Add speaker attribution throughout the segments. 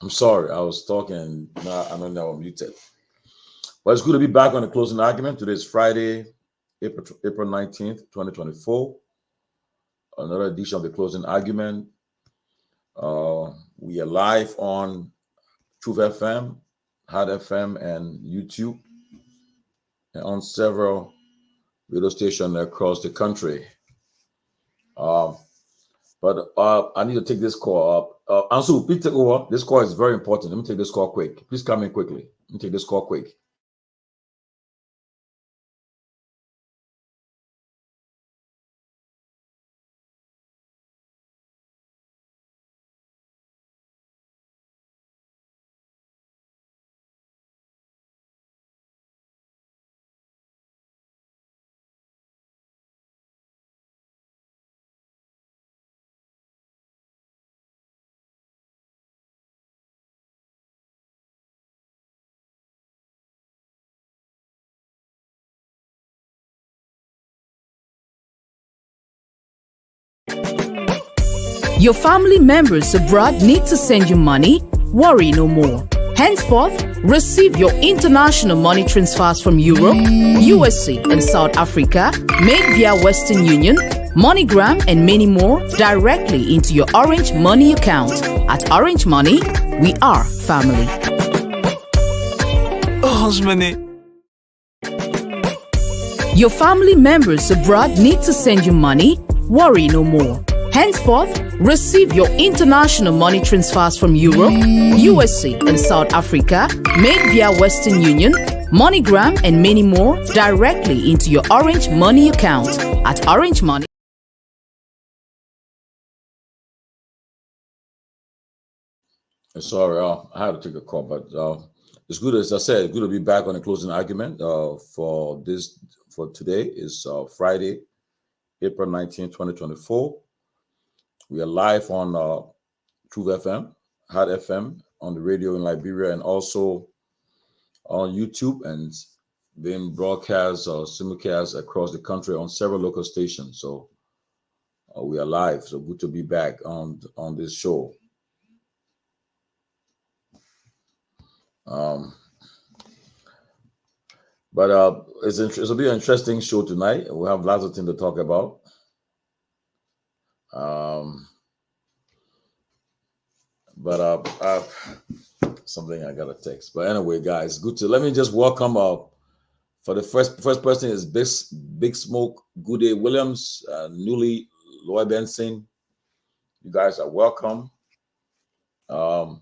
Speaker 1: I'm sorry, I was talking. Now I don't know I'm muted. But it's good to be back on the closing argument. Today is Friday, April 19th, 2024. Another edition of the closing argument. We are live on Truth FM, Hard FM, and YouTube, and on several radio stations across the country. Um, but I need to take this call up. Ansu, please take over. This call is very important. Let me take this call quick. Please come in quickly. Let me take this call quick.
Speaker 2: Your family members abroad need to send you money? Worry no more. Henceforth, receive your international money transfers from Europe, USA, and South Africa made via Western Union, MoneyGram, and many more directly into your Orange Money account. At Orange Money, we are family.
Speaker 3: Orange Money.
Speaker 2: Your family members abroad need to send you money? Worry no more. Henceforth, receive your international money transfers from Europe, USA, and South Africa made via Western Union, MoneyGram, and many more directly into your Orange Money account. At Orange Money.
Speaker 1: Sorry, I had to take a call, but it's good, as I said, it's good to be back on the closing argument for today. Is Friday, April 19th, 2024. We are live on Truth FM, Hard FM, on the radio in Liberia, and also on YouTube, and being broadcast or simulcast across the country on several local stations. So we are live. So good to be back on this show. But it'll be an interesting show tonight. We have lots of things to talk about. But something I got a text. But anyway, guys, good to let me just welcome for the first person is Big Smoke Goody Williams, newly Loy Benson. You guys are welcome. Ansu,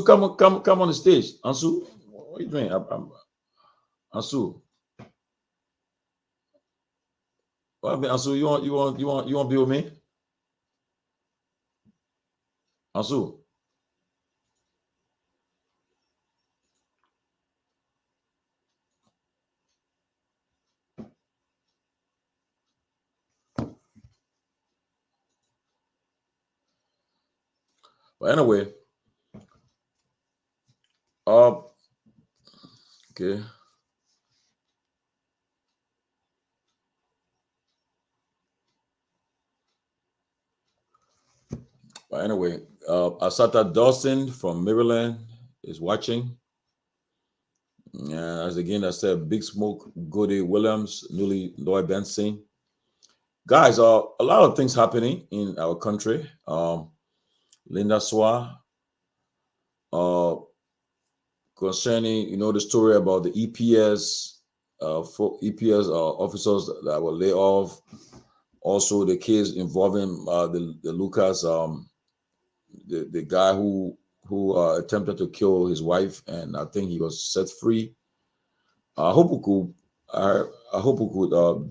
Speaker 1: come on the stage. Ansu, what are you doing? Ansu. Well, I mean, Ansu, you want to be with me? Ansu. But anyway, okay. But anyway, Asata Dawson from Maryland is watching. As again, I said, Big Smoke Goody Williams, newly Loy Benson. Guys, a lot of things happening in our country. Linda Swa, concerning the story about the EPS officers that were laid off. Also, the case involving the Lucas, the guy who attempted to kill his wife, and I think he was set free. I hope we could go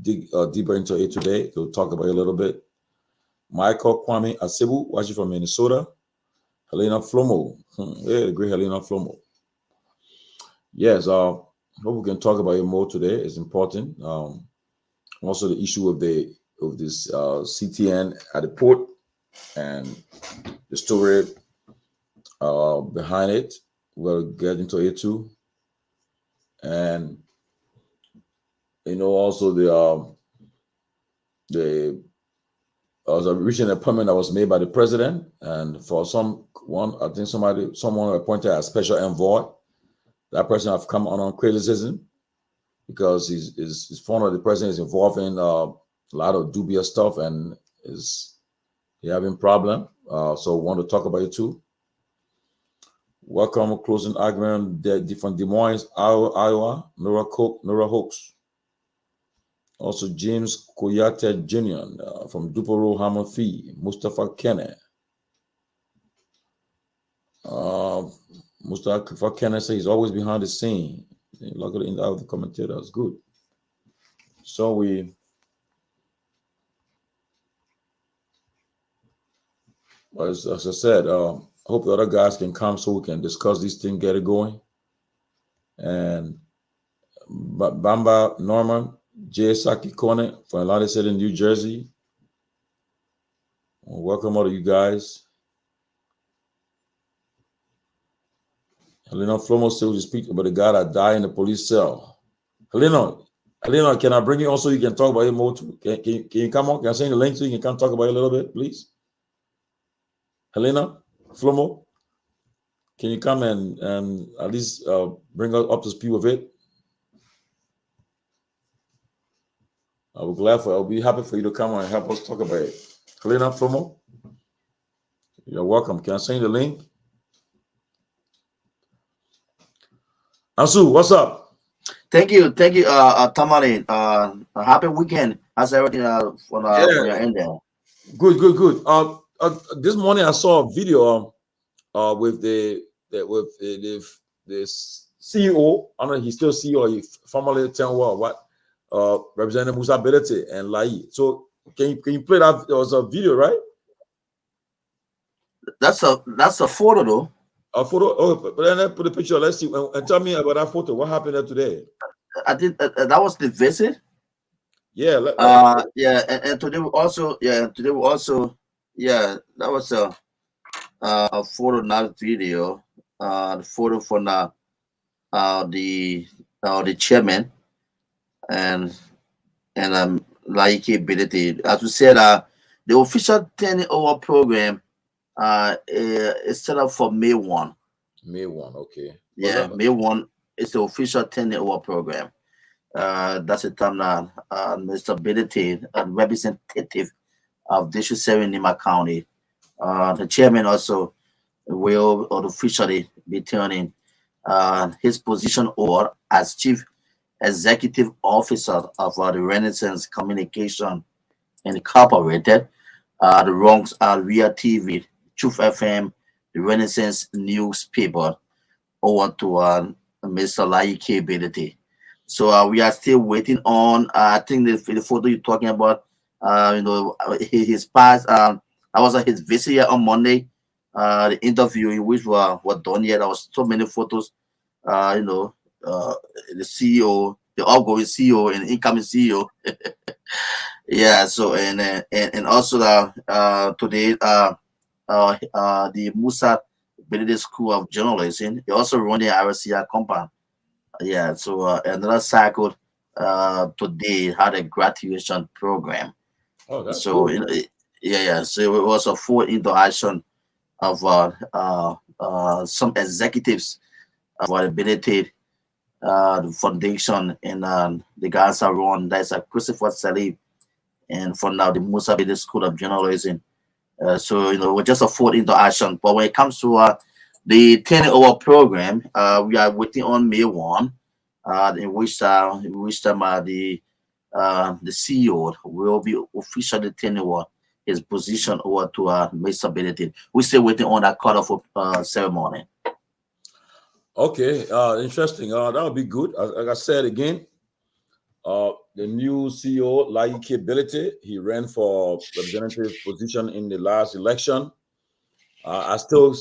Speaker 1: dig deeper into it today to talk about it a little bit. Michael Kwame Asibu, watching from Minnesota. Helena Flomo, yeah, the great Helena Flomo. Yes, hope we can talk about it more today. It's important. Also, the issue of this CTN at the port and the story behind it. We'll get into it too, and also the was a recent appointment that was made by the president, and for I think someone appointed as special envoy. That person have come on criticism because his phone of the president is involved in a lot of dubious stuff and is he having problem. So want to talk about it too. Welcome, closing argument from Des Moines, Iowa, Nora Hooks. Also, James Koyate Jr. From Dupero Hamafi, Mustafa Kenne. Mustafa Kenne says he's always behind the scene. Look at it in the commentator. That's good. So as I said, I hope the other guys can come so we can discuss this thing, get it going. And Bamba Norman, J. Saki Kone from Atlantic City, New Jersey. Well, welcome all of you guys. Helena Flomo still to speak about the guy that died in the police cell. Helena, can I bring you also? You can talk about it more too. Can you come on? Can I send the link so you can come talk about it a little bit, please? Helena Flomo, can you come and at least bring us up to speed with it? I'll be happy for you to come and help us talk about it. Helena Flomo, you're welcome. Can I send you the link? Ansu, what's up?
Speaker 3: Thank you, Tomalin. Happy weekend. How's everything from your end there?
Speaker 1: Good. This morning I saw a video with the CEO. I don't know, he's still CEO. He formerly Nyenwolo what Representative Musa Belete and Lai. So can you play that? There was a video, right?
Speaker 3: That's a photo though.
Speaker 1: A photo. Oh, but then I put a picture. Let's see and tell me about that photo. What happened there today?
Speaker 3: I think that was the visit.
Speaker 1: Yeah.
Speaker 3: And today we also that was a photo, not video. The photo from the chairman and Laike Ability. As we said, the official 10-hour program is set up for May 1.
Speaker 1: May 1, okay.
Speaker 3: Yeah, May 1 is the official 10-hour program. That's the time that Mr. Ability, representative of District 7 Nima County, the chairman also will officially be turning his position over as Chief Executive Officer of the Renaissance Communication Incorporated, the Bronx Ria TV, Truth FM, the Renaissance newspaper, over to Mr. Laike Ability. So we are still waiting on. I think the photo you're talking about, his past. I was at his visit here on Monday. The interview in which were done yet. There was so many photos. The CEO, the outgoing CEO and incoming CEO. Yeah. So and also today the Musa Ability School of Journalism. They also run the RCI compound. Yeah. So another cycle today had a graduation program.
Speaker 1: Oh, that's
Speaker 3: so
Speaker 1: cool.
Speaker 3: yeah. So it was a full interaction of some executives of Ability the foundation and the guys are run. That's Christopher Salib, and for now the Musa Ability School of Journalism. So we're just a full interaction. But when it comes to the 10-hour program, we are waiting on May 1, in which time the CEO will be officially turning over his position over to Mr. Ability. We're still waiting on that cut-off ceremony.
Speaker 1: Okay, interesting. That would be good. Like I said again, the new CEO, Laike Ability, he ran for representative position in the last election. I still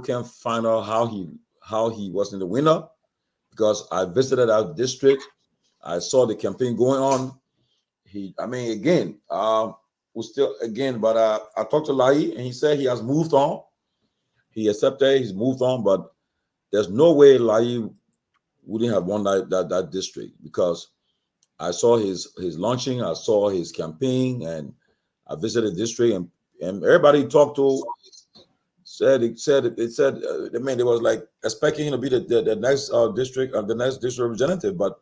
Speaker 1: can't find out how he wasn't the winner, because I visited our district. I saw the campaign going on. But I talked to Lai and he said he has moved on. He accepted he's moved on, but there's no way Lai wouldn't have won that district, because I saw his launching, I saw his campaign, and I visited the district, and everybody he talked to said the man, they was like expecting him to be the next district representative, but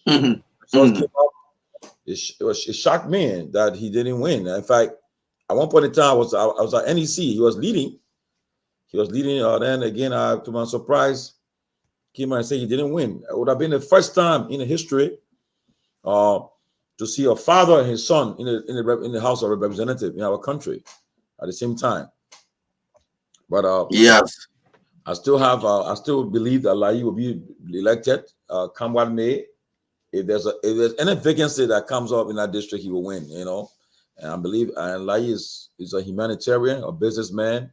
Speaker 1: results came up. It shocked me that he didn't win. In fact, at one point in time, I was at NEC. He was leading. Then again, to my surprise, came out and said he didn't win. It would have been the first time in the history to see a father and his son in the House of Representatives in our country at the same time. But
Speaker 3: yes,
Speaker 1: I still believe that Lai will be elected come what may. If there's any vacancy that comes up in that district, he will win. And I believe Lai is a humanitarian, a businessman,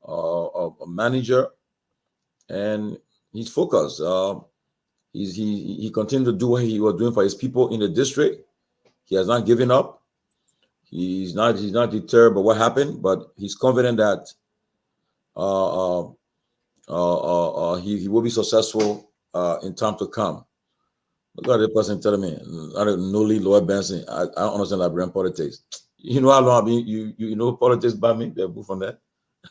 Speaker 1: a manager, and he's focused. He continued to do what he was doing for his people in the district. He has not given up. He's not deterred by what happened, but he's confident that he will be successful in time to come. Look at the person telling me, I don't know Lloyd Benson. I don't understand Liberian politics. You know how long I've been, you know politics by me? They're from that.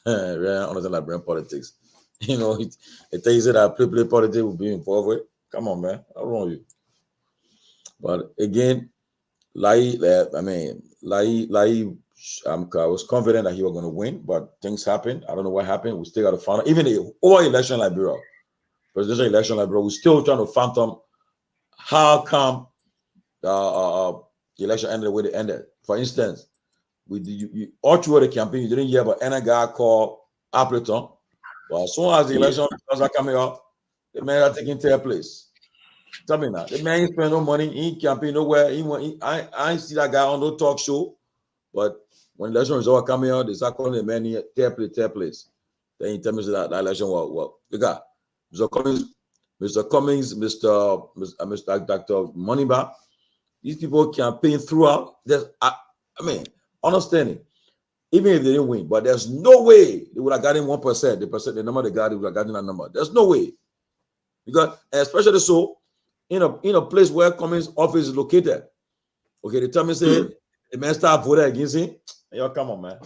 Speaker 1: I don't understand Liberian politics. It tells you that I play politics will be involved with. Come on, man. How wrong are you? But again, Lai, I was confident that he was going to win, but things happened. I don't know what happened. We still got to find out. Even the over election Liberia, presidential election Liberia, we're still trying to fathom how come the election ended the way it ended. For instance, all through the campaign, you didn't hear about any guy called Appleton. But as soon as the election results are coming up, the man are taking their place. Tell me now, the man ain't spend no money, he ain't campaign nowhere. I ain't see that guy on no talk show. But when election results are coming out, they start calling the man in their place. Then he tell me that election was the guy, Mr. Cummings, Mr. Dr. Moneyba, these people campaign throughout. Understanding. Even if they didn't win, but there's no way they would have gotten 1%. The number they got, they would have gotten that number. There's no way. Because especially so in a place where Cummings' office is located. Okay, they tell me say the man start voting against him. Yo, come on, man.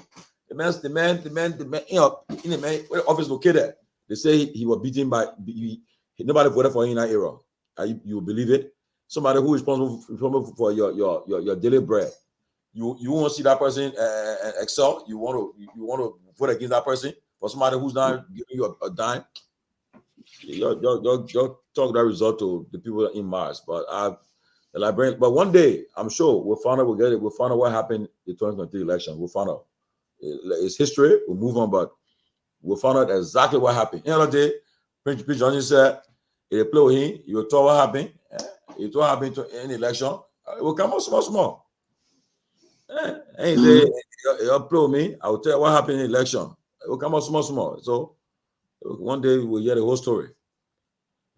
Speaker 1: The man, in the man where the office located. They say he was beaten by nobody voted for him in that era. You believe it? Somebody who is responsible for your daily bread. You want to see that person excel? You want to vote against that person for somebody who's not giving you a dime? You'll talk that result to the people in Mars. But but one day I'm sure we'll find out. We'll get it. We'll find out what happened in the 2023 election. We'll find out. It's history. We'll move on, but we'll find out exactly what happened. The other day, Prince Johnson said, if they play with him, you will tell what happened. It will happen in the election. It will come out small. Hey, you'll play with me. I will tell you what happened in the election. It will come out small. So one day we'll hear the whole story.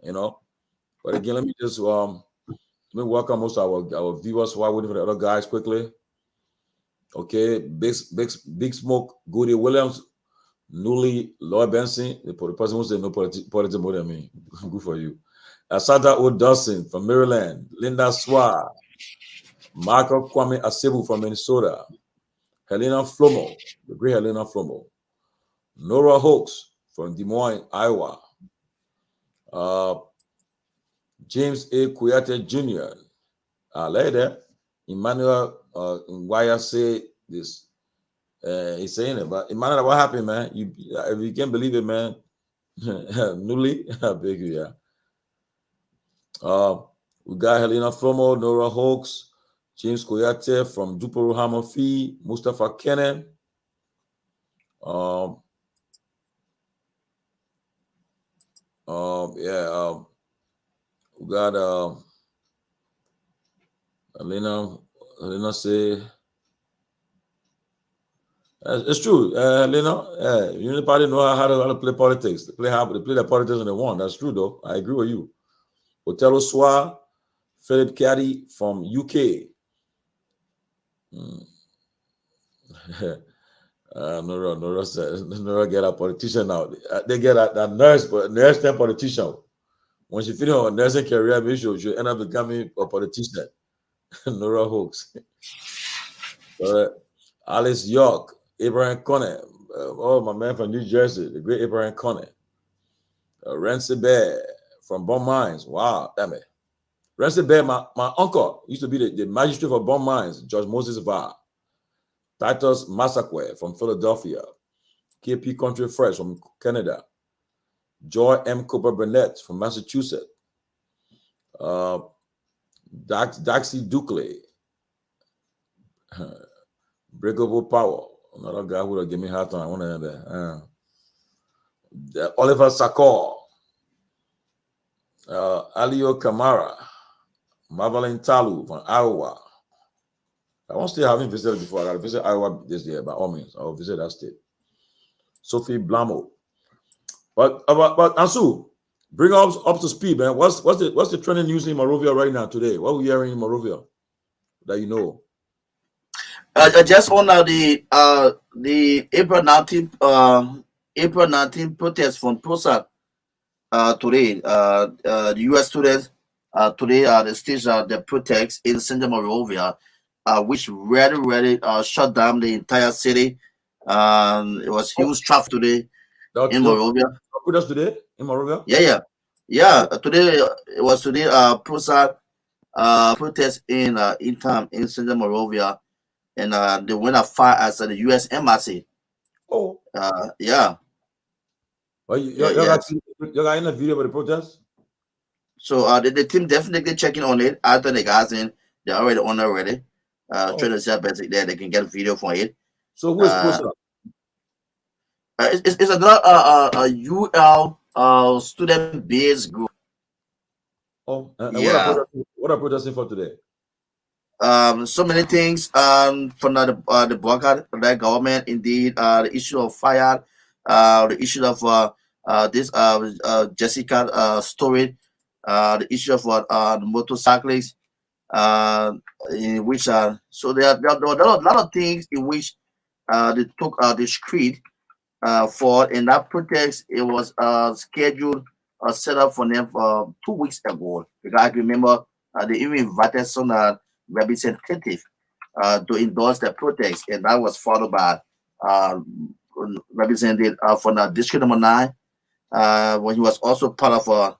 Speaker 1: But again, let me just welcome most of our viewers while waiting for the other guys quickly. Okay, Big Smoke, Goody Williams, Newly, Lloyd Benson, the person who said no politics more than me. Good for you. Asada O. Dawson from Maryland, Linda Swar, Marco Kwame Asebu from Minnesota, Helena Flomo, the great Helena Flomo, Nora Hawks from Des Moines, Iowa, James A. Kuyate Jr., later, Emmanuel Nwaya say this. He's saying it, but Emmanuel, what happened, man? If you can't believe it, man, Newly, I beg you, yeah. We got Helena Flomo, Nora Hawks, James Koyate from Duporo Hamafi, Mustafa Kenan. We got Helena say it's true. Helena, Unity Party know how to play politics. They play their politics and they won. That's true, though. I agree with you. Otelo Swa, Philip Caddy from UK. Nora get a politician now. They get a nurse turned politician. When she finish her nursing career, maybe she'll end up becoming a politician. Nora Hawks. Alice York, Abraham Conner, oh, my man from New Jersey, the great Abraham Conner. Rancy Bear from Bon Mines. Wow, damn it. Rancy Bear, my uncle, used to be the magistrate for Bon Mines, Judge Moses Var. Titus Massaquoi from Philadelphia. KP Country Fresh from Canada. Joy M. Cooper Burnett from Massachusetts. Daxie Dukley. Breakable Power. Another guy who would give me a hard time. I want to hear that. Oliver Sakor. Alio Kamara. Marvelin Talu from Iowa. I haven't visited before. I got to visit Iowa this year, by all means. I'll visit that state. Sophie Blamo. But Ansu, bring us up to speed, man. What's the trending news in Monrovia right now today? What are we hearing in Monrovia that you know?
Speaker 3: Just on the April 19th protest from PROSAC today. The U.S. students today they staged the protest in Central Monrovia, which really shut down the entire city. It was huge traffic today in Monrovia.
Speaker 1: Protest today in Monrovia?
Speaker 3: Yeah. Today it was PROSAC protest in Central Monrovia. And they went as far as the U.S. Embassy.
Speaker 1: Oh.
Speaker 3: Yeah.
Speaker 1: Well, you got in a video about the protest?
Speaker 3: So the team definitely checking on it. After the guys in, they're already on already. Trying to see basic there. They can get a video for it.
Speaker 1: So who is PROSAC?
Speaker 3: It's another UL student-based group.
Speaker 1: Oh, and what are protesting for today?
Speaker 3: So many things from the boycott of that government, indeed, the issue of fire, the issue of this Jessica story, the issue of the motorcyclists, in which so there are a lot of things in which they took the street for. In that protest, it was scheduled set up for them 2 weeks ago, because I remember they even invited some representative to endorse the protest, and that was followed by representative from the District Number 9, when he was also part of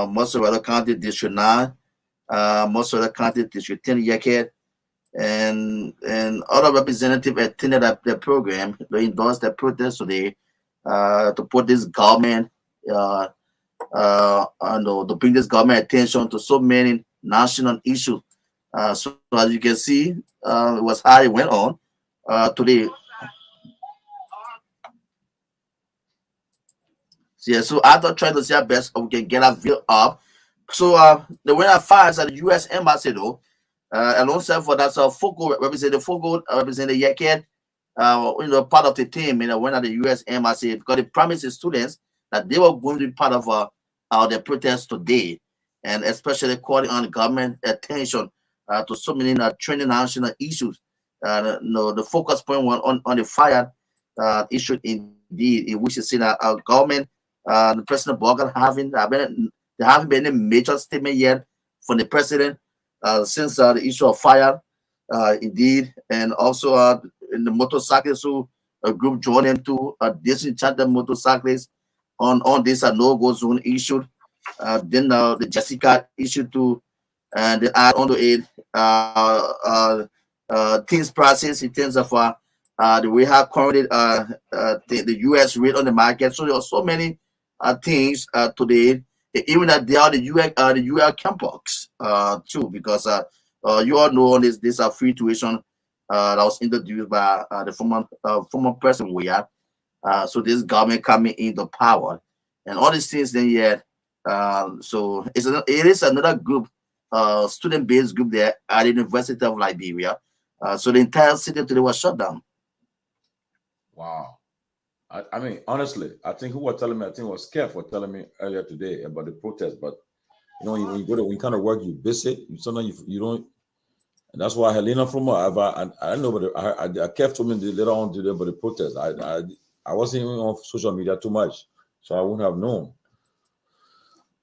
Speaker 3: Montserrat County District 9, Montserrat County District 10 Yaket, and other representatives attended the program to endorse the protest today, to put this government and to bring this government attention to so many national issues. So as you can see, it was how it went on today. Yeah, so I thought trying to see our best we can get a view up. So they went as far as the U.S. Embassy though, alongside for that's Fogo representative Yaket, part of the team, went at the U.S. Embassy because they promised the students that they were going to be part of the protest today, and especially calling on government attention to so many trending national issues. The focus point was on the fire issue indeed, in which you see that our government, the President Morgan there haven't been any major statement yet from the president since the issue of fire indeed, and also in the motorcyclists who a group joined them to disenchant the motorcyclists on this no-go zone issue. Then the Jessica issue too, and they add on to it things process in terms of the way how currently the U.S. rate on the market. So there are so many things today, even that they are the UL campus too, because you all know this free tuition that was introduced by the former president we had. So this government coming into power and all these things then yet. So it is another group, student-based group there at the University of Liberia. So the entire city today was shut down.
Speaker 1: Wow. I mean, honestly, I think who was telling me, I think it was Keff was telling me earlier today about the protest, but when you go to, when you kind of work, you visit, sometimes you don't, and that's why Helena from I don't know, but Keff told me later on today about the protest. I wasn't even on social media too much, so I wouldn't have known.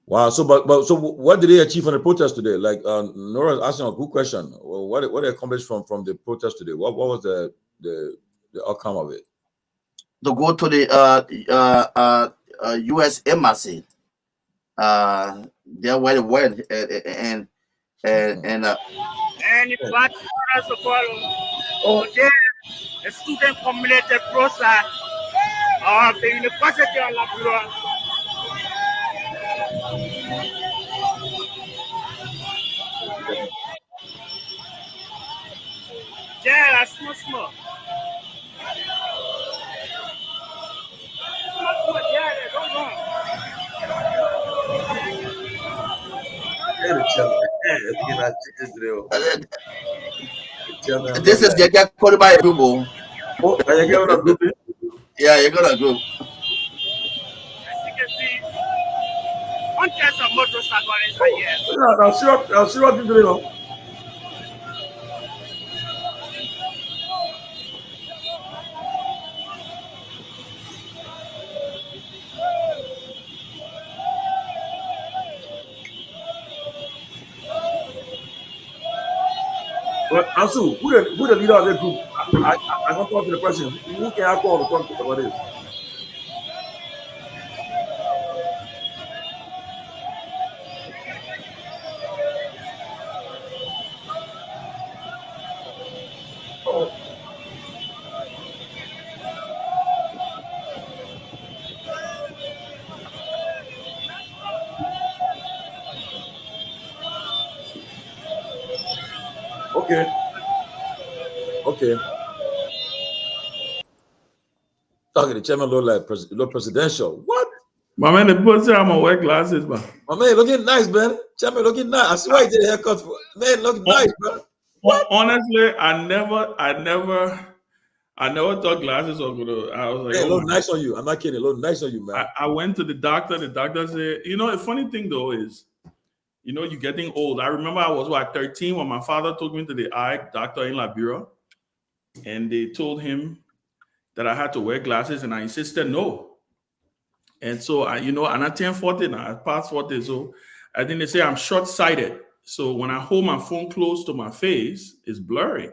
Speaker 1: Wow. So, so what did they achieve from the protest today? Like, Nora's asking a good question. Well, what they accomplished from the protest today? What was the outcome of it?
Speaker 3: To go to the U.S. embassy. They were went and
Speaker 4: any part orders to follow. Today, the student community process of the University of Labrador. Yeah, that's small. Yeah, don't go.
Speaker 3: This is the called by Google. Yeah, you're gonna go.
Speaker 4: As you can see, one case of motorcyclists are here.
Speaker 1: I'll see what you do. But Ansu, who the leader of the group? I don't talk to the president. Who can I call to talk about this? Oh. Okay. Talking the chairman look like look presidential. What?
Speaker 5: My man, the people say I'm gonna wear glasses, man.
Speaker 1: My man looking nice, man. Chairman looking nice. I see why he did a haircut. Man, looking nice, bro.
Speaker 5: What? Honestly, I never thought glasses were gonna. I was like,
Speaker 1: hey, it look nice on you. I'm not kidding. It look nice on you, man.
Speaker 5: I went to the doctor. The doctor said, a funny thing though is, you're getting old. I remember I was 13 when my father took me to the eye doctor in Liberia, and they told him that I had to wear glasses, and I insisted no. And so and I turned 40 now. I passed 40, so I think they say I'm short-sighted. So when I hold my phone close to my face, it's blurry.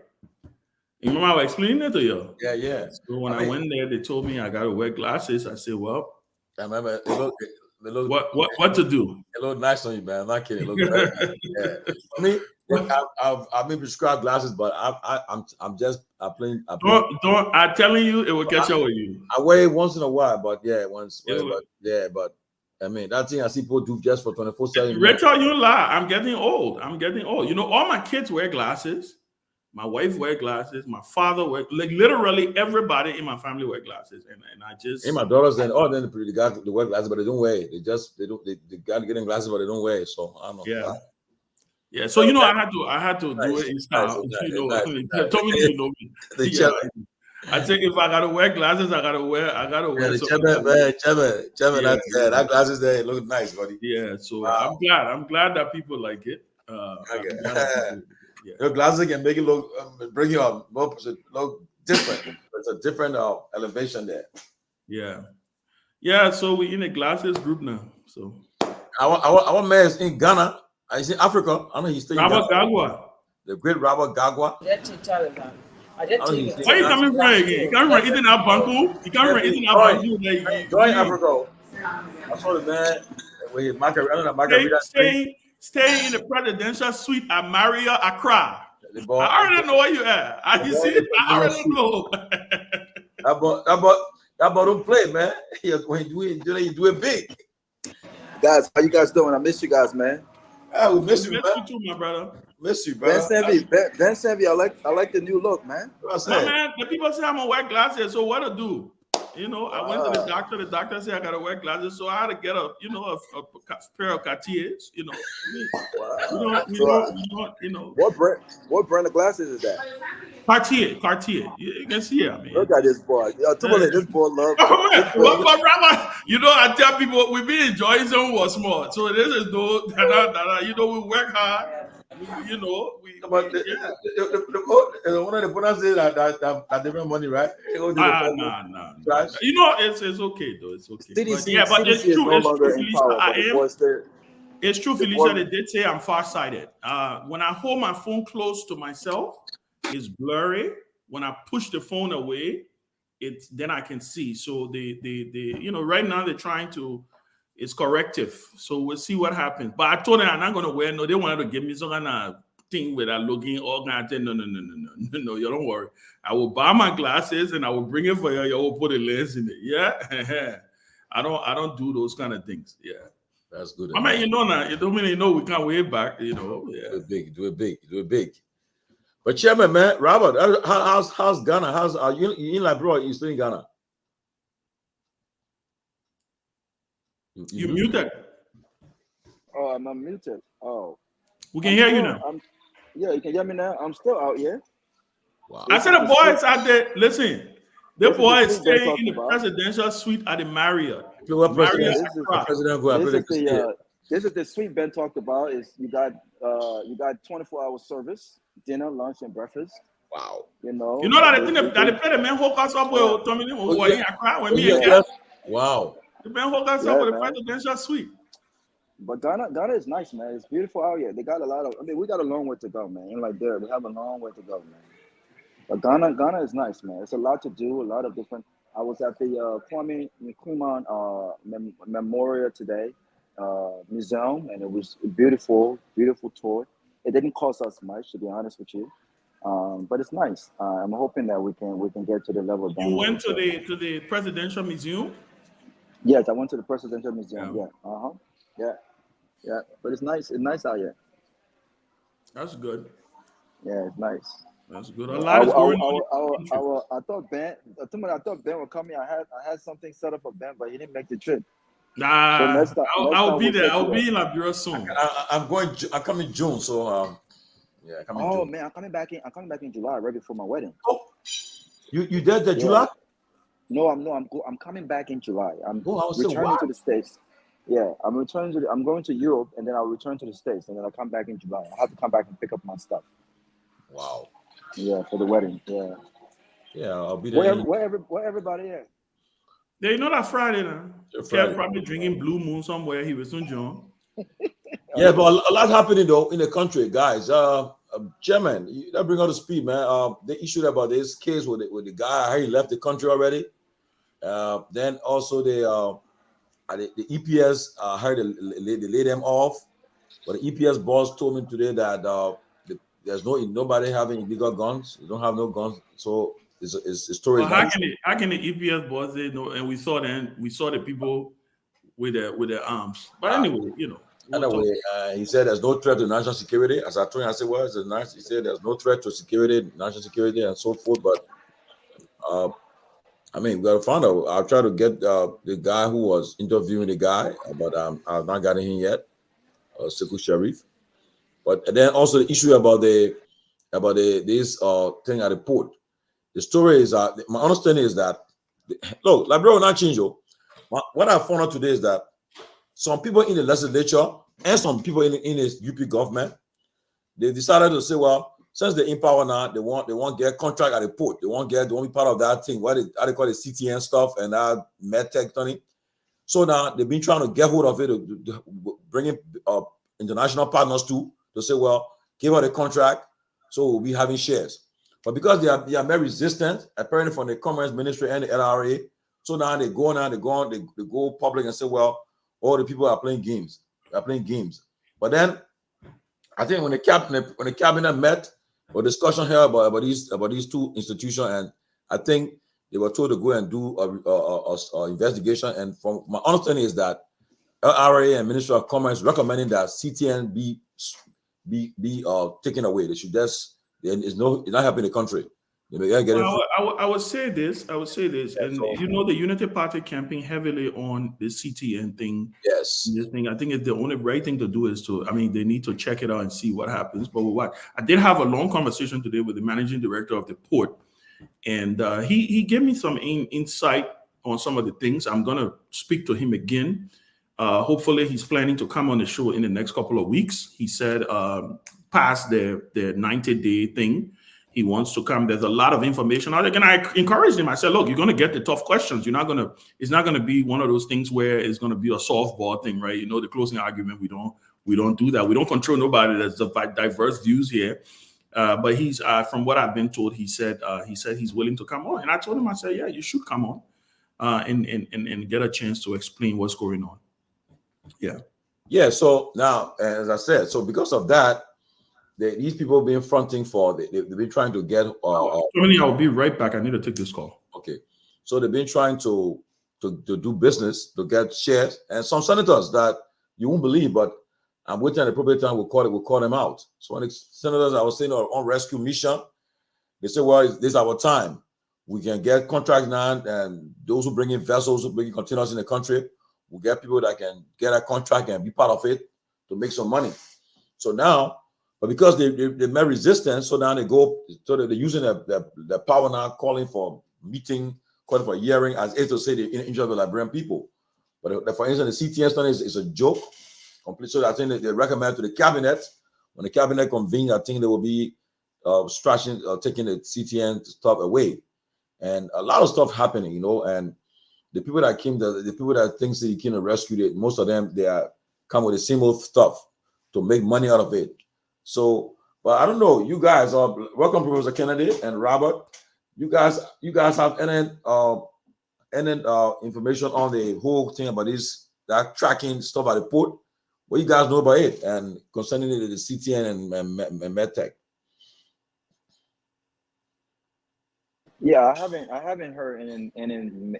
Speaker 5: You remember I was explaining it to you?
Speaker 1: Yeah.
Speaker 5: So when I went there, they told me I got to wear glasses. I said, well,
Speaker 1: I remember it looked,
Speaker 5: what to do?
Speaker 1: It looked nice on you, man. I'm not kidding. It looked very nice. Yeah. I mean, I've been prescribed glasses, but I'm playing.
Speaker 5: I'm telling you, it will catch up with you.
Speaker 1: I wear it once in a while, but but I mean, that thing I see people do just for 24/7.
Speaker 5: Rachel, you lie. I'm getting old. All my kids wear glasses. My wife wear glasses. My father literally everybody in my family wear glasses, and I just.
Speaker 1: And my daughters they wear glasses, but they don't wear it. They got to get in glasses, but they don't wear it. So I don't know.
Speaker 5: Yeah. Yeah. So I had to do it in style. Told me you know me. I think if I gotta wear glasses, I gotta wear.
Speaker 1: Yeah, that glasses there look nice, buddy.
Speaker 5: Yeah. So wow. I'm glad that people like it.
Speaker 1: Your glasses can make it look, bring you up, look different. It's a different elevation there.
Speaker 5: Yeah. So we in a glasses group now. So
Speaker 1: our man is in Ghana. He's in Africa. I know he's still in Ghana.
Speaker 5: Gagwa.
Speaker 1: The great Robert Gagwa.
Speaker 5: Where you coming from again? You coming from eating that banku? You coming from eating that banku?
Speaker 1: Join Africa. I saw the man with margarita.
Speaker 5: Stay in the presidential suite at Marriott Accra. I already know where you at. I already know.
Speaker 1: That ball don't play, man. When you do it big.
Speaker 6: Guys, how you guys doing? I miss you guys, man.
Speaker 1: We miss you, man.
Speaker 5: Miss you too, my brother.
Speaker 1: Miss you, brother.
Speaker 6: Ben Sanvee, I like the new look, man.
Speaker 5: Man, the people say I'm gonna wear glasses, so what to do? I went to the doctor. The doctor said I gotta wear glasses, so I had to get a pair of Cartiers.
Speaker 6: What brand of glasses is that?
Speaker 5: Cartier. You can see it. I mean,
Speaker 6: look at this boy. Tomalin, this boy love.
Speaker 5: I tell people we be enjoying some was small. So this is we work hard.
Speaker 1: But one of the bonus is that different money, right?
Speaker 5: Nah. It's okay though. It's okay.
Speaker 6: CDC, but it's true.
Speaker 5: It's true. It's true, Felicia. They did say I'm farsighted. When I hold my phone close to myself, it's blurry. When I push the phone away, then I can see. So they right now they're trying to. It's corrective. So we'll see what happens. But I told them I'm not going to wear. No, they wanted to give me some kind of thing with a looking organ. No, you don't worry. I will buy my glasses and I will bring it for you. You will put a lens in it. Yeah. I don't do those kind of things. Yeah.
Speaker 1: That's good.
Speaker 5: I mean, now, it don't mean we can't way back, Yeah.
Speaker 1: Do it big. But Chairman, man, Robert, how's Ghana? How's you in Liberia? You still in Ghana?
Speaker 5: You muted.
Speaker 6: Oh, I'm unmuted. Oh,
Speaker 5: we can hear you now.
Speaker 6: Yeah, you can hear me now. I'm still out here.
Speaker 1: Wow.
Speaker 5: I said the boys out there. Listen, the boys staying in the presidential suite at the Marriott.
Speaker 6: This is the suite Ben talked about. Is you got 24-hour service, dinner, lunch, and breakfast.
Speaker 1: Wow.
Speaker 5: You know that the thing that they pay the men hook us up with Tomalin when me and Keff.
Speaker 1: Wow.
Speaker 5: The men hook us up with the presidential suite.
Speaker 6: But Ghana is nice, man. It's beautiful out here. They got a lot of. I mean, we got a long way to go, man. And like there, we have a long way to go, man. But Ghana is nice, man. It's a lot to do. A lot of different. I was at the Kwame Nkrumah Memorial today, museum, and it was a beautiful tour. It didn't cost us much, to be honest with you, but it's nice. I'm hoping that we can get to the level.
Speaker 5: You went to the presidential museum?
Speaker 6: Yes, I went to the presidential museum. Yeah. Yeah. But it's nice. It's nice out here.
Speaker 5: That's good.
Speaker 6: Yeah, it's nice.
Speaker 5: That's good. A lot is going on.
Speaker 6: I thought Ben would come here. I had something set up for Ben, but he didn't make the trip.
Speaker 5: Nah, so I'll be there. I'll be in Liberia soon.
Speaker 1: I'm coming June, so yeah.
Speaker 6: June. Man, I'm coming back in July, right before my wedding.
Speaker 1: Oh, you did the July?
Speaker 6: No, I'm coming back in July. I'm returning to the States. Yeah, I'm going to Europe, and then I'll return to the States, and then I'll come back in July. I have to come back and pick up my stuff.
Speaker 1: Wow.
Speaker 6: Yeah, for the wedding. Yeah.
Speaker 1: Yeah, I'll be there.
Speaker 6: Where everybody at?
Speaker 5: Yeah, you know that Friday now. Kev probably drinking Blue Moon somewhere. He was soon John.
Speaker 1: Yeah, but a lot happening though in the country, guys. Chairman, that bring out the speed, man. They issued about this case with the guy. How he left the country already. Then also the EPS heard they laid them off. But the EPS boss told me today that there's nobody having illegal guns. You don't have no guns, so it's a story.
Speaker 5: Well, how can the EPS boss say no? And we saw the people with their arms. But anyway,
Speaker 1: Anyway, he said there's no threat to national security. As I told him, I said, well, it's nice. He said there's no threat to security, national security, and so forth. But I mean, we got to find out. I'll try to get the guy who was interviewing the guy, but I've not gotten him yet. Sekou Sharif. But then also the issue about this thing at the port. The story is my understanding is that look, Liberia will not change. What I found out today is that some people in the legislature and some people in the UP government, they decided to say, well, since they're in power now, they won't get contract at the port. They won't be part of that thing. How they call it CTN stuff and that medtech thing. So now they've been trying to get hold of it, to bring in international partners too, to say, well, give out a contract, so we'll be having shares. But because they are very resistant, apparently from the Commerce Ministry and the LRA, so now they go public and say, well, all the people are playing games. They're playing games. But then I think when the cabinet met for discussion here about these two institutions, and I think they were told to go and do a investigation. And from my understanding is that LRA and Ministry of Commerce recommending that CTN be taken away. They should it's not helping the country.
Speaker 5: I would say this, and the Unity Party camping heavily on the CTN thing.
Speaker 1: Yes,
Speaker 5: this thing. I think it's the only right thing to do is they need to check it out and see what happens. But I did have a long conversation today with the managing director of the port, and he gave me some insight on some of the things. I'm gonna speak to him again. Hopefully, he's planning to come on the show in the next couple of weeks. He said past the 90-day thing. He wants to come. There's a lot of information out there. And I encouraged him. I said, look, you're going to get the tough questions. It's not going to be one of those things where it's going to be a softball thing, right? The closing argument, we don't We don't do that. We don't control nobody. There's diverse views here. But he's from what I've been told, he said he's willing to come on. And I told him, I said, yeah, you should come on and get a chance to explain what's going on. Yeah.
Speaker 1: Yeah. So now, as I said, so because of that, these people been fronting for, they've been trying to get.
Speaker 5: I'll be right back. I need to take this call.
Speaker 1: Okay. So they've been trying to do business, to get shares, and some senators that you won't believe, but I'm waiting at the appropriate time. We'll call them out. So when the senators I was saying are on rescue mission, they say, well, this is our time. We can get contracts now, and those who bring in vessels, who bring in containers in the country, we'll get people that can get a contract and be part of it to make some money. So now, but because they met resistance, so now they go, so they're using their power now, calling for meeting, calling for hearing, as if to say they injure the Liberian people. But for instance, the CTN study is a joke. So I think that they recommend to the cabinet, when the cabinet convenes, I think they will be taking the CTN stuff away. And a lot of stuff happening, and the people that came, the people that think that you came to rescue it, most of them, they are come with the same old stuff to make money out of it. So, but I don't know, you guys are welcome, Professor Kennedy and Robert. You guys have any information on the whole thing about that tracking stuff at the port? What you guys know about it and concerning the CTN and MedTech?
Speaker 6: Yeah, I haven't heard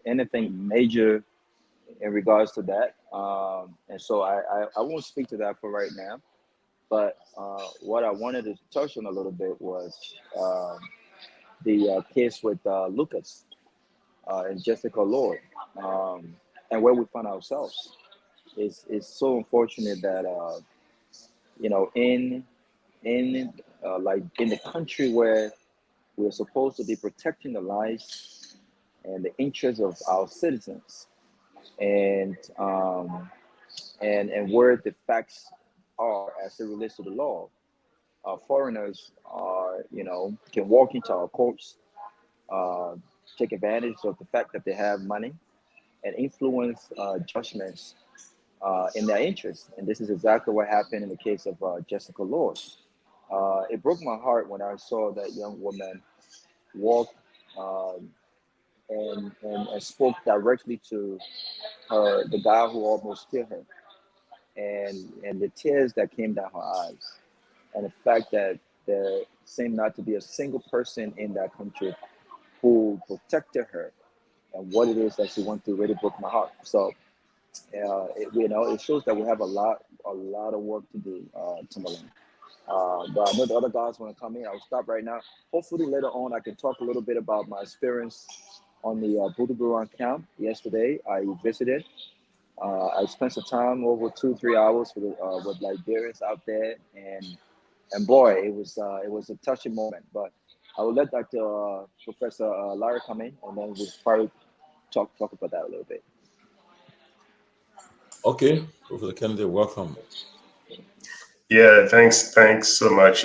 Speaker 6: anything major in regards to that, and so I won't speak to that for right now. But what I wanted to touch on a little bit was the case with Lucas and Jessica Lord, and where we find ourselves. It's so unfortunate that in the country where we're supposed to be protecting the lives and the interests of our citizens, and where the facts are as it relates to the law. Foreigners are, can walk into our courts, take advantage of the fact that they have money and influence judgments in their interest. And this is exactly what happened in the case of Jessica Lord. It broke my heart when I saw that young woman walk and spoke directly to the guy who almost killed her, and the tears that came down her eyes, and the fact that there seemed not to be a single person in that country who protected her, and what it is that she went through really broke my heart. So, it shows that we have a lot of work to do, Tomalin. But I know the other guys want to come in. I'll stop right now. Hopefully later on I can talk a little bit about my experience on the Buduburan camp yesterday. I visited. I spent some time, over 2-3 hours with Liberians out there, and boy, it was a touching moment. But I will let Dr. Professor Lara come in, and then we'll probably talk about that a little bit.
Speaker 1: Okay, Professor Kennedy, welcome.
Speaker 7: Yeah, thanks so much,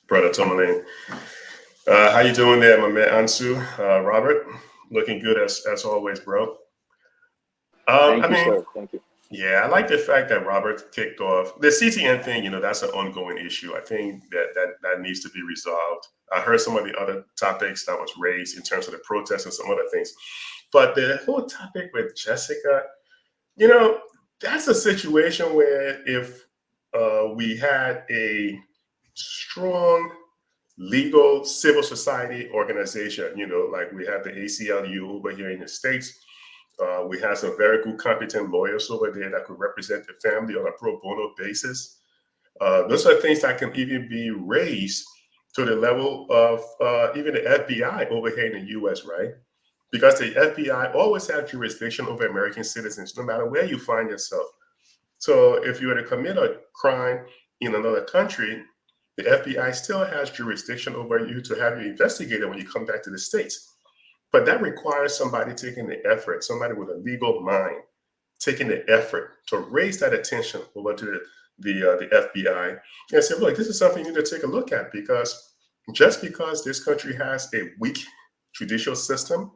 Speaker 7: Brother Tomalin. How you doing there, my man Ansu? Robert, looking good as always, bro.
Speaker 6: Thank you, sir. Thank you.
Speaker 7: Yeah, I like the fact that Robert kicked off the CTN thing. That's an ongoing issue. I think that needs to be resolved. I heard some of the other topics that was raised in terms of the protests and some other things, but the whole topic with Jessica, that's a situation where if we had a strong legal civil society organization, like we have the ACLU over here in the States. We have some very good, competent lawyers over there that could represent the family on a pro bono basis. Those are things that can even be raised to the level of even the FBI over here in the U.S., right? Because the FBI always have jurisdiction over American citizens, no matter where you find yourself. So if you were to commit a crime in another country, the FBI still has jurisdiction over you to have you investigated when you come back to the States. But that requires somebody taking the effort, somebody with a legal mind, taking the effort to raise that attention over to the FBI and say, look, this is something you need to take a look at, because just because this country has a weak judicial system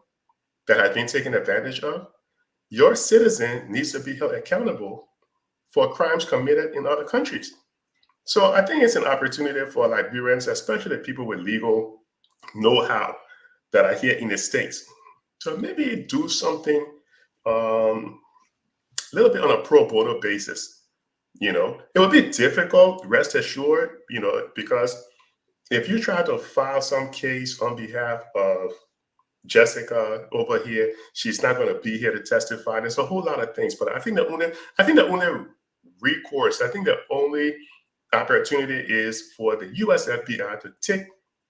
Speaker 7: that has been taken advantage of, your citizen needs to be held accountable for crimes committed in other countries. So I think it's an opportunity for Liberians, especially people with legal know-how that are here in the States, to maybe do something a little bit on a pro bono basis. You know, it will be difficult, rest assured, you know, because if you try to file some case on behalf of Jessica over here, she's not going to be here to testify. There's a whole lot of things, but I think the only recourse, I think the only opportunity is for the US FBI to take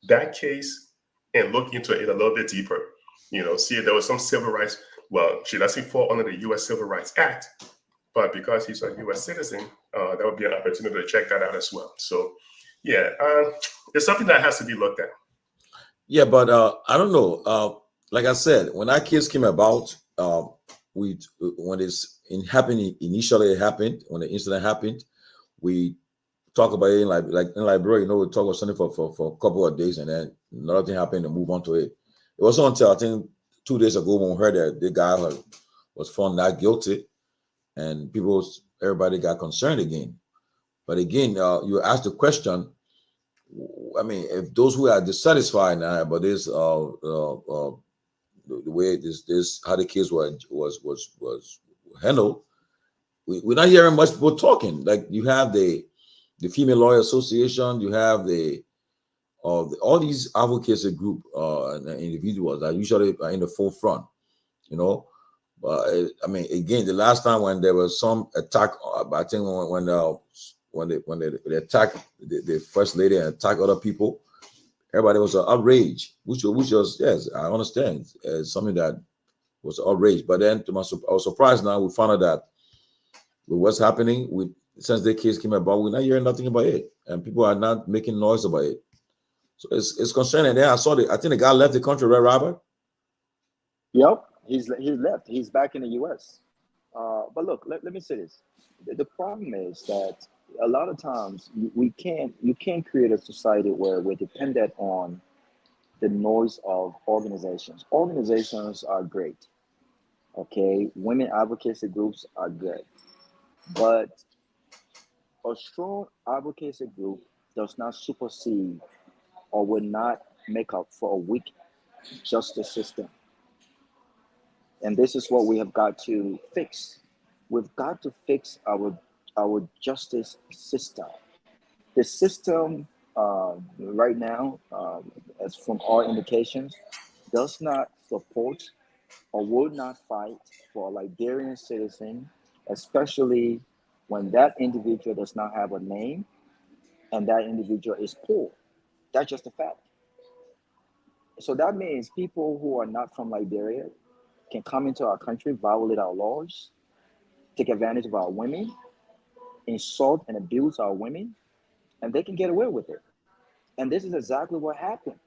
Speaker 7: that case and look into it a little bit deeper. You know, see if there was some civil rights. Well, she doesn't fall under the US Civil Rights Act, but because he's a US citizen, that would be an opportunity to check that out as well. So, yeah, it's something that has to be looked at.
Speaker 1: Yeah, but I don't know. Like I said, when that case came about, when initially it happened, when the incident happened, we talk about it in Liberia, you know, we talk about something for a couple of days and then nothing happened and move on to it. It wasn't until I think 2 days ago when we heard that the guy was found not guilty and everybody got concerned again. But again, you asked the question, I mean, if those who are dissatisfied now about this, the way this how the case was handled, we're not hearing much people talking. Like you have the Female Lawyer Association, you have all these advocacy group and individuals that usually are in the forefront, you know. But I mean, again, the last time when there was some attack, I think when they attacked the first lady and attacked other people, everybody was outraged, which was, yes, I understand, something that was outraged. But then I was surprised now we found out that with what's happening since the case came about, we're not hearing nothing about it, and people are not making noise about it. So it's concerning. Then I think the guy left the country, right, Robert?
Speaker 6: Yep, he's left. He's back in the U.S. But look, let me say this: the problem is that a lot of times you can't create a society where we're dependent on the noise of organizations. Organizations are great, okay? Women advocacy groups are good, but a strong advocacy group does not supersede or will not make up for a weak justice system. And this is what we have got to fix. We've got to fix our justice system. The system right now, as from all indications, does not support or will not fight for a Liberian citizen, especially when that individual does not have a name and that individual is poor. That's just a fact. So that means people who are not from Liberia can come into our country, violate our laws, take advantage of our women, insult and abuse our women, and they can get away with it. And this is exactly what happened.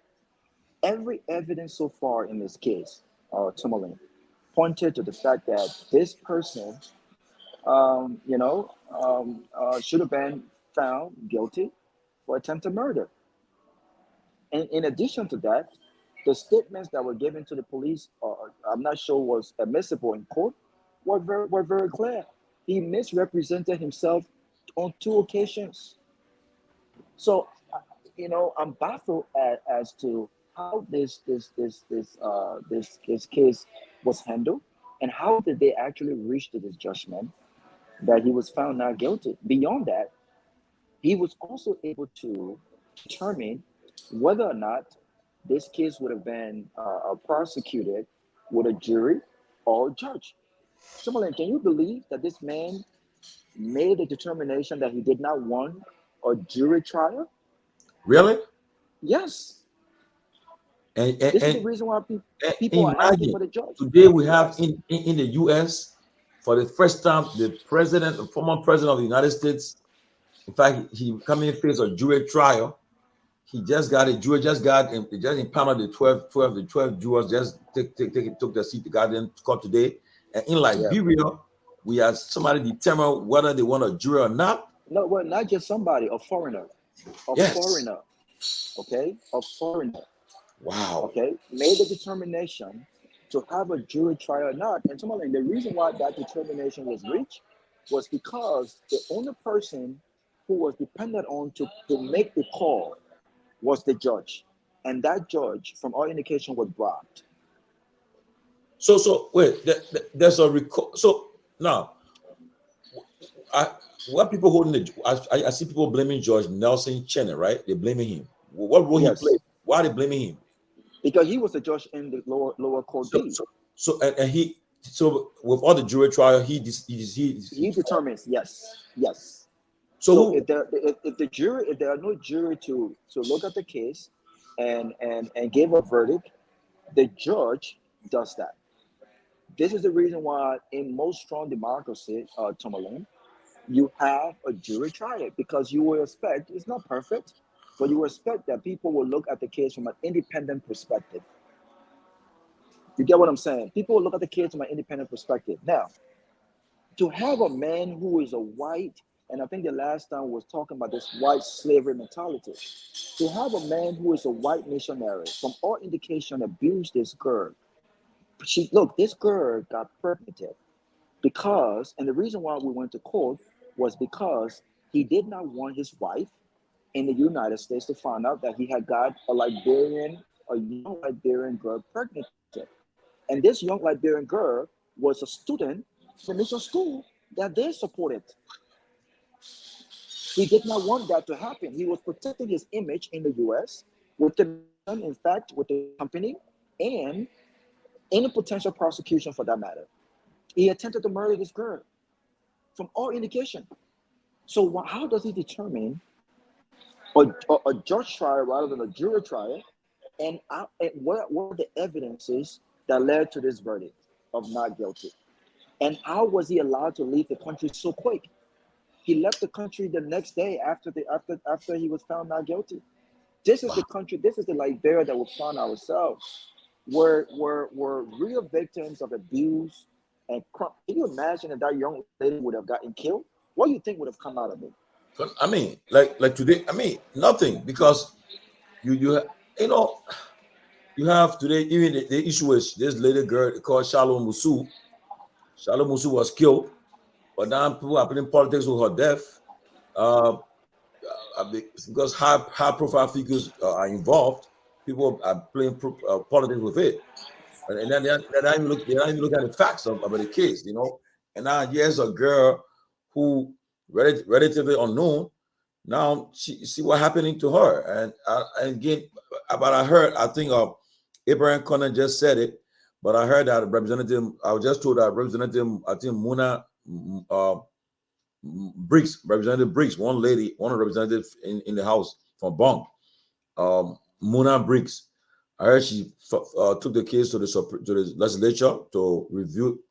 Speaker 6: Every evidence so far in this case, Tomalin, pointed to the fact that this person, should have been found guilty for attempted murder. And in addition to that, the statements that were given to the police, I'm not sure was admissible in court, were very clear. He misrepresented himself on 2 occasions. So, I'm baffled as to how this case was handled, and how did they actually reach to this judgment that he was found not guilty. Beyond that, he was also able to determine whether or not this case would have been prosecuted with a jury or a judge. Tomalin, can you believe that this man made a determination that he did not want a jury trial?
Speaker 1: Really?
Speaker 6: Yes.
Speaker 1: And
Speaker 6: This is the reason why people are asking for the judge.
Speaker 1: Today we have in the U.S. for the first time the former president of the United States. In fact, he coming in face a jury trial. He just got a jury, just impounded the 12 jurors, just took the seat, got in court today. And in Liberia, we have somebody determine whether they want a jury or not.
Speaker 6: No, well, not just somebody, a foreigner. Foreigner. Okay? A foreigner.
Speaker 1: Wow.
Speaker 6: Okay? Made the determination to have a jury trial or not. And Tomalin, the reason why that determination was reached was because the only person who was dependent on to make the call was the judge. And that judge, from all indication, was bribed.
Speaker 1: So wait, there's a record. So now, what people holding I see people blaming George Nelson Cheney, right? They're blaming him. What role he
Speaker 6: Yes,
Speaker 1: played? Why are they blaming him?
Speaker 6: because he was the judge in the lower court
Speaker 1: So
Speaker 6: B.
Speaker 1: and he with all the jury trial, he
Speaker 6: determines. Yes.
Speaker 1: So
Speaker 6: So
Speaker 1: who,
Speaker 6: if there are no jury to look at the case and give a verdict, the judge does that. This is the reason why in most strong democracy, Tomalin, you have a jury trial, because you will expect, it's not perfect, but you will expect that people will look at the case from an independent perspective. You get what I'm saying? People will look at the case from an independent perspective. Now, to have a man who is a white, and I think the last time was talking about this white slavery mentality, to have a man who is a white missionary, from all indication, abused this girl. This girl got pregnant because, and the reason why we went to court was because he did not want his wife in the United States to find out that he had got a young Liberian girl pregnant. And this young Liberian girl was a student from mission school that they supported. He did not want that to happen. He was protecting his image in the US with the company and any potential prosecution for that matter. He attempted to murder this girl from all indication. So how does he determine a judge trial rather than a jury trial? And what were the evidences that led to this verdict of not guilty? And how was he allowed to leave the country so quick? He left the country the next day after he was found not guilty. This is the country. This is the Liberia that we found ourselves, where real victims of abuse and crime. Can you imagine if that young lady would have gotten killed? What do you think would have come out of it?
Speaker 1: I mean, like today, I mean, nothing, because you have today, even the issue is this lady girl called Shalom Musu. Shalom Musu was killed, but now people are playing politics with her death. Because high profile figures are involved, people are playing politics with it, and then they're not even looking at the facts about the case, And now here's a girl who relatively unknown. Now see what happening to her, and again, but I heard, I think Abraham Conner just said it, but I heard that I was just told that Representative, I think Muna Briggs, Representative Briggs, one representative in the House from Bong, Muna Briggs. I heard she took the case to the legislature to review.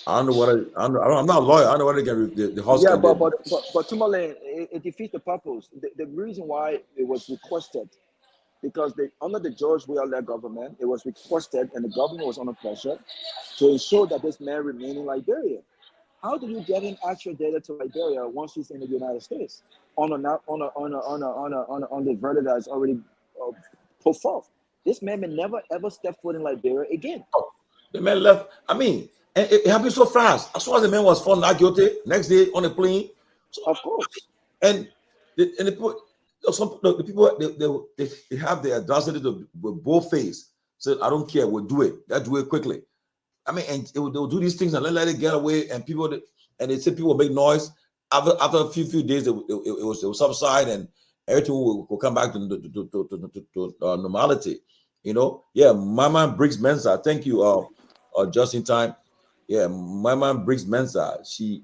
Speaker 1: I don't know what I'm not a lawyer. I don't know what the House can do.
Speaker 6: But Tomalin, it defeats the purpose. The reason why it was requested, because under the George Weah-led government, it was requested, and the government was under pressure to ensure that this man remained in Liberia. How do you get in actual data to Liberia once he's in the United States on the verdict that's already put forth? This man may never ever step foot in Liberia again.
Speaker 1: Oh, the man left. I mean, and it happened so fast. As soon as the man was found not guilty, next day on the plane. So,
Speaker 6: of course.
Speaker 1: And the people they have the audacity to with both face. So I don't care. We'll do it. They'll do it quickly. I mean, and they'll do these things and let it get away. And they say people make noise. After a few days, it will subside and everything will come back to normality. Yeah, my man Briggs Mensa. Thank you. Just in time. Yeah, my man Briggs Mensa. She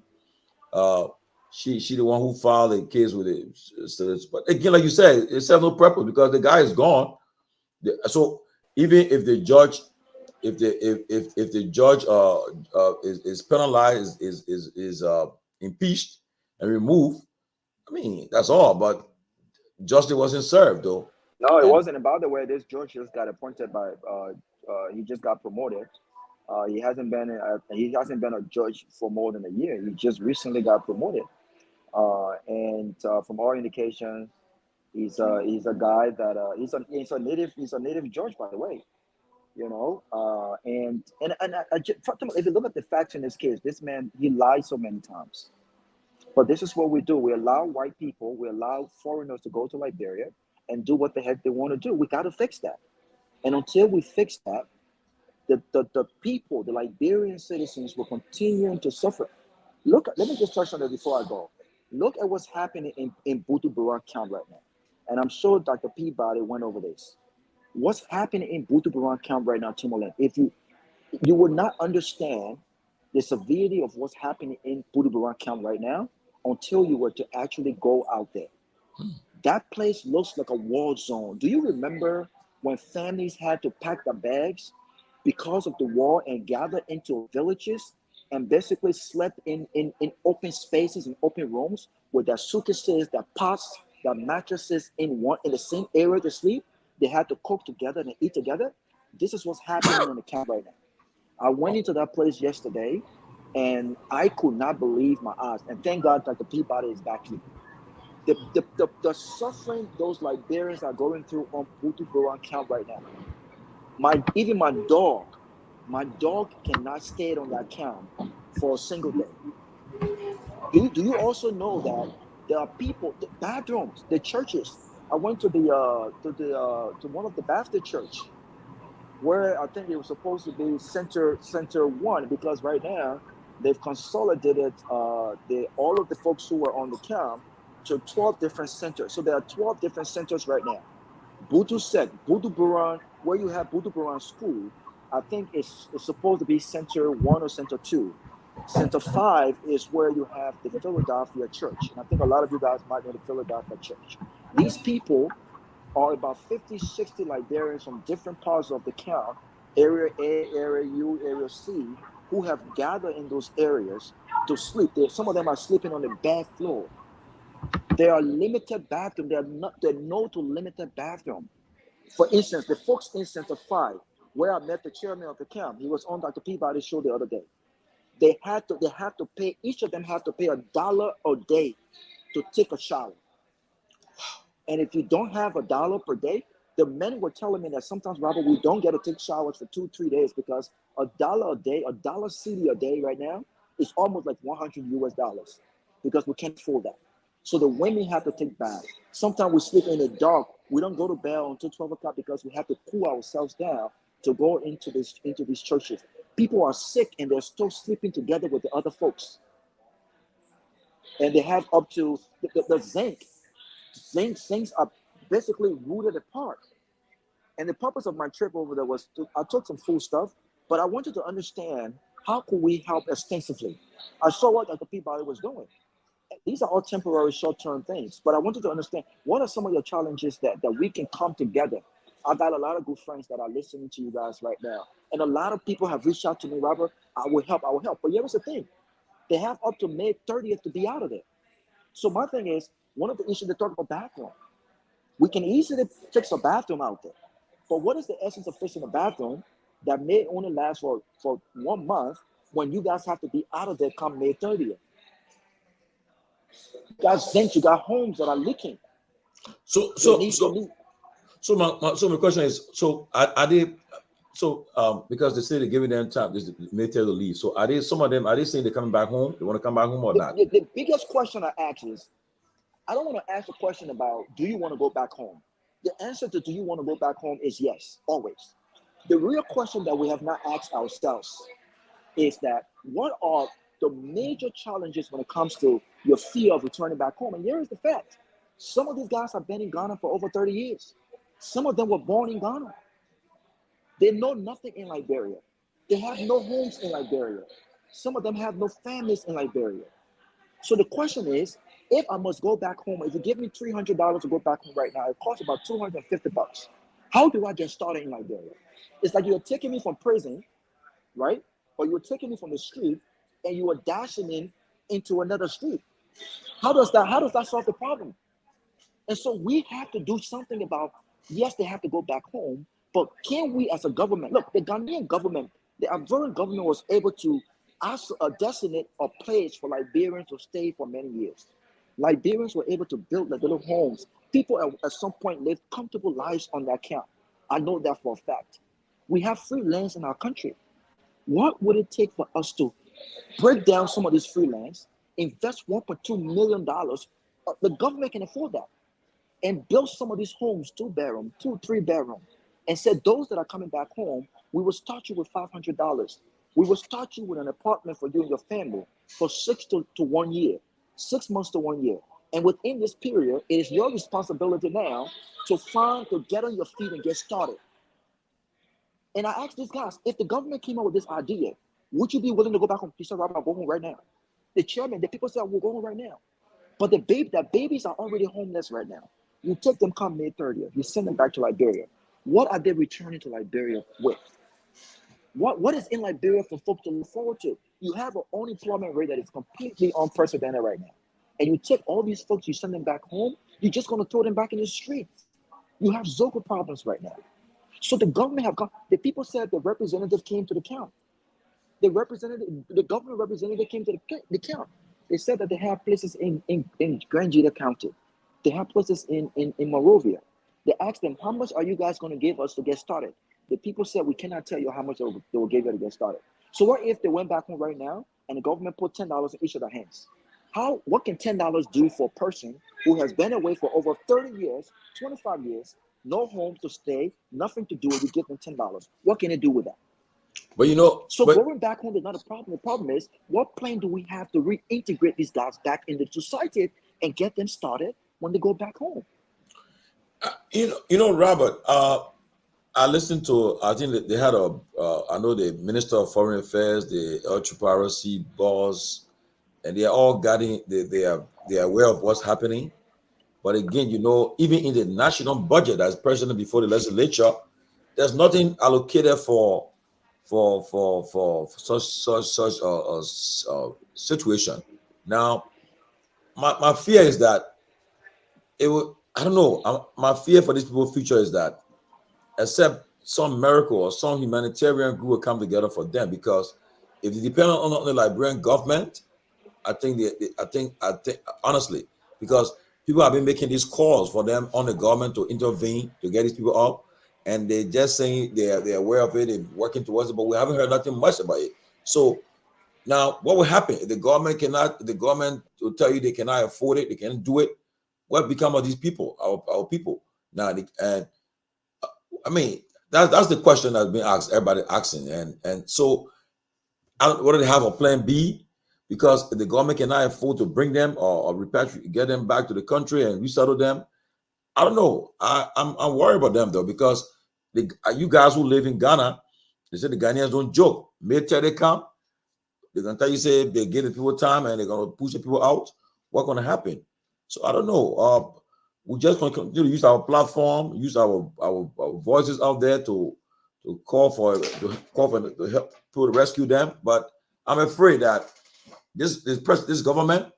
Speaker 1: the one who filed the case with it. So but again, like you said, it serves no purpose because the guy is gone. So even if the judge, if the judge is penalized, is impeached and removed, I mean that's all. But justice wasn't served though.
Speaker 6: No, it wasn't. And by the way, this judge just got appointed by. He just got promoted. He hasn't been a judge for more than a year. He just recently got promoted. And from all indications, he's a guy that he's a native judge, by the way. If you look at the facts in this case, this man, he lied so many times. But this is what we do. We allow white people, we allow foreigners to go to Liberia and do what the heck they want to do. We got to fix that. And until we fix that, the people, the Liberian citizens will continue to suffer. Let me just touch on that before I go. Look at what's happening in Butuburan Camp right now. And I'm sure Dr. Peabody went over this. What's happening in Butuburan Camp right now, Tomalin, if you would not understand the severity of what's happening in Butuburan Camp right now until you were to actually go out there. That place looks like a war zone. Do you remember when families had to pack their bags because of the war and gather into villages and basically slept in open spaces and open rooms with their suitcases, their pots, their mattresses in the same area to sleep? They had to cook together and eat together. This is what's happening in the camp right now. I went into that place yesterday and I could not believe my eyes. And thank God that the Peabody is back here. The suffering those Liberians are going through on Butuburan Camp right now. Even my dog cannot stay on that camp for a single day. Do you also know that there are people, the bathrooms, the churches? I went to to one of the Baptist church where I think it was supposed to be center one, because right now they've consolidated all of the folks who were on the camp to 12 different centers. So there are 12 different centers right now. Butuburan, where you have Butuburan School, I think it's supposed to be center 1 or center 2. Center 5 is where you have the Philadelphia church. And I think a lot of you guys might know the Philadelphia church. These people are about 50, 60 Liberians from different parts of the camp, area A, area U, area C, who have gathered in those areas to sleep. Some of them are sleeping on the bare floor. There are limited bathrooms. They're no to limited bathroom. For instance, the folks in Center 5, where I met the chairman of the camp, he was on Dr. Peabody's show the other day. They have to pay, each of them have to pay $1 a day to take a shower. And if you don't have $1 per day, the men were telling me that sometimes, Robert, we don't get to take showers for 2-3 days because $1 a day, $1 CD a day right now is almost like $100 US because we can't afford that. So the women have to take baths. Sometimes we sleep in the dark. We don't go to bed until 12 o'clock because we have to cool ourselves down to go into these churches. People are sick and they're still sleeping together with the other folks. And they have up to the zinc. Zincs are basically rooted apart. And the purpose of my trip over there was I took some food stuff, but I wanted to understand how could we help extensively. I saw what Dr. Peabody was doing. These are all temporary, short-term things, but I wanted to understand what are some of your challenges that we can come together. I've got a lot of good friends that are listening to you guys right now, and a lot of people have reached out to me, Robert, I will help. But here's the thing. They have up to May 30th to be out of there. So my thing is, one of the issues they talk about bathroom. We can easily fix a bathroom out there, but what is the essence of fixing a bathroom that may only last for 1 month when you guys have to be out of there come May 30th? You guys think you got homes that are leaking.
Speaker 1: So my question is, so are they, because they say they're giving them time, this may tell to leave. So are they saying they're coming back home? They want to come back home or not?
Speaker 6: The biggest question I ask is, I don't want to ask a question about, do you want to go back home? The answer to do you want to go back home is yes, always. The real question that we have not asked ourselves is that what are the major challenges when it comes to your fear of returning back home? And here is the fact. Some of these guys have been in Ghana for over 30 years. Some of them were born in Ghana. They know nothing in Liberia. They have no homes in Liberia. Some of them have no families in Liberia. So the question is, if I must go back home, if you give me $300 to go back home right now, it costs about $250. How do I get started in Liberia? It's like you're taking me from prison, right? Or you're taking me from the street and you are dashing me into another street. How does that solve the problem? And so we have to do something about, yes, they have to go back home, but can we as a government, look, the Ghanaian government, the Ivorian government was able to designate a place for Liberians to stay for many years. Liberians were able to build like little homes. People at some point lived comfortable lives on that camp. I know that for a fact. We have free lands in our country. What would it take for us to break down some of these free lands, invest $1.2 million? The government can afford that, and build some of these homes, 2-bedroom, 3-bedroom, and said those that are coming back home, we will start you with $500. We will start you with an apartment for you and your family for 6 to 1 year, 6 months to 1 year. And within this period, it is your responsibility now to get on your feet and get started. And I asked these guys, if the government came up with this idea, would you be willing to go back home? He said, Robert, I'll go home right now. The chairman, the people said, we'll go home right now. But the babies are already homeless right now. You take them come May 30th, you send them back to Liberia. What are they returning to Liberia with? What is in Liberia for folks to look forward to? You have an unemployment rate that is completely unprecedented right now. And you take all these folks, you send them back home, you're just going to throw them back in the streets. You have Zoka problems right now. So the government have gone, the people said the representative came to the count. The government representative came to the count. They said that they have places in Grangita County. They have places in Monrovia. They asked them, how much are you guys going to give us to get started? The people said, we cannot tell you how much they will give you to get started. So what if they went back home right now and the government put $10 in each of their hands? What can $10 do for a person who has been away for over 30 years, 25 years, no home to stay, nothing to do, and we give them $10? What can it do with that?
Speaker 1: But
Speaker 6: Going back home is not a problem. The problem is, what plan do we have to reintegrate these guys back into society and get them started when they go back home?
Speaker 1: Robert, I listened to, I think they had I know the Minister of Foreign Affairs, the LRC boss, and they are all they are aware of what's happening. But again, even in the national budget as president before the legislature, there's nothing allocated for such a situation. Now, my fear is that I don't know. My fear for these people's future is that, except some miracle or some humanitarian group will come together for them, because if they depend on the Liberian government, I think honestly, because people have been making these calls for them on the government to intervene to get these people out, and they're just saying they're aware of it, they're working towards it, but we haven't heard nothing much about it. So now, what will happen if the government will tell you they cannot afford it, they can't do it? What become of these people, our people? Now, that's the question that's been asked, everybody asking, and so what do they have a plan B? Because if the government cannot afford to bring them or repatriate, get them back to the country and resettle them, I don't know. I'm worried about them though, because you guys who live in Ghana, they say the Ghanaians don't joke. Military they come, they're gonna tell you, say they give the people time and they're gonna push the people out. What's gonna happen? So I don't know. We just gonna continue to use our platform, use our voices out there to call for to help to rescue them. But I'm afraid that this government,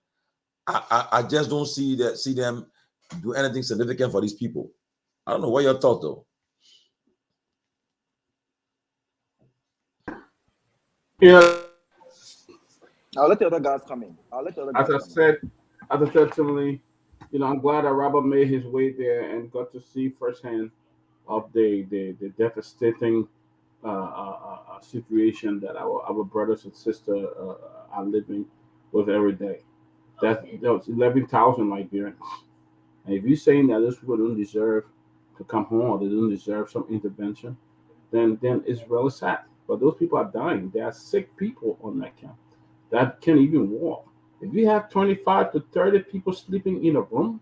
Speaker 1: I just don't see them do anything significant for these people. I don't know. What your thought though?
Speaker 8: Yeah.
Speaker 6: I'll let the other guys come in.
Speaker 8: As I said, Tomalin, I'm glad that Robert made his way there and got to see firsthand of the devastating situation that our brothers and sisters are living with every day. That was 11,000 Liberians. And if you're saying that those people don't deserve to come home or they don't deserve some intervention, then it's really sad. But those people are dying. There are sick people on that camp that can't even walk. If you have 25 to 30 people sleeping in a room,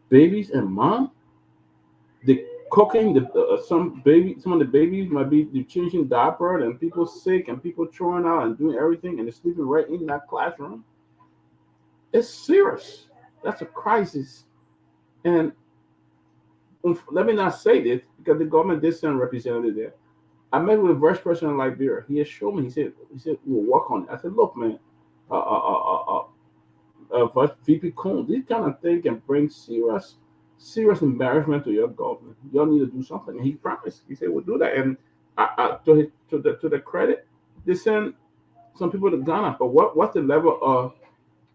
Speaker 8: babies and mom, the cooking, some of the babies might be changing diaper, and people sick and people throwing out and doing everything, and they're sleeping right in that classroom. It's serious. That's a crisis. And let me not say this, because the government did send a representative there. I met with the vice president in Liberia. He has shown me. He said we'll work on it. I said, look, man, VP Cohn, this kind of thing can bring serious embarrassment to your government. Y'all need to do something. And he promised. He said we'll do that. And to the credit, they sent some people to Ghana. But what's the level of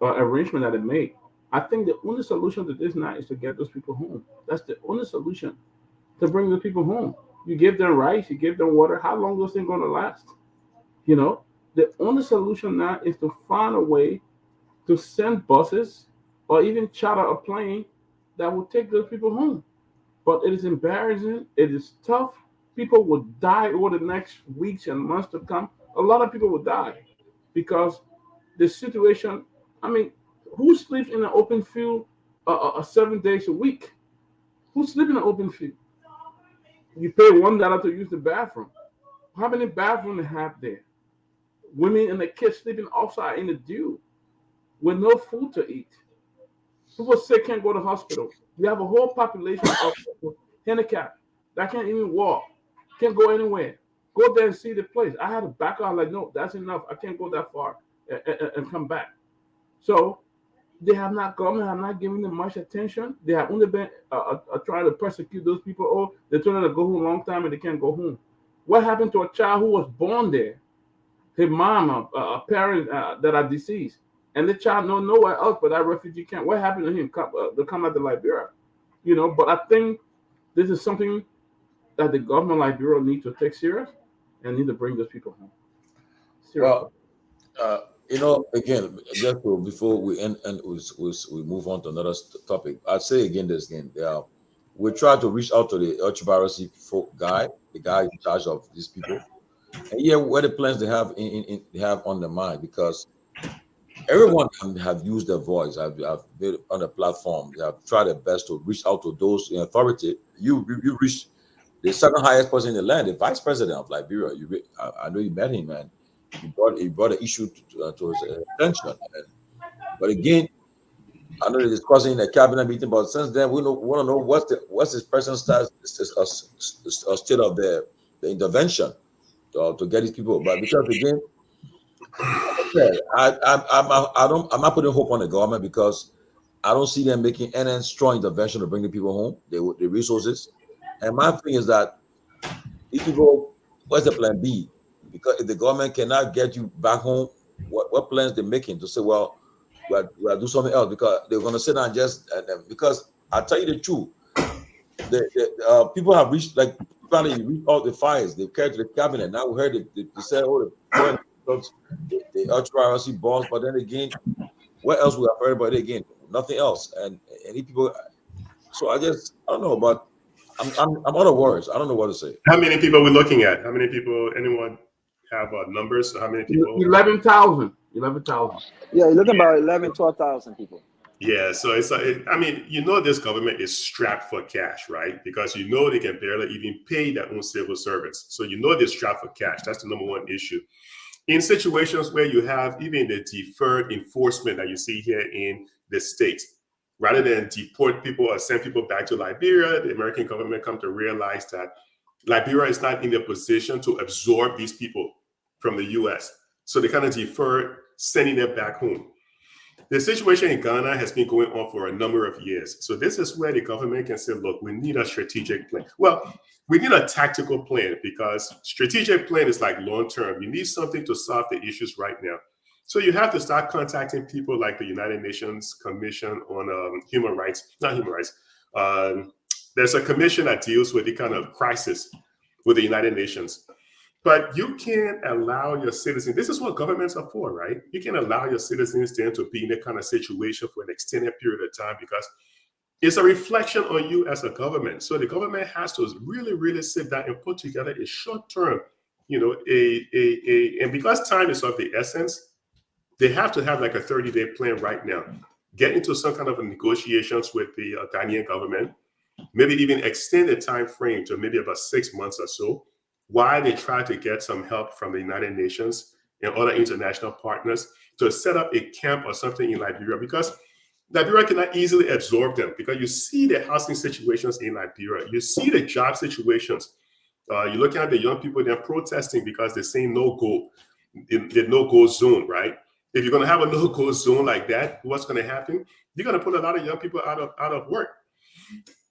Speaker 8: arrangement that they made? I think the only solution to this now is to get those people home. That's the only solution, to bring the people home. You give them rice, you give them water. How long those things going to last? You know, the only solution now is to find a way to send buses or even charter a plane that will take those people home. But it is embarrassing. It is tough. People will die over the next weeks and months to come. A lot of people will die because the situation. I mean, who sleeps in an open field 7 days a week? Who sleeps in an open field? You pay $1 to use the bathroom. How many bathrooms they have there? Women and the kids sleeping outside in the dew with no food to eat. People sick can't go to the hospital. We have a whole population of people handicapped that can't even walk, can't go anywhere. Go there and see the place. I had to back out, like, no, that's enough. I can't go that far and come back. So government have not given them much attention. They have only been trying to persecute those people. Oh, they told them to go home a long time and they can't go home. What happened to a child who was born there? His mom, a parent that are deceased, and the child no nowhere else but that refugee camp. What happened to him? To come out to Liberia, you know. But I think this is something that the government of Liberia need to take serious and need to bring those people home. Seriously.
Speaker 1: Well, you know, again, just before we end and we move on to another topic, I'd say again this again. We try to reach out to the HBRC guy, the guy in charge of these people, and yeah, what the plans they have they have on their mind, because everyone have used their voice. Have been on the platform. They have tried their best to reach out to those in authority. You reach the second highest person in the land, the vice president of Liberia. I know you met him, man. He brought the issue to his attention. But again, I know they're discussing in a cabinet meeting, but since then we want to know what's this person's state of the intervention to get these people. But because again, I'm not putting hope on the government, because I don't see them making any strong intervention to bring the people home, the resources. And my thing is that these people, what's the plan B? Because if the government cannot get you back home, what plans they're making to say, well, we'll do something else, because they're going to sit down because I'll tell you the truth, the people have reached, like, probably reached all the fires. They've carried to the cabinet. Now we heard they said, oh, the HBRC bonds, but then again, what else we have heard about it again? Nothing else. And any people, so I don't know, but I'm out of words. I don't know what to say.
Speaker 7: How many people are we looking at? How many people? Anyone have numbers? How many people?
Speaker 8: 11,000.
Speaker 6: Yeah, you're looking about 11, 12,000 people.
Speaker 7: Yeah, so it's I mean, you know, this government is strapped for cash, right? Because you know they can barely even pay their own civil servants. So you know they're strapped for cash. That's the number one issue. In situations where you have even the deferred enforcement that you see here in the States, rather than deport people or send people back to Liberia, the American government come to realize that Liberia is not in the position to absorb these people from the U.S. So they kind of defer sending them back home. The situation in Ghana has been going on for a number of years. So this is where the government can say, look, we need a strategic plan. Well, we need a tactical plan, because strategic plan is like long-term. You need something to solve the issues right now. So you have to start contacting people like the United Nations Commission on Human Rights, not human rights. There's a commission that deals with the kind of crisis with the United Nations. But you can't allow your citizens, this is what governments are for, right? You can't allow your citizens then to be in that kind of situation for an extended period of time, because it's a reflection on you as a government. So the government has to really, really sit down and put together a short-term, you know, and because time is of the essence, they have to have like a 30-day plan right now. Get into some kind of negotiations with the Ghanaian government, maybe even extend the time frame to maybe about 6 months or so, while they try to get some help from the United Nations and other international partners to set up a camp or something in Liberia, because Liberia cannot easily absorb them, because you see the housing situations in Liberia, you see the job situations. You're looking at the young people, they're protesting because they're saying no-go, the no-go zone, right? If you're going to have a no-go zone like that, what's going to happen? You're going to put a lot of young people out of work.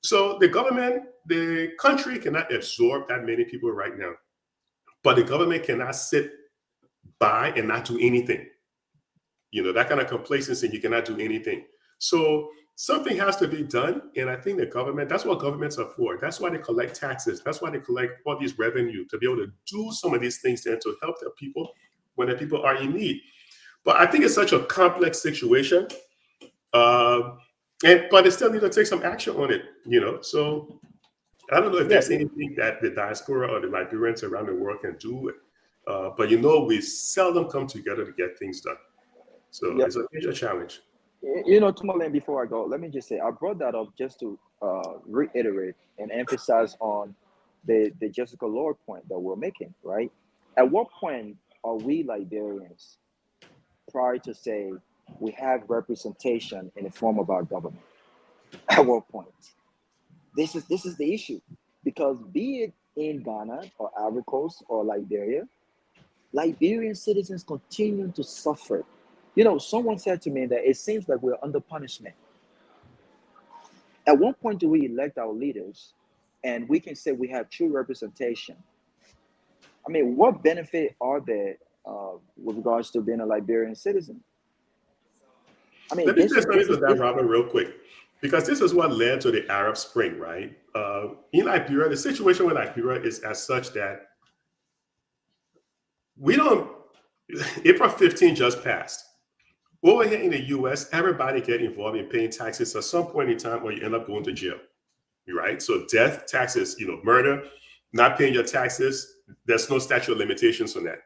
Speaker 7: So the government, the country cannot absorb that many people right now, but the government cannot sit by and not do anything. You know, that kind of complacency, you cannot do anything. So something has to be done. And I think the government, that's what governments are for. That's why they collect taxes. That's why they collect all these revenue, to be able to do some of these things and to help the people when the people are in need. But I think it's such a complex situation. But they still need to take some action on it, So I don't know if there's anything that the diaspora or the Liberians around the world can do. But we seldom come together to get things done. So it's a major challenge.
Speaker 6: Tomalin, before I go, let me just say, I brought that up just to reiterate and emphasize on the Jessica Lord point that we're making, right? At what point are we Liberians prior to say we have representation in the form of our government? At what point? This is the issue, because be it in Ghana or Ivory Coast or Liberia, Liberian citizens continue to suffer. Someone said to me that it seems like we're under punishment. At one point do we elect our leaders and we can say we have true representation? I mean, what benefit are there with regards to being a Liberian citizen? I mean,
Speaker 7: let me just say that, Robert, real quick, because this is what led to the Arab Spring, right? In Liberia, the situation with Liberia is as such that April 15 just passed. Over here in the US, everybody get involved in paying taxes at some point in time, or you end up going to jail, right? So death, taxes, murder, not paying your taxes, there's no statute of limitations on that.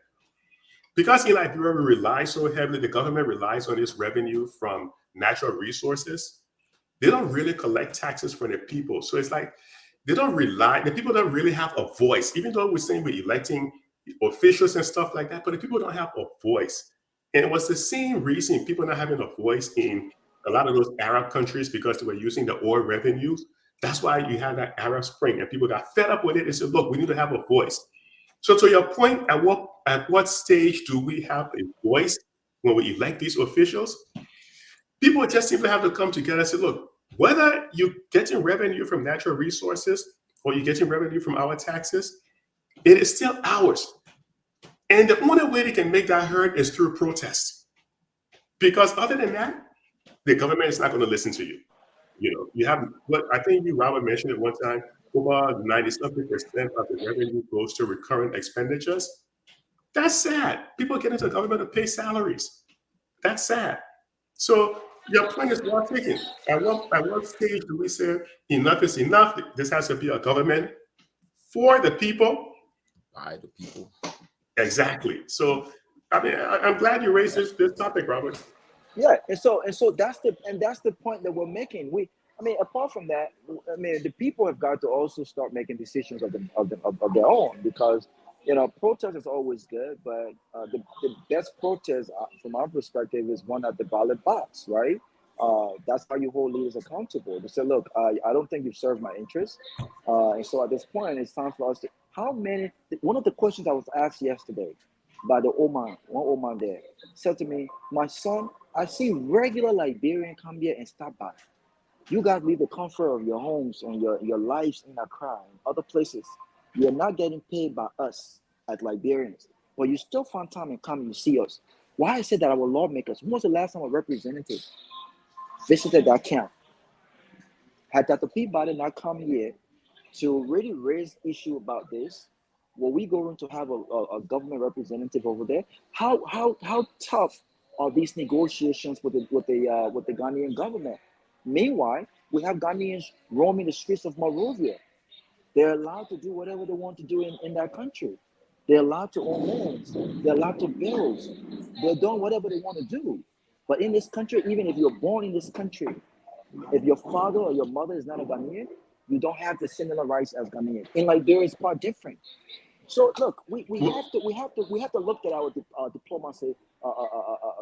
Speaker 7: Because in Liberia, we rely so heavily, the government relies on this revenue from natural resources. They don't really collect taxes from the people. So it's like the people don't really have a voice, even though we're saying we're electing officials and stuff like that, but the people don't have a voice. And it was the same reason people not having a voice in a lot of those Arab countries, because they were using the oil revenues. That's why you had that Arab Spring, and people got fed up with it and said, look, we need to have a voice. So to your point, at what stage do we have a voice when we elect these officials? People just simply have to come together and say, look, whether you're getting revenue from natural resources or you're getting revenue from our taxes, it is still ours. And the only way they can make that heard is through protest. Because other than that, the government is not going to listen to you. You have what I think Robert mentioned at one time, over 90-something% of the revenue goes to recurrent expenditures. That's sad. People get into the government to pay salaries. That's sad. So your point is well taken. At what stage do we say enough is enough? This has to be a government for the people,
Speaker 1: by the people.
Speaker 7: Exactly. So, I mean, I'm glad you raised this topic, Robert.
Speaker 6: Yeah, and so that's the point that we're making. Apart from that, the people have got to also start making decisions of their own, because protest is always good, but the best protest from our perspective is one at the ballot box, right? That's how you hold leaders accountable. They say, look, I don't think you've served my interests, and so at this point, it's time for us to. One of the questions I was asked yesterday by one Oman there said to me, my son, I see regular Liberian come here and stop by. You guys leave the comfort of your homes and your lives in Accra and other places. You're not getting paid by us as Liberians, but you still find time and come and you see us. Why I said that our lawmakers, when was the last time a representative visited that camp? Had Dr. Peabody not come here to really raise issue about this, were we going to have a government representative over there? How tough are these negotiations with the Ghanaian government? Meanwhile, we have Ghanaians roaming the streets of Monrovia. They're allowed to do whatever they want to do in that country. They're allowed to own lands. They're allowed to build. They're doing whatever they want to do. But in this country, even if you're born in this country, if your father or your mother is not a Ghanaian, you don't have the similar rights as Ghanaians. In Liberia, it's quite different. So look, we have to look at our diplomacy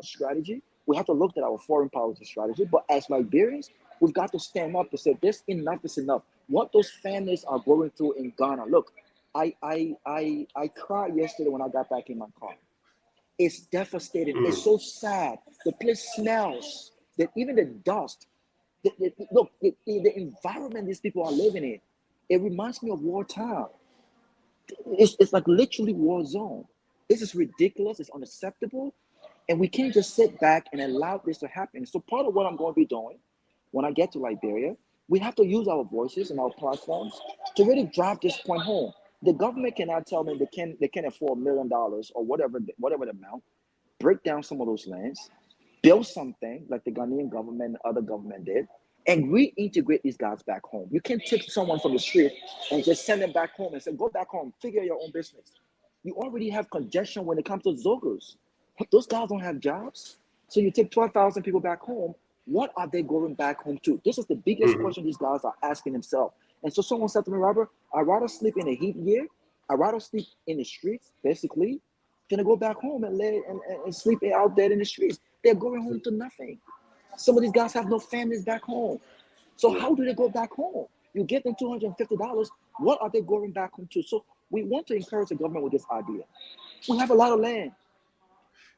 Speaker 6: strategy. We have to look at our foreign policy strategy. But as Liberians, we've got to stand up to say this enough is enough. What those families are going through in Ghana. Look, I cried yesterday when I got back in my car. It's devastating. It's so sad. The place smells. That even the dust. The environment these people are living in, it reminds me of wartime. It's like literally war zone. This is ridiculous. It's unacceptable. And we can't just sit back and allow this to happen. So part of what I'm going to be doing when I get to Liberia, we have to use our voices and our platforms to really drive this point home. The government cannot tell me they can afford $1 million or whatever the amount, break down some of those lands, build something like the Ghanaian government and other government did, and reintegrate these guys back home. You can't take someone from the street and just send them back home and say, go back home, figure your own business. You already have congestion when it comes to Zogos. Those guys don't have jobs. So you take 12,000 people back home. What are they going back home to? This is the biggest question these guys are asking themselves. And so someone said to me, Robert, I'd rather sleep in a heat here. I'd rather sleep in the streets, basically, than to go back home and sleep out there in the streets. They're going home to nothing. Some of these guys have no families back home. So how do they go back home? You get them $250. What are they going back home to? So we want to encourage the government with this idea. We have a lot of land.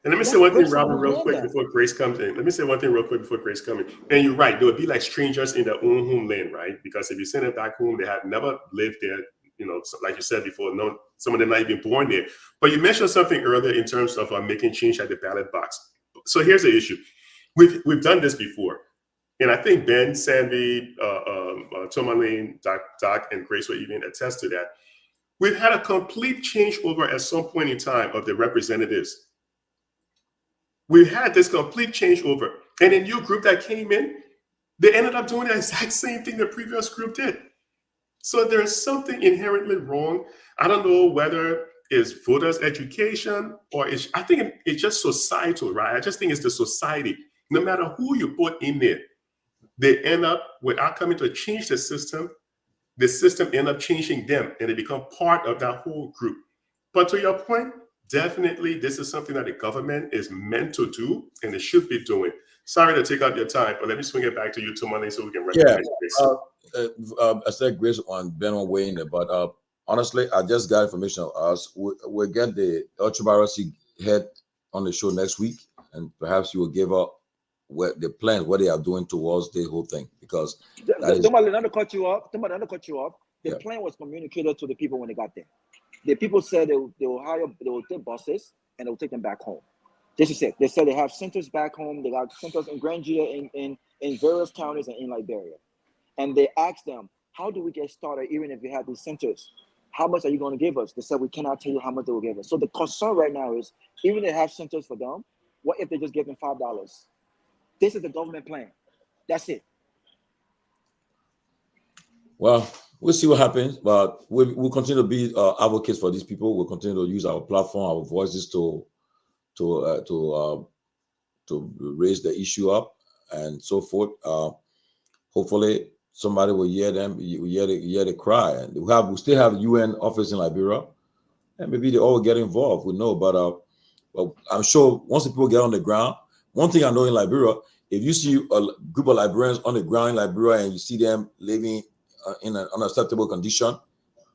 Speaker 7: And let me say one thing, Robert, real quick before Grace comes in. And you're right, they would be like strangers in their own homeland, right? Because if you send them back home, they have never lived there. You know, like you said before, no, some of them not even born there. But you mentioned something earlier in terms of making change at the ballot box. So here's the issue. We've done this before. And I think Ben Sanvee, Tomalin, Doc, and Grace will even attest to that. We've had a complete changeover at some point in time of the representatives. We've had this complete changeover. And a new group that came in, they ended up doing the exact same thing the previous group did. So there's something inherently wrong. I don't know whether it's voters' education or I think it's just societal, right? I just think it's the society. No matter who you put in there, they end up, without coming to change the system end up changing them and they become part of that whole group. But to your point, definitely this is something that the government is meant to do and they should be doing. Sorry to take up your time, but let me swing it back to you, Tomalin, so we can recognize this.
Speaker 1: I said Grace on Ben on way in there, but honestly, I just got information of us. We'll get the ultra head on the show next week, and perhaps you will give up what the plans, what they are doing towards the whole thing, because
Speaker 6: Tomalin, not to cut you off. The plan was communicated to the people when they got there. The people said they will take buses and they will take them back home. This is it. They said they have centers back home. They got centers in Grangia, in various counties and in Liberia. And they asked them, how do we get started even if we have these centers? How much are you going to give us? They said, we cannot tell you how much they will give us. So the concern right now is, even if they have centers for them, what if they just give them $5? This is the government plan. That's it.
Speaker 1: Well, we'll see what happens, but we'll continue to be advocates for these people. We'll continue to use our platform, our voices to raise the issue up and so forth. Hopefully, somebody will hear them, hear the cry. And we still have UN office in Liberia, and maybe they all get involved. We know, but I'm sure once the people get on the ground, one thing I know in Liberia, if you see a group of Liberians on the ground in Liberia and you see them living in an unacceptable condition,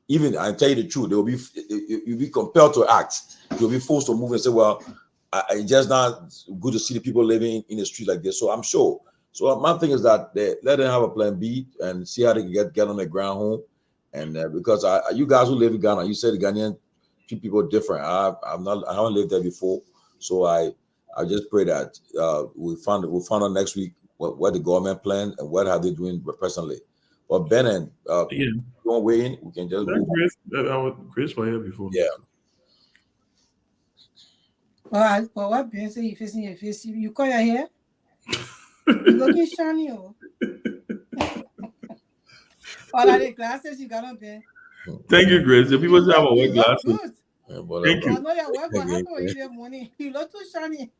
Speaker 1: even I tell you the truth, you'll be compelled to act. You'll be forced to move and say, well, it's just not good to see the people living in the street like this. So I'm sure. So my thing is that let them have a plan B and see how they can get on the ground home. And because you guys who live in Ghana, you said the Ghanaian treat people different. I haven't lived there before, so I just pray that we'll find out next week what the government plan and what are they doing presently. But Ben and don't weigh in, we can just
Speaker 5: Chris was here before.
Speaker 1: Yeah.
Speaker 9: Well, what Ben say you facing your face? You call your hair? You looking shiny, oh. All of the glasses you got on, Ben.
Speaker 5: Thank you, Grace. The people say I'm a wear glasses.
Speaker 1: Thank
Speaker 5: you.
Speaker 9: I know your work will happen when you get money. You look too shiny.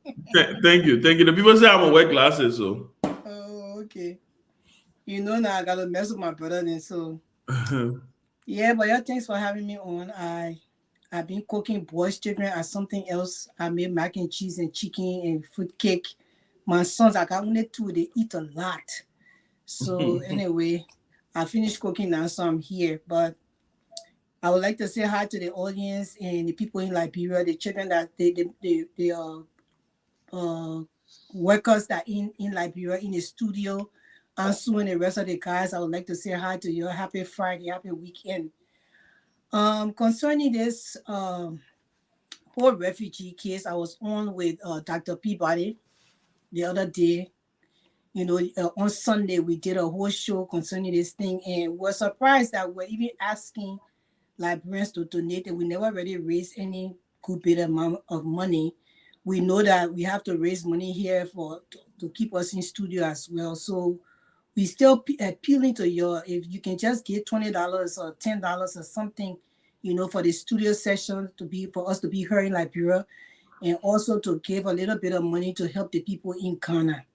Speaker 5: Thank you. The people say I'm a wear glasses, so.
Speaker 9: Oh, okay. You know now I gotta mess with my brother then, so. Yeah, but thanks for having me on. I've been cooking boys' children as something else. I made mac and cheese and chicken and fruit cake. My sons, I got only 2, they eat a lot. So anyway, I finished cooking now, so I'm here. But I would like to say hi to the audience and the people in Liberia, the children that they are workers that in Liberia in the studio, Ansu and the rest of the guys. I would like to say hi to you. Happy Friday, happy weekend. Concerning this whole refugee case, I was on with Dr. Peabody the other day, On Sunday, we did a whole show concerning this thing, and we're surprised that we're even asking Liberians to donate, and we never really raised any good bit amount of money. We know that we have to raise money here to keep us in studio as well. So we still appealing to if you can just give $20 or $10 or something, for the studio session for us to be heard in Liberia, and also to give a little bit of money to help the people in Ghana.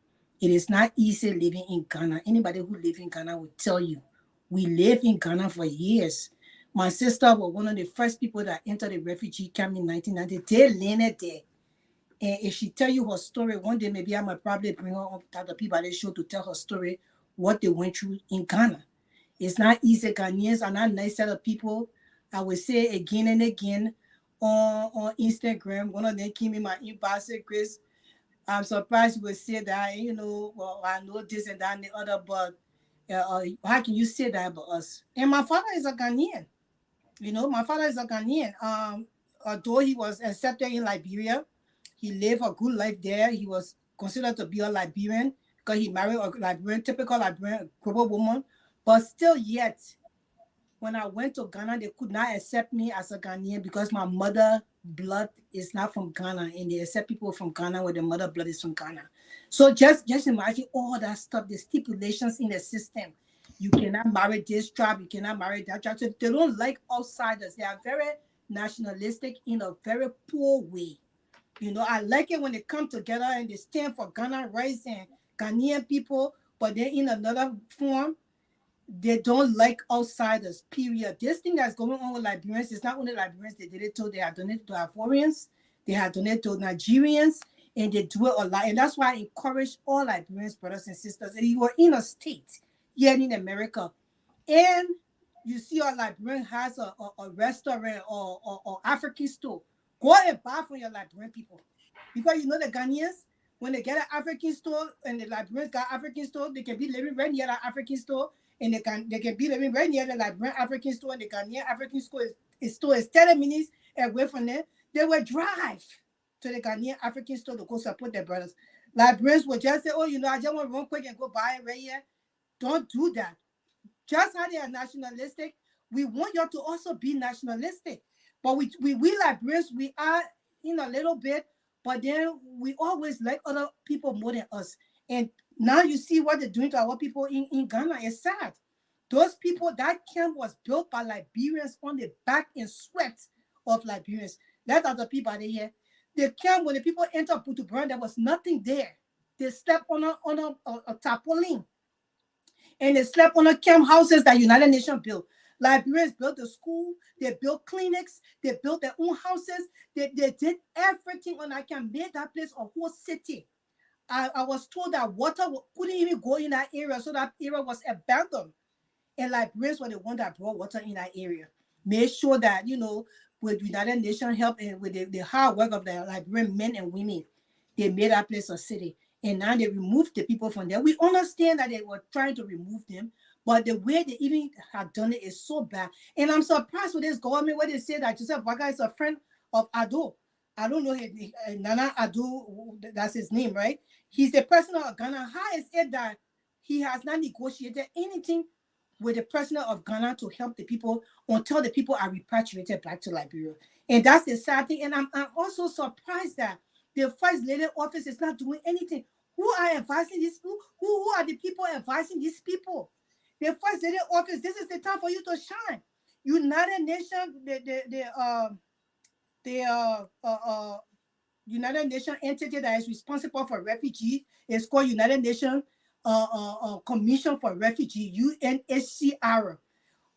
Speaker 9: It is not easy living in Ghana. Anybody who lives in Ghana will tell you. We lived in Ghana for years. My sister was one of the first people that entered the refugee camp in 1990. They landed there. And if she tell you her story, one day maybe I might probably bring her up to the Peabody show to tell her story, what they went through in Ghana. It's not easy. Ghanaians are not nice set of people. I will say again and again on Instagram. One of them came in my inbox and said, Chris, I'm surprised you would say that, well, I know this and that and the other, but how can you say that about us? And my father is a Ghanaian. My father is a Ghanaian. Although he was accepted in Liberia, he lived a good life there. He was considered to be a Liberian because he married a Liberian, typical Liberian global woman. But still yet, when I went to Ghana, they could not accept me as a Ghanaian because my mother blood is not from Ghana, and they accept people from Ghana where the mother blood is from Ghana. So just imagine all that stuff, the stipulations in the system. You cannot marry this tribe, you cannot marry that tribe. So they don't like outsiders. They are very nationalistic in a very poor way. I like it when they come together and they stand for Ghana rights and Ghanaian people, but then in another form, they don't like outsiders, period. This thing that's going on with Liberians, it's not only Liberians. They did it to, they had done it to Ivorians, they had done it to Nigerians, and they do it a lot. And that's why I encourage all Liberians, brothers and sisters, if you are in a state here in America, and you see a Liberian has a restaurant or African store, go and buy from your Liberian people. Because the Ghanaians, when they get an African store and the Liberians got African store, they can be living right near that African store, and they can be living right near the Liberian African store, and the Ghanaian African store is 30 minutes away from them. They will drive to the Ghanaian African store to go support their brothers. Liberians will just say, I just want to run quick and go buy it right here. Don't do that. Just how they are nationalistic, we want you to also be nationalistic. But we Liberians, we are in a little bit, but then we always like other people more than us. And now you see what they're doing to our people in Ghana. It's sad. Those people, that camp was built by Liberians on the back and sweat of Liberians. That's other people are here. The camp, when the people entered Putubrand, there was nothing there. They slept on a tarpaulin. And they slept on the camp houses that United Nations built. Liberians built the school, they built clinics, they built their own houses, they did everything on that camp, made that place a whole city. I was told that water couldn't even go in that area, so that area was abandoned. And Liberians were the one that brought water in that area. Made sure that, with United Nations help and with the hard work of the Liberian men and women, they made that place a city. And now they removed the people from there. We understand that they were trying to remove them, but the way they even had done it is so bad. And I'm surprised with this government where they say that Joseph Vaga is a friend of Ado. I don't know, Nana Ado, that's his name, right? He's the president of Ghana. How is it that he has not negotiated anything with the president of Ghana to help the people until the people are repatriated back to Liberia? And that's the sad thing. And I'm also surprised that the first lady office is not doing anything. Who are advising these people? Who are the people advising these people? The first lady office, this is the time for you to shine. United Nations, the United Nations entity that is responsible for refugees is called United Nations Commission for Refugees, UNHCR.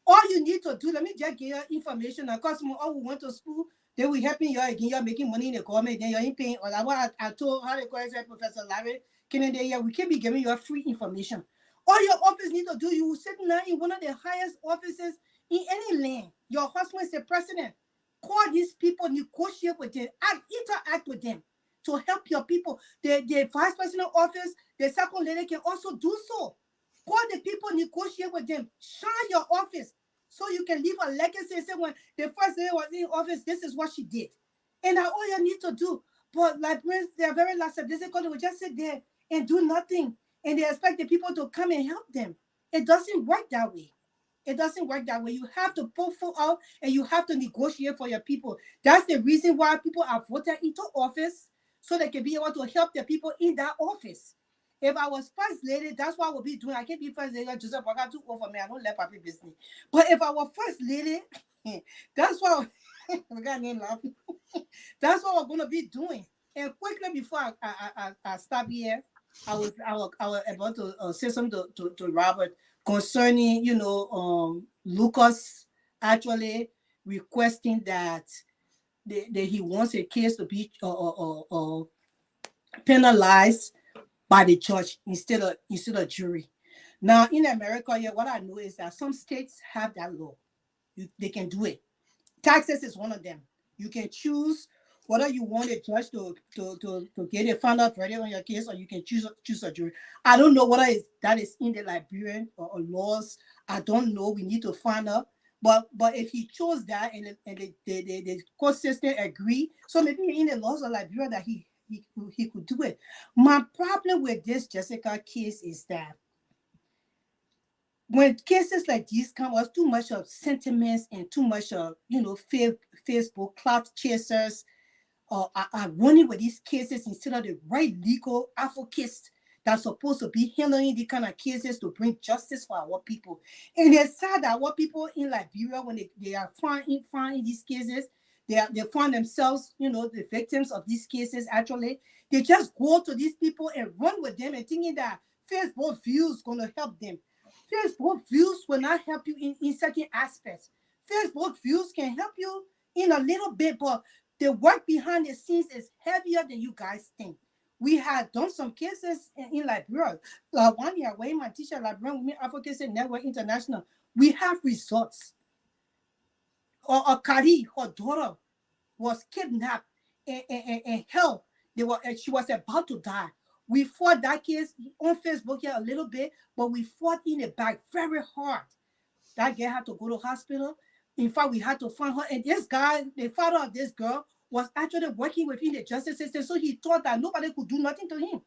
Speaker 9: All you need to do, let me just give you information. Because all who went to school, they will help you again. You're making money in the government, then you're paying. Or what I told how the Professor Larry Kennedy, we can be giving you free information. All your office need to do, you sit now in one of the highest offices in any land. Your husband is the president. Call these people, negotiate with them, interact with them to help your people. The vice president office, the second lady can also do so. Call the people, negotiate with them, shine your office so you can leave a legacy and say, when the first lady was in office, this is what she did. And that's all you need to do. But Liberians, they are very lackadaisical. They will just sit there and do nothing. and they expect the people to come and help them. It doesn't work that way. It doesn't work that way. You have to pull full out and you have to negotiate for your people. That's the reason why people are voted into office, so they can be able to help the people in that office. If I was first lady, that's what I would be doing. I can't be first lady. Joseph, I got too old for me. I don't let public business. But if I was first lady, that's what that's what we're going to be doing. And quickly before I stop here, I was about to say something to Robert concerning, Lucas actually requesting that he wants a case to be penalized by the judge instead of jury. Now in America, what I know is that some states have that law. They can do it. Texas is one of them. You can choose whether you want a judge to get a final verdict on your case, or you can choose a jury. I don't know whether that is in the Liberian or laws. I don't know. We need to find out. But if he chose that and the court system agree, so maybe in the laws of Liberia that he could do it. My problem with this Jessica case is that when cases like these come, was too much of sentiments and too much of Facebook clout chasers are running with these cases instead of the right legal advocates that's supposed to be handling these kind of cases to bring justice for our people. And it's sad that our people in Liberia, when they are finding these cases, they find themselves, the victims of these cases. Actually, they just go to these people and run with them and thinking that Facebook views is going to help them. Facebook views will not help you in certain aspects. Facebook views can help you in a little bit, but the work behind the scenes is heavier than you guys think. We had done some cases in Liberia. One year, when my teacher, Liberian Women Advocacy Network International, we have results. Or Kari, her daughter, was kidnapped and held. She was about to die. We fought that case on Facebook here a little bit, but we fought in the back very hard. That girl had to go to hospital. In fact, we had to find her. And this guy, the father of this girl, was actually working within the justice system, so he thought that nobody could do nothing to him.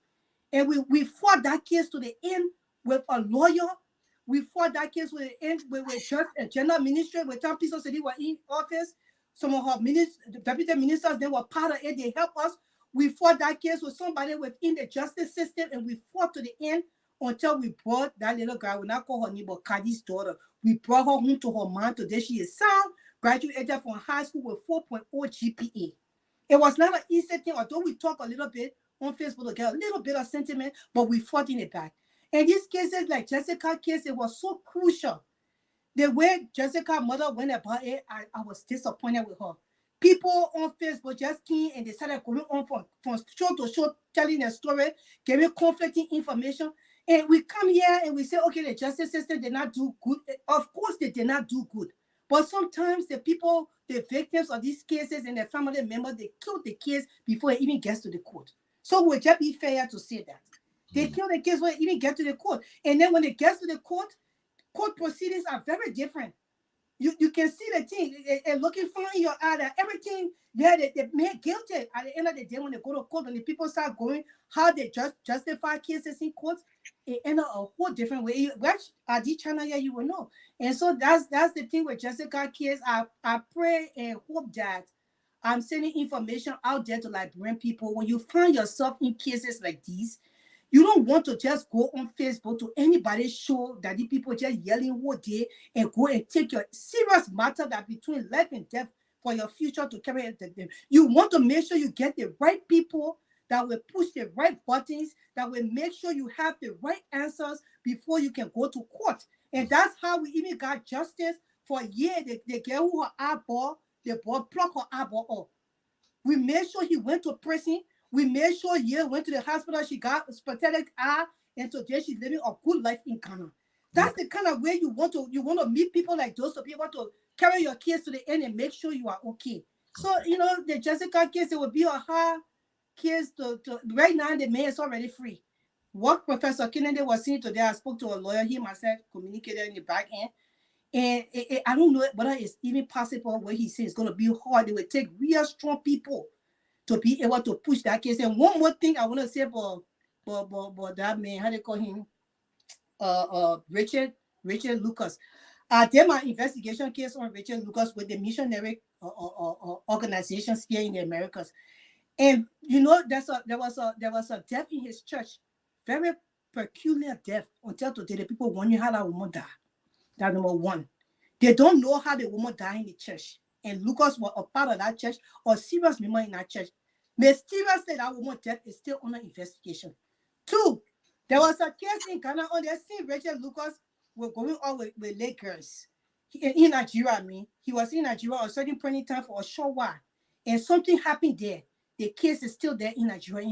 Speaker 9: And we fought that case to the end with a lawyer. We fought that case with the end with just a general minister. With some people said they were in office. Some of our deputy ministers, they were part of it. They helped us. We fought that case with somebody within the justice system, and we fought to the end until we brought that little girl, we not call her name, but Kadi's daughter. We brought her home to her mom. Today she is sound, graduated from high school with 4.0 GPA. It was not an easy thing, although we talk a little bit on Facebook to get a little bit of sentiment, but we fought in it back. And these cases, like Jessica's case, it was so crucial. The way Jessica's mother went about it, I was disappointed with her. People on Facebook just came and they started going on from show to show, telling their story, giving conflicting information. And we come here and we say, okay, the justice system did not do good. Of course, they did not do good. But sometimes the people, the victims of these cases and their family members, they kill the case before it even gets to the court. So we'll just be fair to say that. They kill the case before it even gets to the court. And then when it gets to the court proceedings are very different. You can see the thing and looking fine in your eye that everything, they made guilty at the end of the day when they go to court. When the people start going, how they justify cases in courts, it end up a whole different way. Watch this channel here, you will know. And so that's the thing with Jessica's case. I pray and hope that I'm sending information out there to Liberian people. When you find yourself in cases like these, you don't want to just go on Facebook to anybody's show that the people just yelling all day and go and take your serious matter that between life and death for your future to carry it to them. You want to make sure you get the right people that will push the right buttons, that will make sure you have the right answers before you can go to court. And that's how we even got justice for a year. The girl who her eyeball, the boy plucked her eyeball off. We made sure he went to prison. We made sure went to the hospital. She got a prosthetic eye, and today she's living a good life in Ghana. That's the kind of way you want to meet people like those to be able to carry your case to the end and make sure you are okay. So the Jessica case, it will be a hard case to right now. The man is already free. What Professor Kennedy was saying today, I spoke to a lawyer. He myself communicated in the back end. And I don't know whether it's even possible what he says it's going to be hard. It will take real strong people to be able to push that case. And one more thing I want to say about but that man, how they call him, Richard Lucas. I did my investigation case on Richard Lucas with the missionary organizations here in the Americas, and you know, there was a death in his church, very peculiar death. Until today, the people wondering how that woman died. That number one, they don't know how the woman died in the church, and Lucas was a part of that church or serious member in that church. Mysteriously, that woman's death is still under investigation. 2, there was a case in Ghana on the same Richard Lucas were going on with late girls in Nigeria. He was in Nigeria at a certain point in time for a short while, and something happened there. The case is still there in Nigeria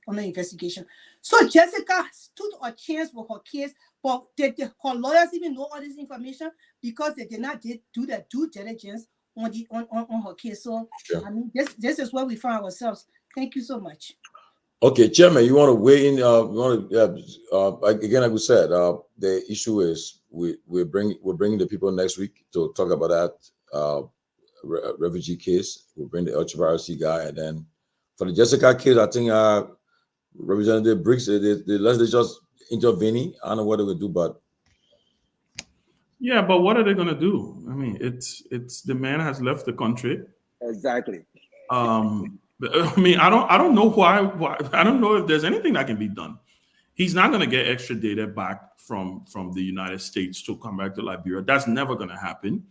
Speaker 9: under investigation. So Jessica stood a chance with her case, but her lawyers even know all this information because they did not do the due diligence on her case. So sure. I mean, this is where we find ourselves. Thank you so much.
Speaker 1: Okay, Chairman, you want to weigh in? Again, like we said, the issue is we're bringing the people next week to talk about that refugee case. We'll bring the LHRC guy, and then for the Jessica case, I think Representative Briggs, they just intervening. I don't know what they would do, but
Speaker 5: yeah, but what are they going to do? I mean, it's the man has left the country.
Speaker 6: Exactly.
Speaker 5: I mean, I don't know why. I don't know if there's anything that can be done. He's not going to get extradited back from the United States to come back to Liberia. That's never going to happen.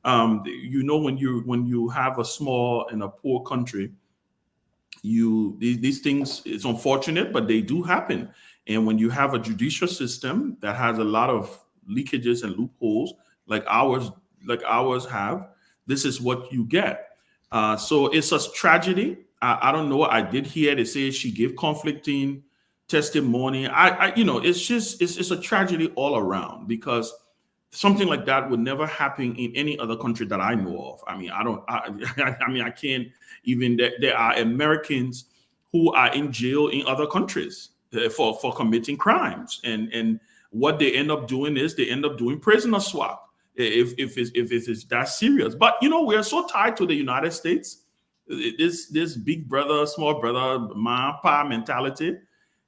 Speaker 5: You know, when you have a small and a poor country, these things, it's unfortunate, but they do happen. And when you have a judicial system that has a lot of leakages and loopholes like ours have, this is what you get. So it's a tragedy. I don't know. I did hear they say she gave conflicting testimony. It's a tragedy all around because something like that would never happen in any other country that I know of. I mean, I can't even. There are Americans who are in jail in other countries for committing crimes, and what they end up doing is they end up doing prisoner swap if it's that serious. But you know, we're so tied to the United States. This big brother, small brother, ma pa mentality.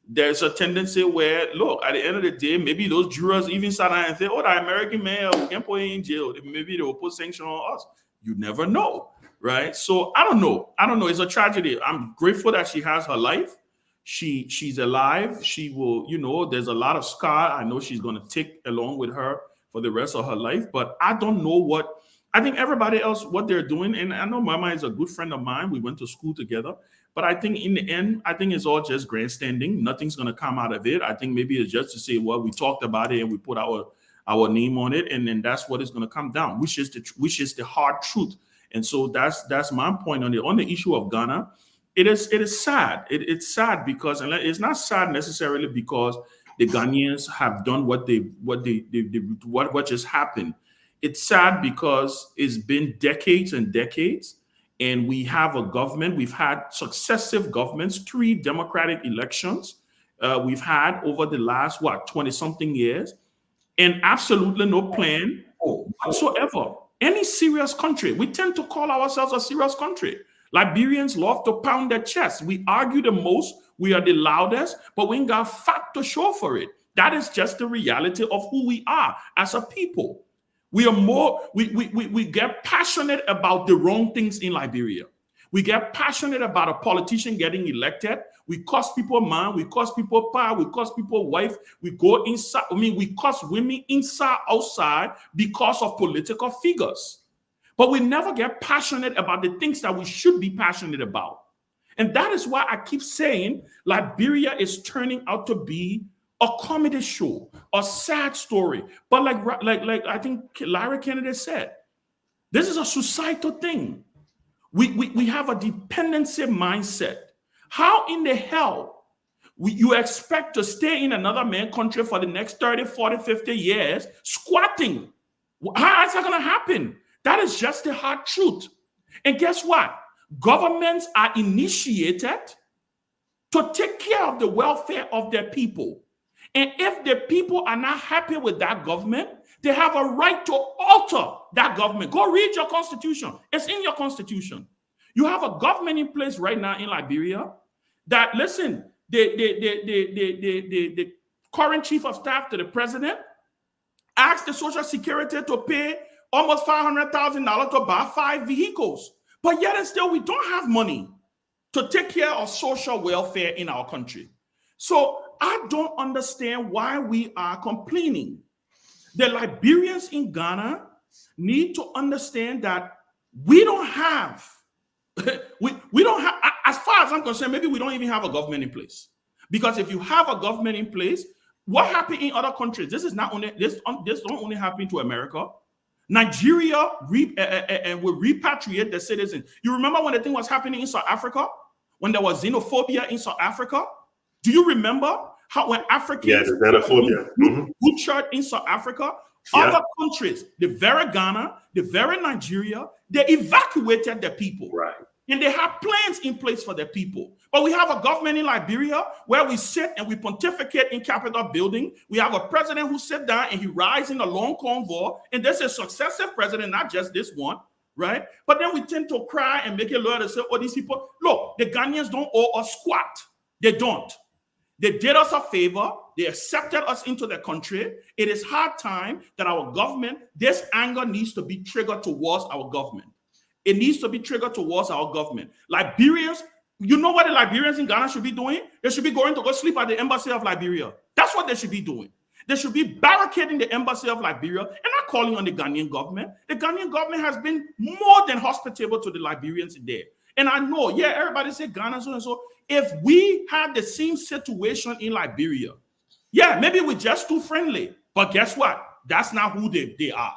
Speaker 5: There's a tendency where, look, at the end of the day, maybe those jurors even sat down and say, "Oh, the American man, we can't put him in jail." Maybe they will put sanctions on us. You never know, right? So I don't know. It's a tragedy. I'm grateful that she has her life. She's alive. She will, you know, there's a lot of scar I know she's going to take along with her for the rest of her life. But I don't know what. I think everybody else, what they're doing, and I know Mama is a good friend of mine. We went to school together. But I think in the end, I think it's all just grandstanding. Nothing's going to come out of it. I think maybe it's just to say, well, we talked about it and we put our name on it. And then that's what is going to come down, which is the hard truth. And so that's my point on the issue of Ghana. It is sad. It's sad because, and it's not sad necessarily because the Ghanaians have done what just happened. It's sad because it's been decades and decades, and we have a government. We've had successive governments, 3 democratic elections. We've had over the last 20-something years, and absolutely no plan whatsoever. Any serious country, we tend to call ourselves a serious country. Liberians love to pound their chests. We argue the most. We are the loudest, but we ain't got fact to show for it. That is just the reality of who we are as a people. We are we get passionate about the wrong things in Liberia. We get passionate about a politician getting elected. We cost people man, we cost people power, we cost people wife. We go inside. We cost women inside, outside because of political figures. But we never get passionate about the things that we should be passionate about. And that is why I keep saying Liberia is turning out to be a comedy show, a sad story. But like I think Larry Kennedy said, this is a societal thing. We have a dependency mindset. How in the hell you expect to stay in another man's country for the next 30, 40, 50 years squatting? How is that going to happen? That is just the hard truth. And guess what? Governments are initiated to take care of the welfare of their people. And if the people are not happy with that government, they have a right to alter that government. Go read your constitution. It's in your constitution. You have a government in place right now in Liberia that, listen, the current chief of staff to the president asked the Social Security to pay almost $500,000 to buy 5 vehicles. But yet and still, we don't have money to take care of social welfare in our country. So I don't understand why we are complaining. The Liberians in Ghana need to understand that we don't have, we don't have, as far as I'm concerned, maybe we don't even have a government in place. Because if you have a government in place, what happened in other countries? This is not only this don't only happen to America. Nigeria will repatriate the citizens. You remember when the thing was happening in South Africa, when there was xenophobia in South Africa? Do you remember how when Africans
Speaker 7: the xenophobia
Speaker 5: butchered in South Africa? Other countries, the very Ghana, the very Nigeria, they evacuated the people.
Speaker 7: Right.
Speaker 5: And they have plans in place for their people. But we have a government in Liberia where we sit and we pontificate in Capitol building. We have a president who sits down and he rides in a long convoy. And there's a successive president, not just this one, right? But then we tend to cry and make it loud and say, oh, these people, look, the Ghanaians don't owe us squat. They don't. They did us a favor. They accepted us into the country. It is hard time that our government, this anger needs to be triggered towards our government. It needs to be triggered towards our government. Liberians, you know what the Liberians in Ghana should be doing? They should be going to go sleep at the embassy of Liberia. That's what they should be doing. They should be barricading the embassy of Liberia and not calling on the Ghanaian government. The Ghanaian government has been more than hospitable to the Liberians there. And I know, yeah, everybody say Ghana, so and so. If we had the same situation in Liberia, yeah, maybe we're just too friendly. But guess what? That's not who they are.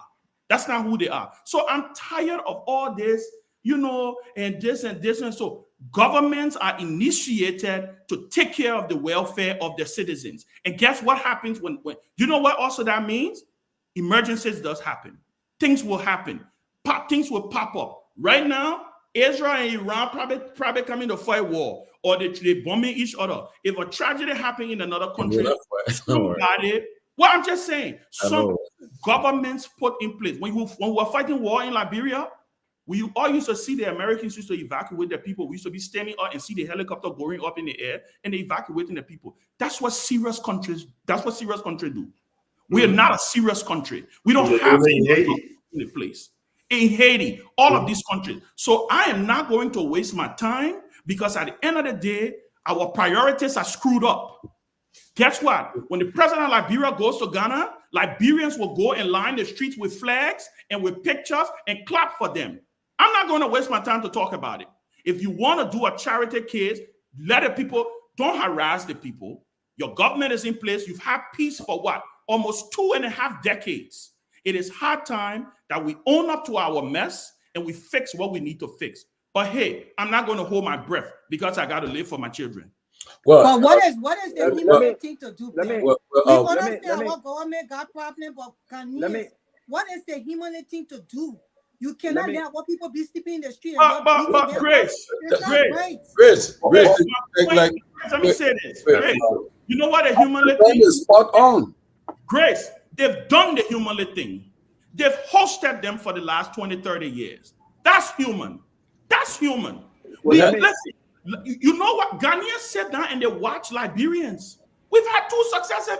Speaker 5: That's not who they are. So I'm tired of all this, you know, and this and this. And so governments are initiated to take care of the welfare of their citizens. And guess what happens when you know what also that means? Emergencies does happen. Things will happen. Things will pop up. Right now, Israel and Iran probably coming to fight war, or they bombing each other. If a tragedy happens in another country, somebody, well, I'm just saying, some governments put in place. When we were fighting war in Liberia, we all used to see the Americans used to evacuate the people. We used to be standing up and see the helicopter going up in the air and evacuating the people. That's what serious countries do. We are not a serious country. We don't have in the place. In Haiti, all of these countries. So I am not going to waste my time because at the end of the day, our priorities are screwed up. Guess what? When the president of Liberia goes to Ghana, Liberians will go and line the streets with flags and with pictures and clap for them. I'm not going to waste my time to talk about it. If you want to do a charity case, let the people, don't harass the people. Your government is in place. You've had peace for what? Almost 2.5 decades. It is hard time that we own up to our mess and we fix what we need to fix. But hey, I'm not going to hold my breath because I got to live for my children.
Speaker 9: Well, but what is the human thing to do?
Speaker 6: Our
Speaker 9: government got problem, but what is the human thing to do? You cannot let what people be sleeping in the street.
Speaker 5: But Grace, let me say this. Grace, you know what a humanly thing is?
Speaker 10: Spot on.
Speaker 5: Grace, they've done the humanly thing. They've hosted them for the last 20, 30 years. That's human. That's human. You know what? Ghanaians sit down and they watch Liberians. We've had three successive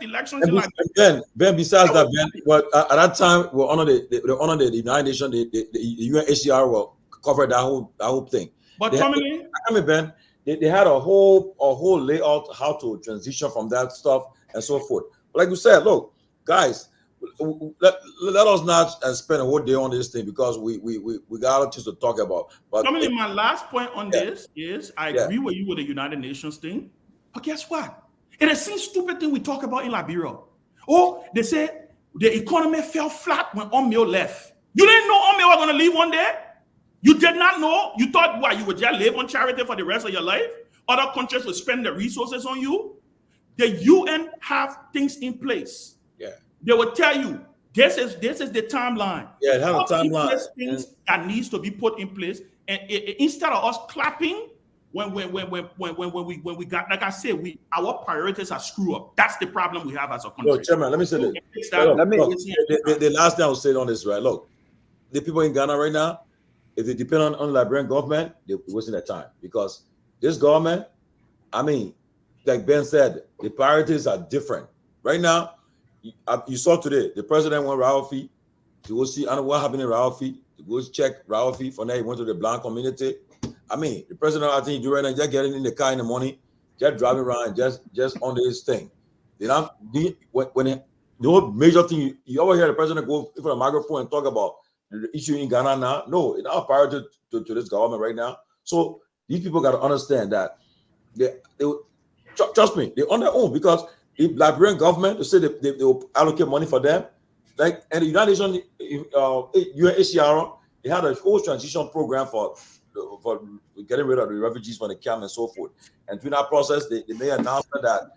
Speaker 5: elections in Liberia.
Speaker 1: Ben, besides that, Ben, but at that time, we honored the United Nations, the UNHCR will cover that whole thing.
Speaker 5: But Tomalin,
Speaker 1: Ben, they had a whole layout how to transition from that stuff and so forth. But like you said, look, guys, let us not spend a whole day on this thing because we got other things to talk about. But
Speaker 5: Tomalin, my last point on this is I agree with you with the United Nations thing. But guess what? It is the same stupid thing we talk about in Liberia. Oh, they say the economy fell flat when Omeo left. You didn't know Omeo was going to leave one day? You did not know? You thought, what, you would just live on charity for the rest of your life? Other countries would spend their resources on you? The UN have things in place. Yeah. They will tell you, this is the timeline.
Speaker 1: Yeah, it has a timeline.
Speaker 5: Things that needs to be put in place. And instead of us clapping, when we got, like I said, our priorities are screwed up. That's the problem we have as a country.
Speaker 1: Look, Chairman, let me say this. The last thing I will say on this, right? Look, the people in Ghana right now, if they depend on the Liberian government, they're wasting their time because this government, I mean, like Ben said, the priorities are different. Right now, you saw today, the president went Ralphie to go see what happened in Ralphie, to go check Ralphie. From there, he went to the black community. I mean, the president, I think, do right now, just getting in the car in the morning, just driving around, just on this thing. They don't, the whole major thing, you always hear the president go in front of the microphone and talk about the issue in Ghana now. No, it's not a priority to this government right now. So these people got to understand that they trust me, they're on their own, because the Liberian government, they say they will allocate money for them. Like, and the United Nations, UNHCR, they had a whole transition program for getting rid of the refugees from the camp and so forth. And through that process, they made an announcement that,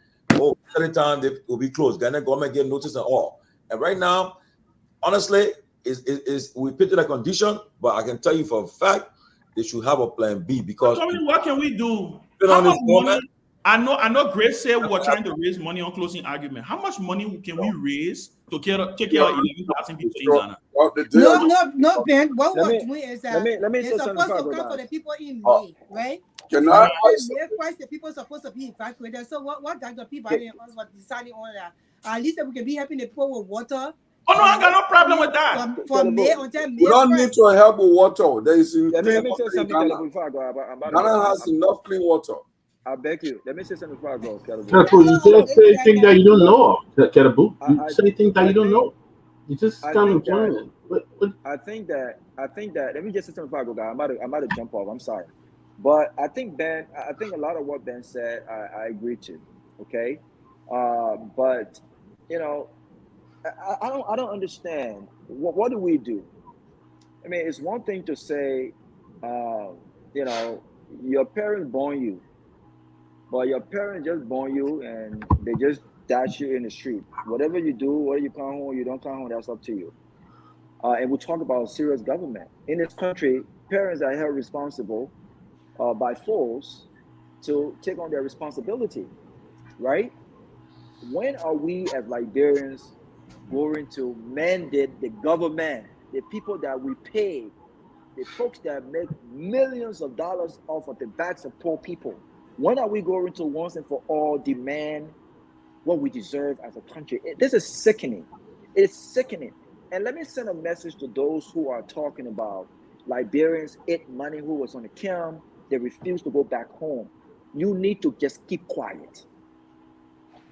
Speaker 1: every time they will be closed. Ghana government get notice and all. And right now, honestly, is we put it a condition, but I can tell you for a fact they should have a plan B, because
Speaker 5: what can we do? How much money? I know Grace said we were trying to raise money on closing argument. How much money can we raise to take care of 11,000 people in Ghana?
Speaker 9: No, Ben. What we're doing is that it's supposed to come for the people in May, right?
Speaker 10: Can I
Speaker 9: ask the people supposed to be evacuated? So what Dr. Peabody and us were deciding on that? At least we can be helping the people with water.
Speaker 5: Oh no, I got no problem with that.
Speaker 9: From May until May.
Speaker 10: We don't need to help with water. There is
Speaker 6: Let me say something before I go.
Speaker 10: Ghana has enough clean water.
Speaker 6: I beg you. Let me say something before I go.
Speaker 8: You just say things that you don't know, Kedabu. You say things that you don't know. You just kind of playing.
Speaker 6: I think that. Let me just say something before I go, guys. I'm about to jump off. I'm sorry, but I think a lot of what Ben said, I agree to. Okay, but you know, I don't understand. What do we do? I mean, it's one thing to say, you know, your parents born you. But your parents just born you and they just dash you in the street. Whatever you do, whether you come home, you don't come home, that's up to you. And we talk about serious government. In this country, parents are held responsible by force to take on their responsibility, right? When are we as Liberians going to mandate the government, the people that we pay, the folks that make millions of dollars off of the backs of poor people? When are we going to once and for all demand what we deserve as a country? This is sickening. It's sickening. And let me send a message to those who are talking about Liberians ate money who was on the camp. They refuse to go back home. You need to just keep quiet.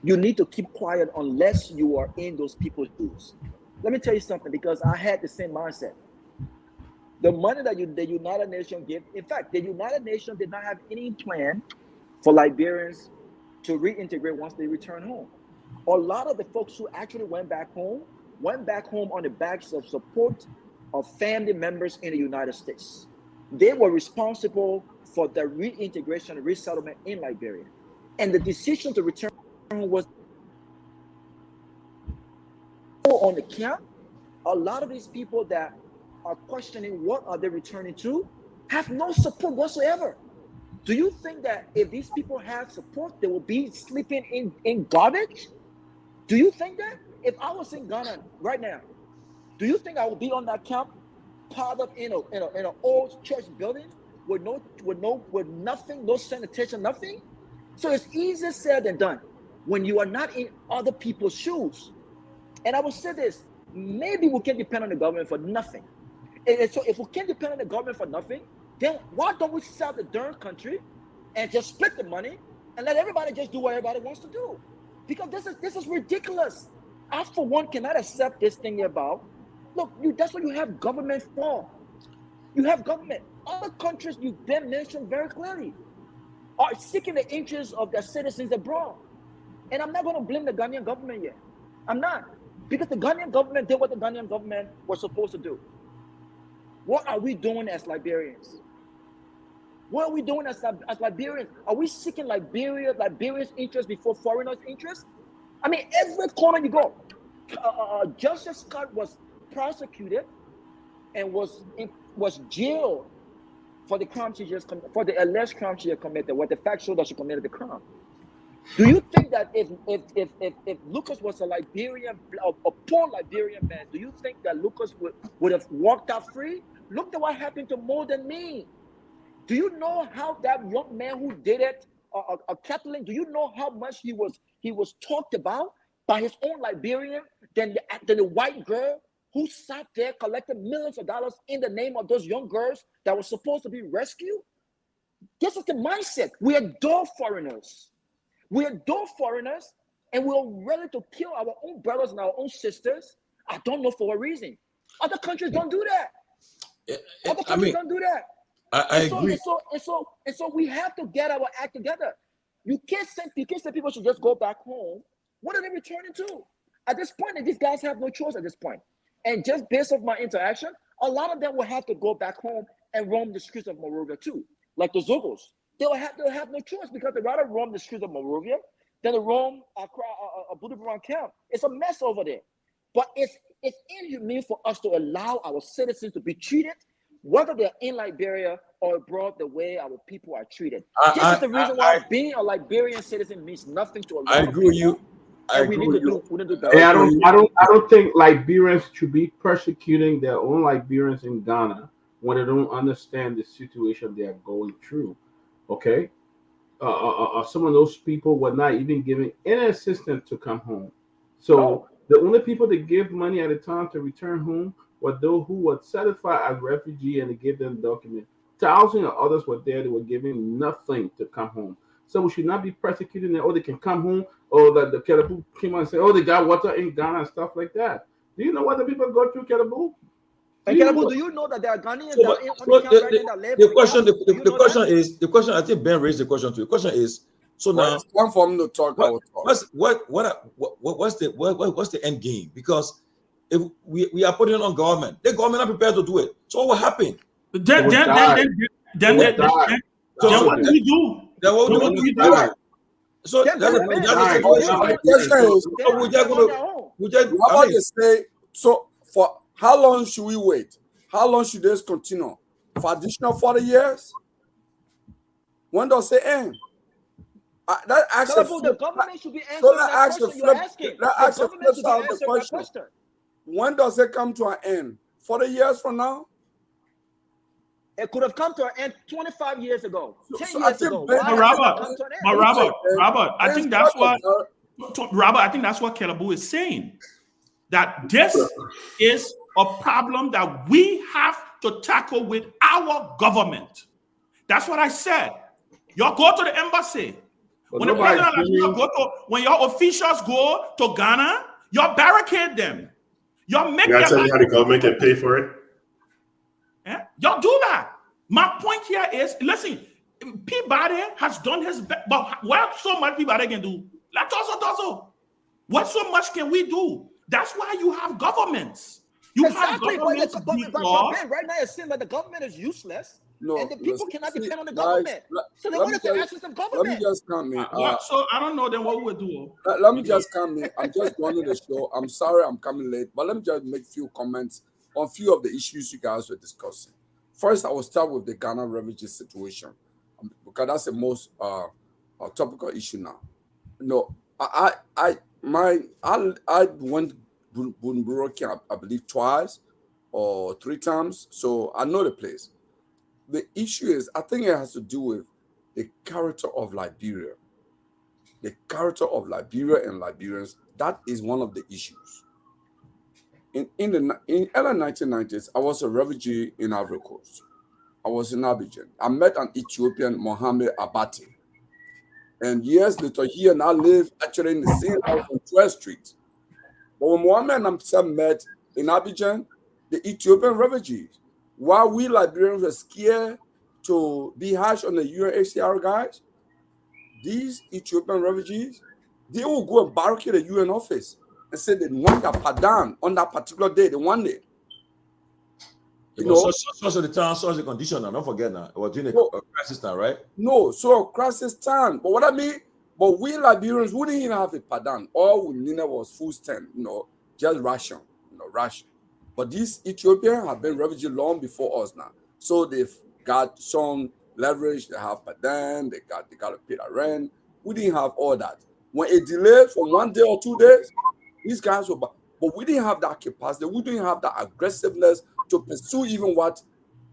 Speaker 6: You need to keep quiet unless you are in those people's shoes. Let me tell you something, because I had the same mindset. The money that the United Nations give, in fact, the United Nations did not have any plan for Liberians to reintegrate once they return home. A lot of the folks who actually went back home on the backs of support of family members in the United States. They were responsible for the reintegration and resettlement in Liberia. And the decision to return was on the camp. A lot of these people that are questioning what are they returning to have no support whatsoever. Do you think that if these people have support, they will be sleeping in garbage? Do you think that? If I was in Ghana right now, do you think I would be on that camp, piled up in an old church building with nothing, no sanitation, nothing? So it's easier said than done when you are not in other people's shoes. And I will say this: maybe we can depend on the government for nothing. And so if we can't depend on the government for nothing, then why don't we sell the darn country and just split the money and let everybody just do what everybody wants to do? Because this is ridiculous. I, for one, cannot accept this thing about, look, that's what you have government for. You have government. Other countries, you've been mentioned very clearly, are seeking the interests of their citizens abroad. And I'm not going to blame the Ghanaian government yet. I'm not. Because the Ghanaian government did what the Ghanaian government was supposed to do. What are we doing as Liberians? What are we doing as Liberians? Are we seeking Liberians' interest before foreigners' interest? I mean, every corner you go. Justice Scott was prosecuted and was jailed for the crime she just committed, for the alleged crime she had committed, what the fact showed that she committed the crime. Do you think that if Lucas was a Liberian, a poor Liberian man, do you think that Lucas would have walked out free? Look at what happened to more than me. Do you know how that young man who did it Kathleen, do you know how much he was talked about by his own Liberian than the white girl who sat there collected millions of dollars in the name of those young girls that were supposed to be rescued? This is the mindset. We adore foreigners. We adore foreigners, and we're ready to kill our own brothers and our own sisters. I don't know for what reason. Other countries don't do that. Other countries don't do that.
Speaker 1: I agree.
Speaker 6: So we have to get our act together. You can't say people should just go back home. What are they returning to? At this point, these guys have no choice at this point. And just based off my interaction, a lot of them will have to go back home and roam the streets of Monrovia too, like the Zogos. They'll have no choice because they'd rather roam the streets of Monrovia than to roam a Buddha camp. It's a mess over there. But it's inhumane for us to allow our citizens to be treated, whether they're in Liberia or abroad, the way our people are treated. This is the reason why being a Liberian citizen means nothing to a lot of people. I agree with you. We need to do better.
Speaker 8: And I don't think Liberians should be persecuting their own Liberians in Ghana when they don't understand the situation they are going through. Okay, some of those people were not even giving any assistance to come home. So the only people that give money at a time to return home were those who were certified as refugee and they gave them documents. Thousands of others were there that were giving nothing to come home. So we should not be persecuting them, or they can come home, or that the Kerebu came out and said, oh, they got water in Ghana and stuff like that. Do you know what the people go through, Kerebu?
Speaker 6: And Kerebu, do you know that there are Ghanaians that are in the camp right now that live?
Speaker 1: The question, I think Ben raised the question too. The question is, so now
Speaker 10: it's one for me to talk about.
Speaker 1: What's the end game? Because if we are putting it on government, the government are prepared to do it. So what will happen?
Speaker 5: Then what do we do?
Speaker 1: So
Speaker 10: so for how long should we wait? How long should this continue? For additional 40 years? When does it end?
Speaker 6: The government should be answering that question you're asking. The government should be answering that question.
Speaker 10: When does it come to an end? 40 years from now?
Speaker 6: It could have come to an end 25 years ago, 10
Speaker 5: years
Speaker 6: ago.
Speaker 5: Robert, I think that's what Kerebu is saying. That this is a problem that we have to tackle with our government. That's what I said. Y'all go to the embassy. When your officials go to Ghana, y'all barricade them. Y'all make them.
Speaker 7: Tell you how the government can pay for it.
Speaker 5: Yeah? Y'all do that. My point here is, listen, Peabody has done his best, but what so much Peabody can do? Let us also. What so much can we do? That's why you have governments. You have governments.
Speaker 6: But right now it seems like the government is useless. No, and the people cannot depend on the government. So they want to access the government.
Speaker 10: Let me just come in.
Speaker 5: So I don't know then what we'll do.
Speaker 10: Let me just come in. I'm just going to the show. I'm sorry I'm coming late, but let me just make a few comments on a few of the issues you guys were discussing. First, I will start with the Ghana refugee situation because that's the most topical issue now. No, I went Burundi, I believe twice or 3 times, so I know the place. The issue is, I think it has to do with the character of Liberia. The character of Liberia and Liberians, that is one of the issues. In early 1990s, I was a refugee in Ivory Coast. I was in Abidjan. I met an Ethiopian, Mohammed Abati. And years later, he and I live actually in the same house on 12th Street. But when Mohammed and I met in Abidjan, the Ethiopian refugees, while we Liberians were scared to be harsh on the UNHCR guys, these Ethiopian refugees, they will go and barricade the UN office and say they want their pardon on that particular day. They want it.
Speaker 1: You know, such the time, such the condition. Now, don't forget now. It was during a crisis time, right?
Speaker 10: No, so crisis time. But what I mean, but we Liberians wouldn't even have a pardon. All we needed was food stamp, just ration, ration. But these Ethiopians have been refugees long before us now. So they've got some leverage. They have pardon. They got to pay the rent. We didn't have all that. When it delayed for 1 day or 2 days, these guys were, but we didn't have that capacity. We didn't have that aggressiveness to pursue even what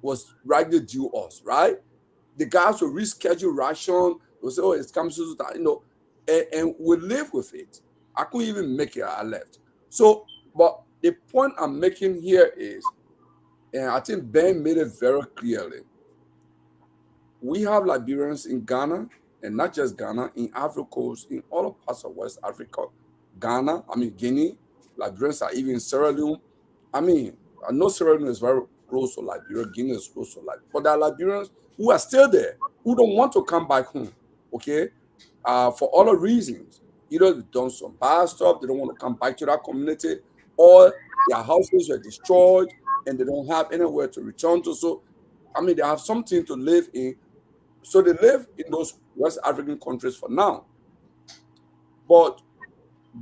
Speaker 10: was rightly due us, right? The guys will reschedule ration. We say, oh, it's comes to that, you know, and we live with it. I couldn't even make it. I left. So, but the point I'm making here is, and I think Ben made it very clearly. We have Liberians in Ghana, and not just Ghana, in Africa Coast, in all parts of West Africa, Ghana, I mean Guinea, Liberians are even in Sierra Leone. I mean, I know Sierra Leone is very close to Liberia, Guinea is close to Liberia, but there are Liberians who are still there, who don't want to come back home, okay, for all the reasons. Either they've done some bad stuff, they don't want to come back to that community, or their houses were destroyed and they don't have anywhere to return to. So, I mean, they have something to live in. So they live in those West African countries for now. But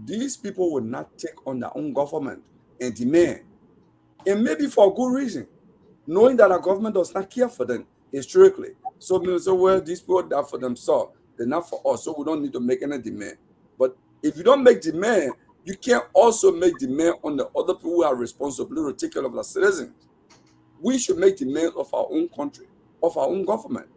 Speaker 10: these people will not take on their own government and demand, and maybe for a good reason, knowing that our government does not care for them historically. So people say, well, these people are for themselves, they're not for us, so we don't need to make any demand. But if you don't make demand, you can't also make demand on the other people who are responsible to take care of our citizens. We should make demand of our own country, of our own government.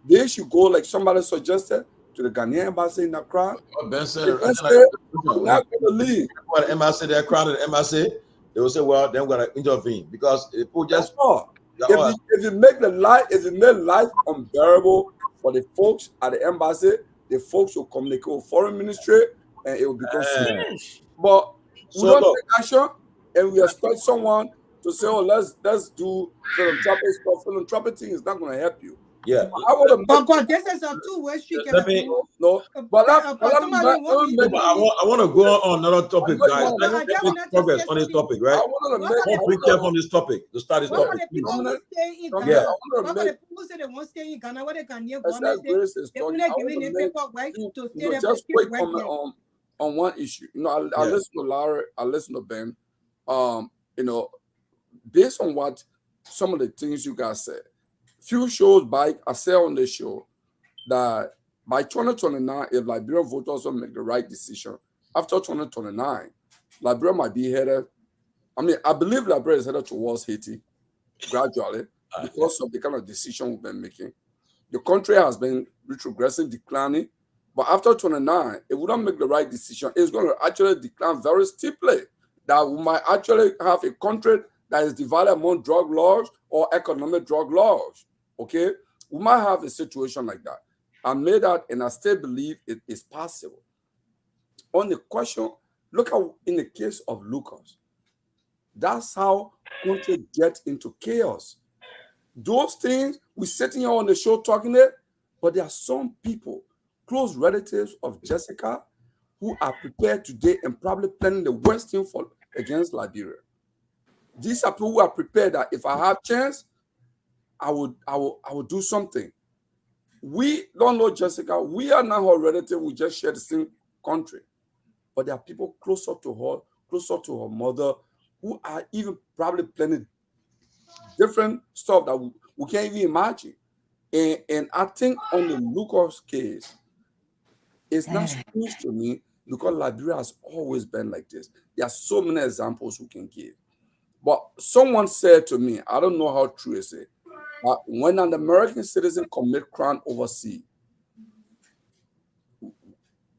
Speaker 10: They should go, like somebody suggested, to the Ghanaian embassy in Accra.
Speaker 1: Ben said,
Speaker 10: not going to leave.
Speaker 1: When the embassy, they're crowded embassy, they will say, well, then we're going to intervene because people just.
Speaker 10: If you make life unbearable for the folks at the embassy, the folks will communicate with foreign ministry and it will become serious. But we don't take action and we expect someone to say, oh, let's do philanthropic stuff. Philanthropic thing is not going to help you.
Speaker 1: Yeah.
Speaker 9: But this is a two-way street.
Speaker 1: Let me.
Speaker 10: No. But I
Speaker 1: want to go on another topic, guys. Let me make progress on this topic, right? I want to be careful on this topic to start this topic.
Speaker 9: People who stay in Ghana. The people say they won't stay in Ghana. What they can hear government say, they will not give any paper right to stay there.
Speaker 10: Just quick comment on one issue. You know, I listen to Larry. I listen to Ben. You know, based on what some of the things you guys said. Few shows back, I said on the show that by 2029, if Liberian voters don't make the right decision, after 2029, Liberia might be headed. I mean, I believe Liberia is headed towards Haiti gradually because of the kind of decision we've been making. The country has been retrogressing, declining, but after 29, if we don't make the right decision, it's going to actually decline very steeply. That we might actually have a country that is divided among drug laws or economic drug laws. Okay, we might have a situation like that. I made that, and I still believe it is possible. On the question, look at in the case of Lucas, that's how country get into chaos. Those things we sitting here on the show talking there, but there are some people, close relatives of Jessica, who are prepared today and probably planning the worst thing against Liberia. These are people who are prepared that if I have chance, I would do something. We don't know Jessica. We are not her relative. We just share the same country. But there are people closer to her, closer to her mother, who are even probably planning different stuff that we can't even imagine. And I think on the Lucas case, it's not strange to me because Liberia has always been like this. There are so many examples we can give. But someone said to me, I don't know how true it is, but when an American citizen commits crime overseas,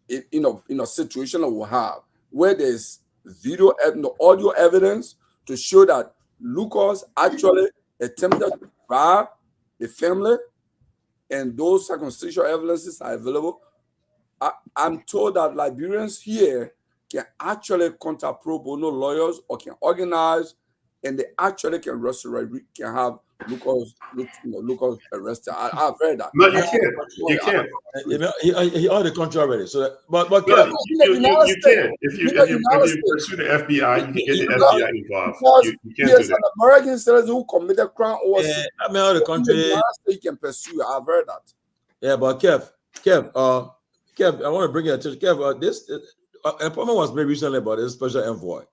Speaker 10: in a situation that we have where there's video, audio evidence to show that Lucas actually attempted to rob the family, and those circumstantial evidences are available, I'm told that Liberians here can actually contact pro bono lawyers or can organize, and they actually can can have Lucas arrested. I've heard that.
Speaker 7: No, you can't. You can't.
Speaker 1: He on the country already. So, but
Speaker 7: no, you can. If you pursue the FBI, you can get the FBI involved. You can't do that.
Speaker 10: An American citizen who committed crime overseas.
Speaker 1: I mean, all the country.
Speaker 10: You can pursue. I've heard that.
Speaker 1: Yeah, but Kev, I want to bring your attention. Kev, this appointment was made recently about this special envoy.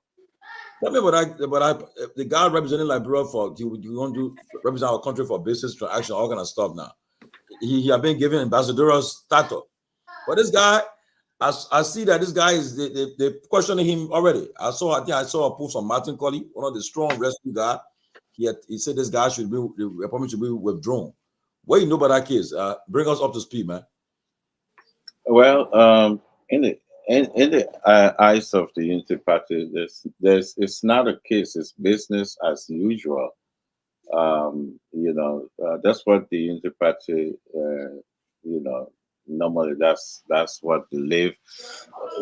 Speaker 1: Tell me about the guy representing Liberia you want to represent our country for business transaction, all kind of stuff now. He have been given ambassadorial status. But this guy, I see that this guy is they questioning him already. I saw a post from Martin Colley, one of the strong rescue guys. He said this guy the appointment should be withdrawn. What you know about that case? Bring us up to speed, man.
Speaker 11: Well, in the eyes of the Unity Party, it's not a case. It's business as usual. That's what the Unity Party, normally that's what they live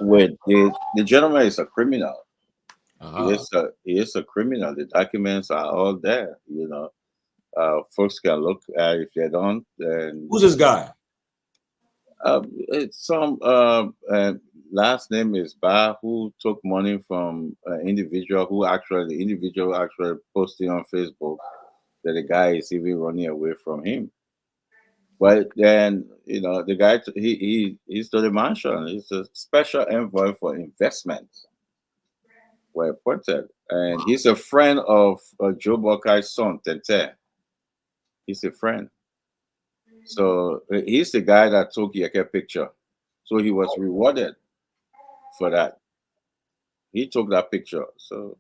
Speaker 11: with. The gentleman is a criminal. He is a criminal. The documents are all there. Folks can look at if they don't. Then
Speaker 1: Who's this guy?
Speaker 11: It's some last name is Ba, who took money from an individual the individual actually posted on Facebook that the guy is even running away from him. But then the guy he's to the mansion. He's a special envoy for investment. Were appointed, and he's a friend of Joe Buckeye's son, Tente. He's a friend. So he's the guy that took Yeke picture. So he was rewarded for that. He took that picture. So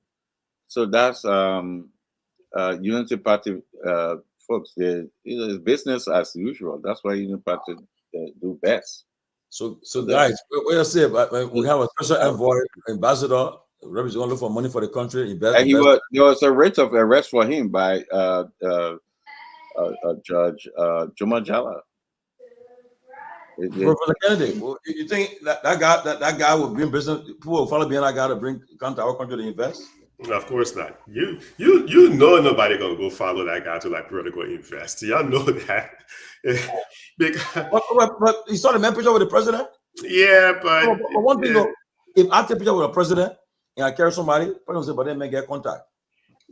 Speaker 11: that's Unity Party folks. It's business as usual. That's why Unity Party do best.
Speaker 1: So guys, what you say? We have a special envoy, ambassador. Rabbi's going to look for money for the country.
Speaker 11: There was a writ of arrest for him by Judge Juma Jala.
Speaker 1: Professor Kennedy, you think that guy will bring business? People will follow behind that guy to come to our country to invest?
Speaker 7: Of course not. You know nobody gonna go follow that guy to Liberia to go invest. Y'all know that.
Speaker 1: but you saw the man picture with the president?
Speaker 7: Yeah, but
Speaker 1: one thing though, if I take a picture with a president and I carry somebody, president say, but then may get contact.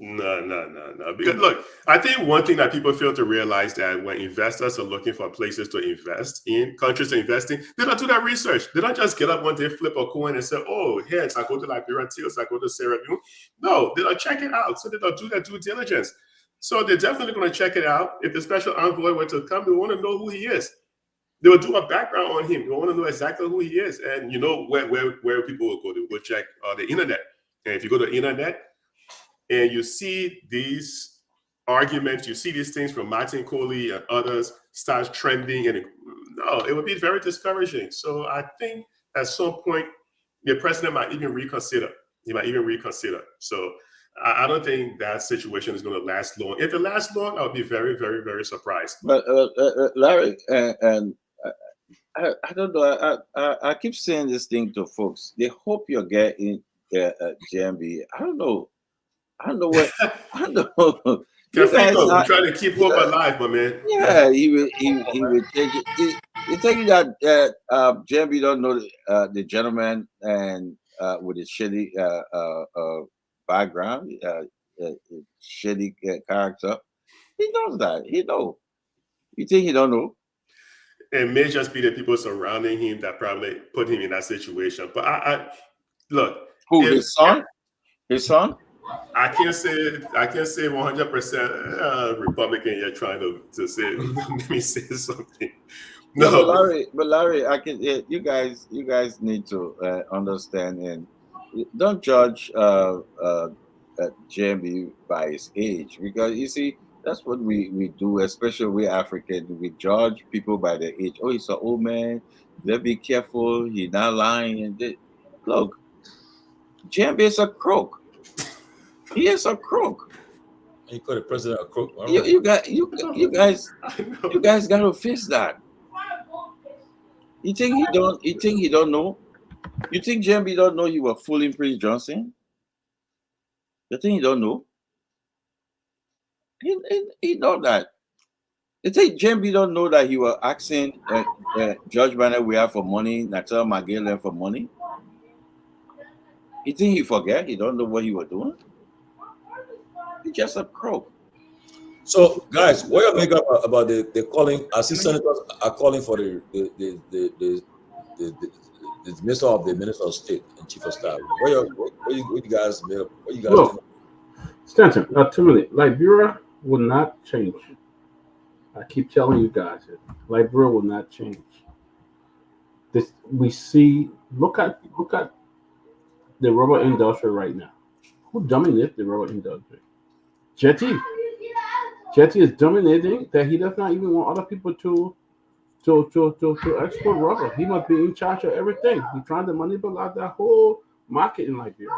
Speaker 7: No. Because look, I think one thing that people fail to realize that when investors are looking for places to invest in, countries to invest in, they don't do that research. They don't just get up one day, flip a coin and say, oh, here's I go to Liberia, tails, I go to Sierra Leone. No, they don't check it out. So they don't do their due diligence. So they're definitely going to check it out. If the special envoy were to come, they want to know who he is. They will do a background on him. They want to know exactly who he is. And you know where people will go. They will check the internet. And if you go to the internet, and you see these arguments, you see these things from Martin Coley and others start trending, and it would be very discouraging. So I think at some point the president might even reconsider. He might even reconsider. So I don't think that situation is going to last long. If it lasts long, I'll be very, very, very surprised.
Speaker 11: But Larry, and I don't know. I keep saying this thing to folks. They hope you're getting GMB. I don't know what. I don't know.
Speaker 7: I'm trying to keep hope alive, my man.
Speaker 11: Yeah, he would take it. He tell you that JB don't know the gentleman and with his shitty background, shitty character. He knows that. He know. You think he don't know?
Speaker 7: It may just be the people surrounding him that probably put him in that situation. But I look.
Speaker 11: Who, his son? His son?
Speaker 7: I can't say 100% Republican yet trying to say let me say something.
Speaker 11: No, but Larry, I can. You guys need to understand and don't judge JMB by his age, because you see that's what we do, especially we African. We judge people by their age. Oh, he's an old man. Let's be careful. He's not lying. And look, JMB is a crook. He is a crook.
Speaker 1: You call the president a crook?
Speaker 11: You guys got to fix that. You think he don't? You think he don't know? You think JMB don't know you were fooling Prince Johnson? You think he don't know? He know that. You think JMB don't know that you were asking Judge Banner we have for money, Natal Magdalene for money? You think he forget? He don't know what he was doing? He's just a crook.
Speaker 1: So, guys, what you make up about the calling? I see senators are calling for the minister of the Minister of State and Chief of Staff. What you guys made up? What you guys
Speaker 8: think? Stanton, 2 minutes. Liberia will not change. I keep telling you guys it. Liberia will not change. This we see. Look at the rubber industry right now. Who dominates the rubber industry? Jetty is dominating that he does not even want other people to to export rubber. He must be in charge of everything. He's trying to manipulate that whole market in Liberia.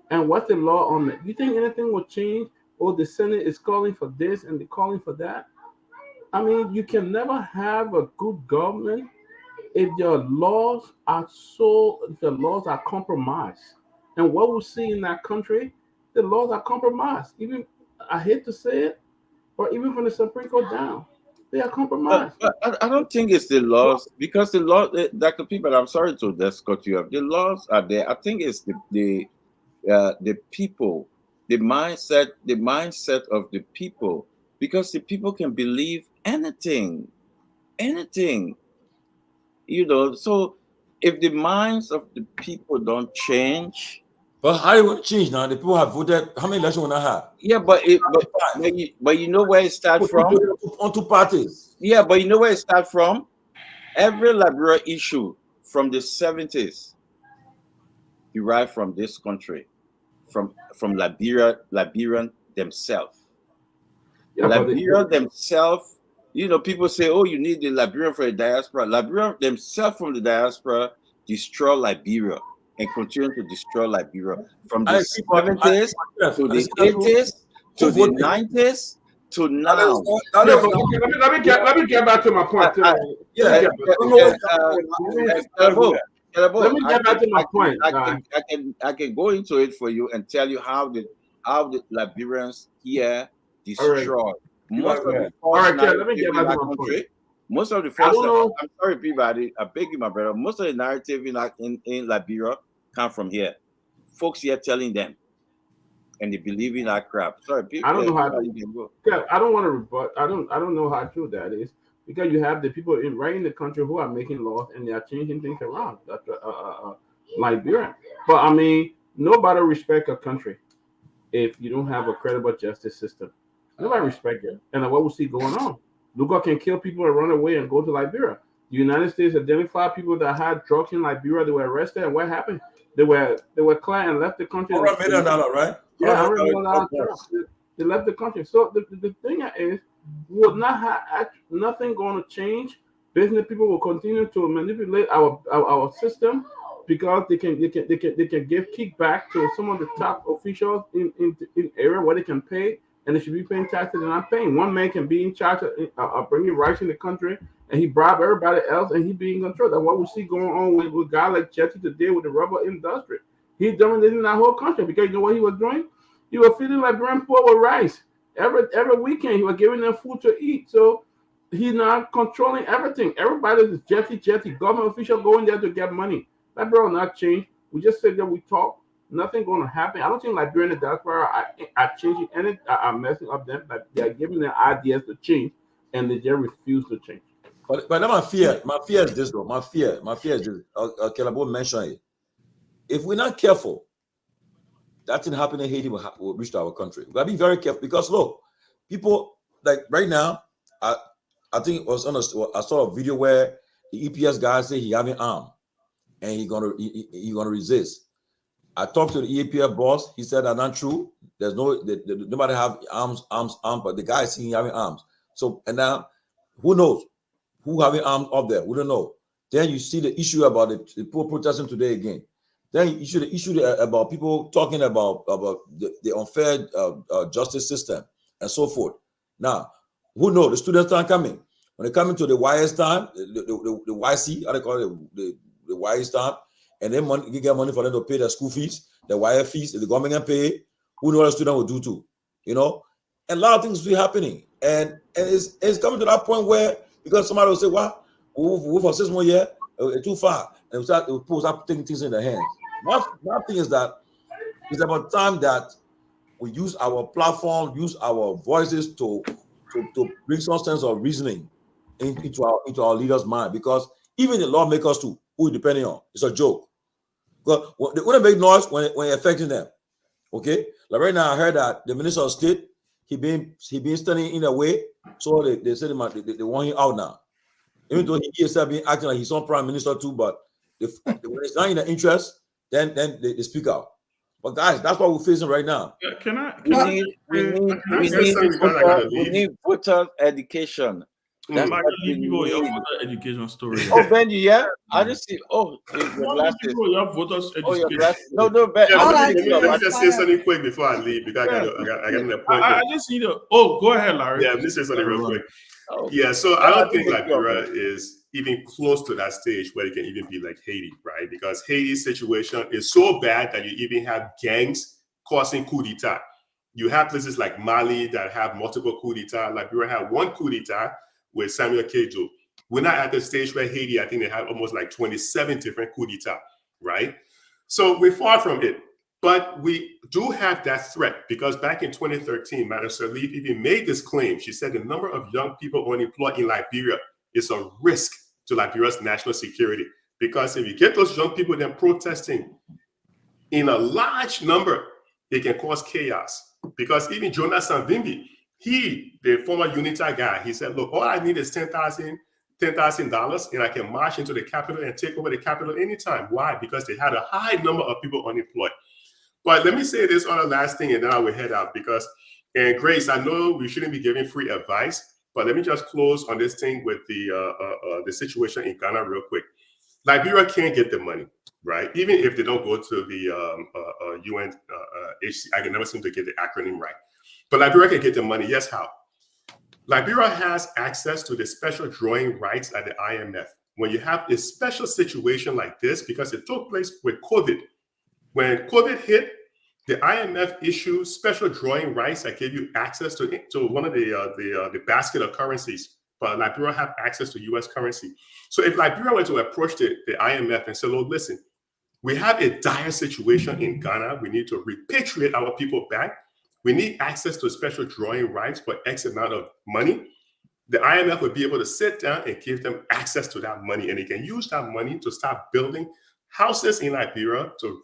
Speaker 8: And what's the law on that? You think anything will change? Or the Senate is calling for this and they're calling for that? I mean, you can never have a good government if your laws are compromised. And what we see in that country, the laws are compromised. Even, I hate to say it, or even from the Supreme Court down, they are compromised.
Speaker 11: But I don't think it's the laws, because the law, Dr. Peabody, I'm sorry to just cut you off. The laws are there. I think it's the people, the mindset of the people, because the people can believe anything. So if the minds of the people don't change.
Speaker 1: But how do it change now? The people have voted. How many elections will I have?
Speaker 11: Yeah, but you know where it starts from?
Speaker 1: On two parties.
Speaker 11: Yeah, but you know where it starts from? Every Liberia issue from the 70s derived from this country, from Liberian themselves.
Speaker 8: Yeah,
Speaker 11: Liberian themselves, people say, oh, you need the Liberian for the diaspora. Liberian themselves from the diaspora destroy Liberia and continue to destroy Liberia from the 70s to the 80s to the 90s to now.
Speaker 8: Let me get back to my point.
Speaker 11: Let me
Speaker 8: get back to my point.
Speaker 11: I can go into it for you and tell you how the Liberians here destroy most of the most of the first. I'm sorry, Peabody. I beg you, my brother. Most of the narrative in Liberia come from here. Folks here telling them, and they believe in that crap. Sorry, people.
Speaker 8: I don't know how. I don't want to rebut. I don't know how true that is, because you have the people right in the country who are making laws and they are changing things around. Liberia, but I mean, nobody respect a country if you don't have a credible justice system. Nobody respect it, and what we see going on. Luka can kill people and run away and go to Liberia. The United States identified people that had drugs in Liberia. They were arrested, and what happened? They were cleared and left the country.
Speaker 1: $100 million, right?
Speaker 8: Yeah, $100 million. They left the country. So the thing is, we would not have nothing going to change. Business people will continue to manipulate our system because they can give kickback to some of the top officials in area where they can pay. And they should be paying taxes and not paying. One man can be in charge of bringing rights in the country, and he bribe everybody else, and he be in control. That's what we see going on with a guy like Jesse today with the rubber industry. He's dominating that whole country because you know what he was doing? He was feeding Liberian poor with rice. Every weekend, he was giving them food to eat. So he's not controlling everything. Everybody is Jesse. Government official going there to get money. That will not change. We just said that we talk. Nothing going to happen. I don't think Liberian and diaspora are changing any. Are messing up them. But they are giving them ideas to change, and they just refuse to change.
Speaker 1: But my fear is this though. My fear is this. Kelabo mentioned it. If we're not careful, that thing happening in Haiti will reach to our country. We gotta be very careful because look, people like right now. I think it was I saw a video where the EPS guy said he having arm, and he gonna resist. I talked to the EAPF boss. He said that's not true. There's nobody have arms, but the guy is seeing having arms. So and now, who knows who having arms up there? We don't know. Then you see the issue about the people protesting today again. Then you see the issue about people talking about the unfair justice system and so forth. Now, who knows? The students aren't coming. When they come into the YS time, the YC, how they call it, the YS time. And then you get money for them to pay their school fees, their wire fees, if the government can pay, who knows what a student will do too, And a lot of things will be happening. And it's coming to that point where, because somebody will say, well, we'll for 6 more years, it's too far. And we'll start taking things in their hands. My thing is that it's about time that we use our platform, use our voices to bring some sense of reasoning into our leaders' mind. Because even the lawmakers too, who we're depending on, it's a joke. Because they wouldn't make noise when it's affecting them. Okay? Like right now, I heard that the Minister of State, he been standing in a way, so they said they want him out now. Even though he is been acting like he's on Prime Minister too, but when it's not in their interest, then they speak out. But guys, that's what we're facing right now.
Speaker 5: Can I?
Speaker 11: We need voter education. That's
Speaker 5: Like,
Speaker 11: what
Speaker 5: leave
Speaker 11: we
Speaker 5: people your
Speaker 11: need.
Speaker 5: voter education story.
Speaker 11: Oh, Benji, yeah? I just see. Oh, your glasses.
Speaker 5: People your voters
Speaker 11: Oh, your
Speaker 5: education.
Speaker 11: glasses. No, Ben.
Speaker 7: Yeah,
Speaker 9: All
Speaker 7: let
Speaker 9: I
Speaker 7: me,
Speaker 9: do
Speaker 7: let me
Speaker 9: is
Speaker 7: just say
Speaker 9: fire.
Speaker 7: something quick before I leave because I got an appointment.
Speaker 5: I just need to. Oh, go ahead, Larry.
Speaker 7: Yeah, let me say something real quick.
Speaker 11: Oh,
Speaker 7: Yeah, so I don't think
Speaker 11: make
Speaker 7: Liberia is even close to that stage where it can even be like Haiti, right? Because Haiti's situation is so bad that you even have gangs causing coup d'etat. You have places like Mali that have multiple coup d'etat. Liberia had one coup d'etat with Samuel Kejo. We're not at the stage where Haiti, I think they have almost like 27 different coup d'etat, right? So we're far from it. But we do have that threat because back in 2013, Madam Sirleaf even made this claim. She said the number of young people unemployed in Liberia is a risk to Liberia's national security. Because if you get those young people then protesting in a large number, it can cause chaos. Because even Jonas Savimbi, the former UNITA guy, he said, look, all I need is $10,000 and I can march into the capital and take over the capital anytime. Why? Because they had a high number of people unemployed. But let me say this on the last thing, and then I will head out and Grace, I know we shouldn't be giving free advice, but let me just close on this thing with the situation in Ghana real quick. Liberia can't get the money, right? Even if they don't go to the UN, I can never seem to get the acronym right. But Liberia can get the money. Yes, how? Liberia has access to the special drawing rights at the IMF. When you have a special situation like this, because it took place with COVID, when COVID hit, the IMF issued special drawing rights that gave you access to one of the basket of currencies. But Liberia have access to U.S. currency. So if Liberia were to approach the IMF and say, "Look, listen, we have a dire situation in Ghana. We need to repatriate our people back. We need access to special drawing rights for X amount of money." The IMF would be able to sit down and give them access to that money, and they can use that money to start building houses in Liberia to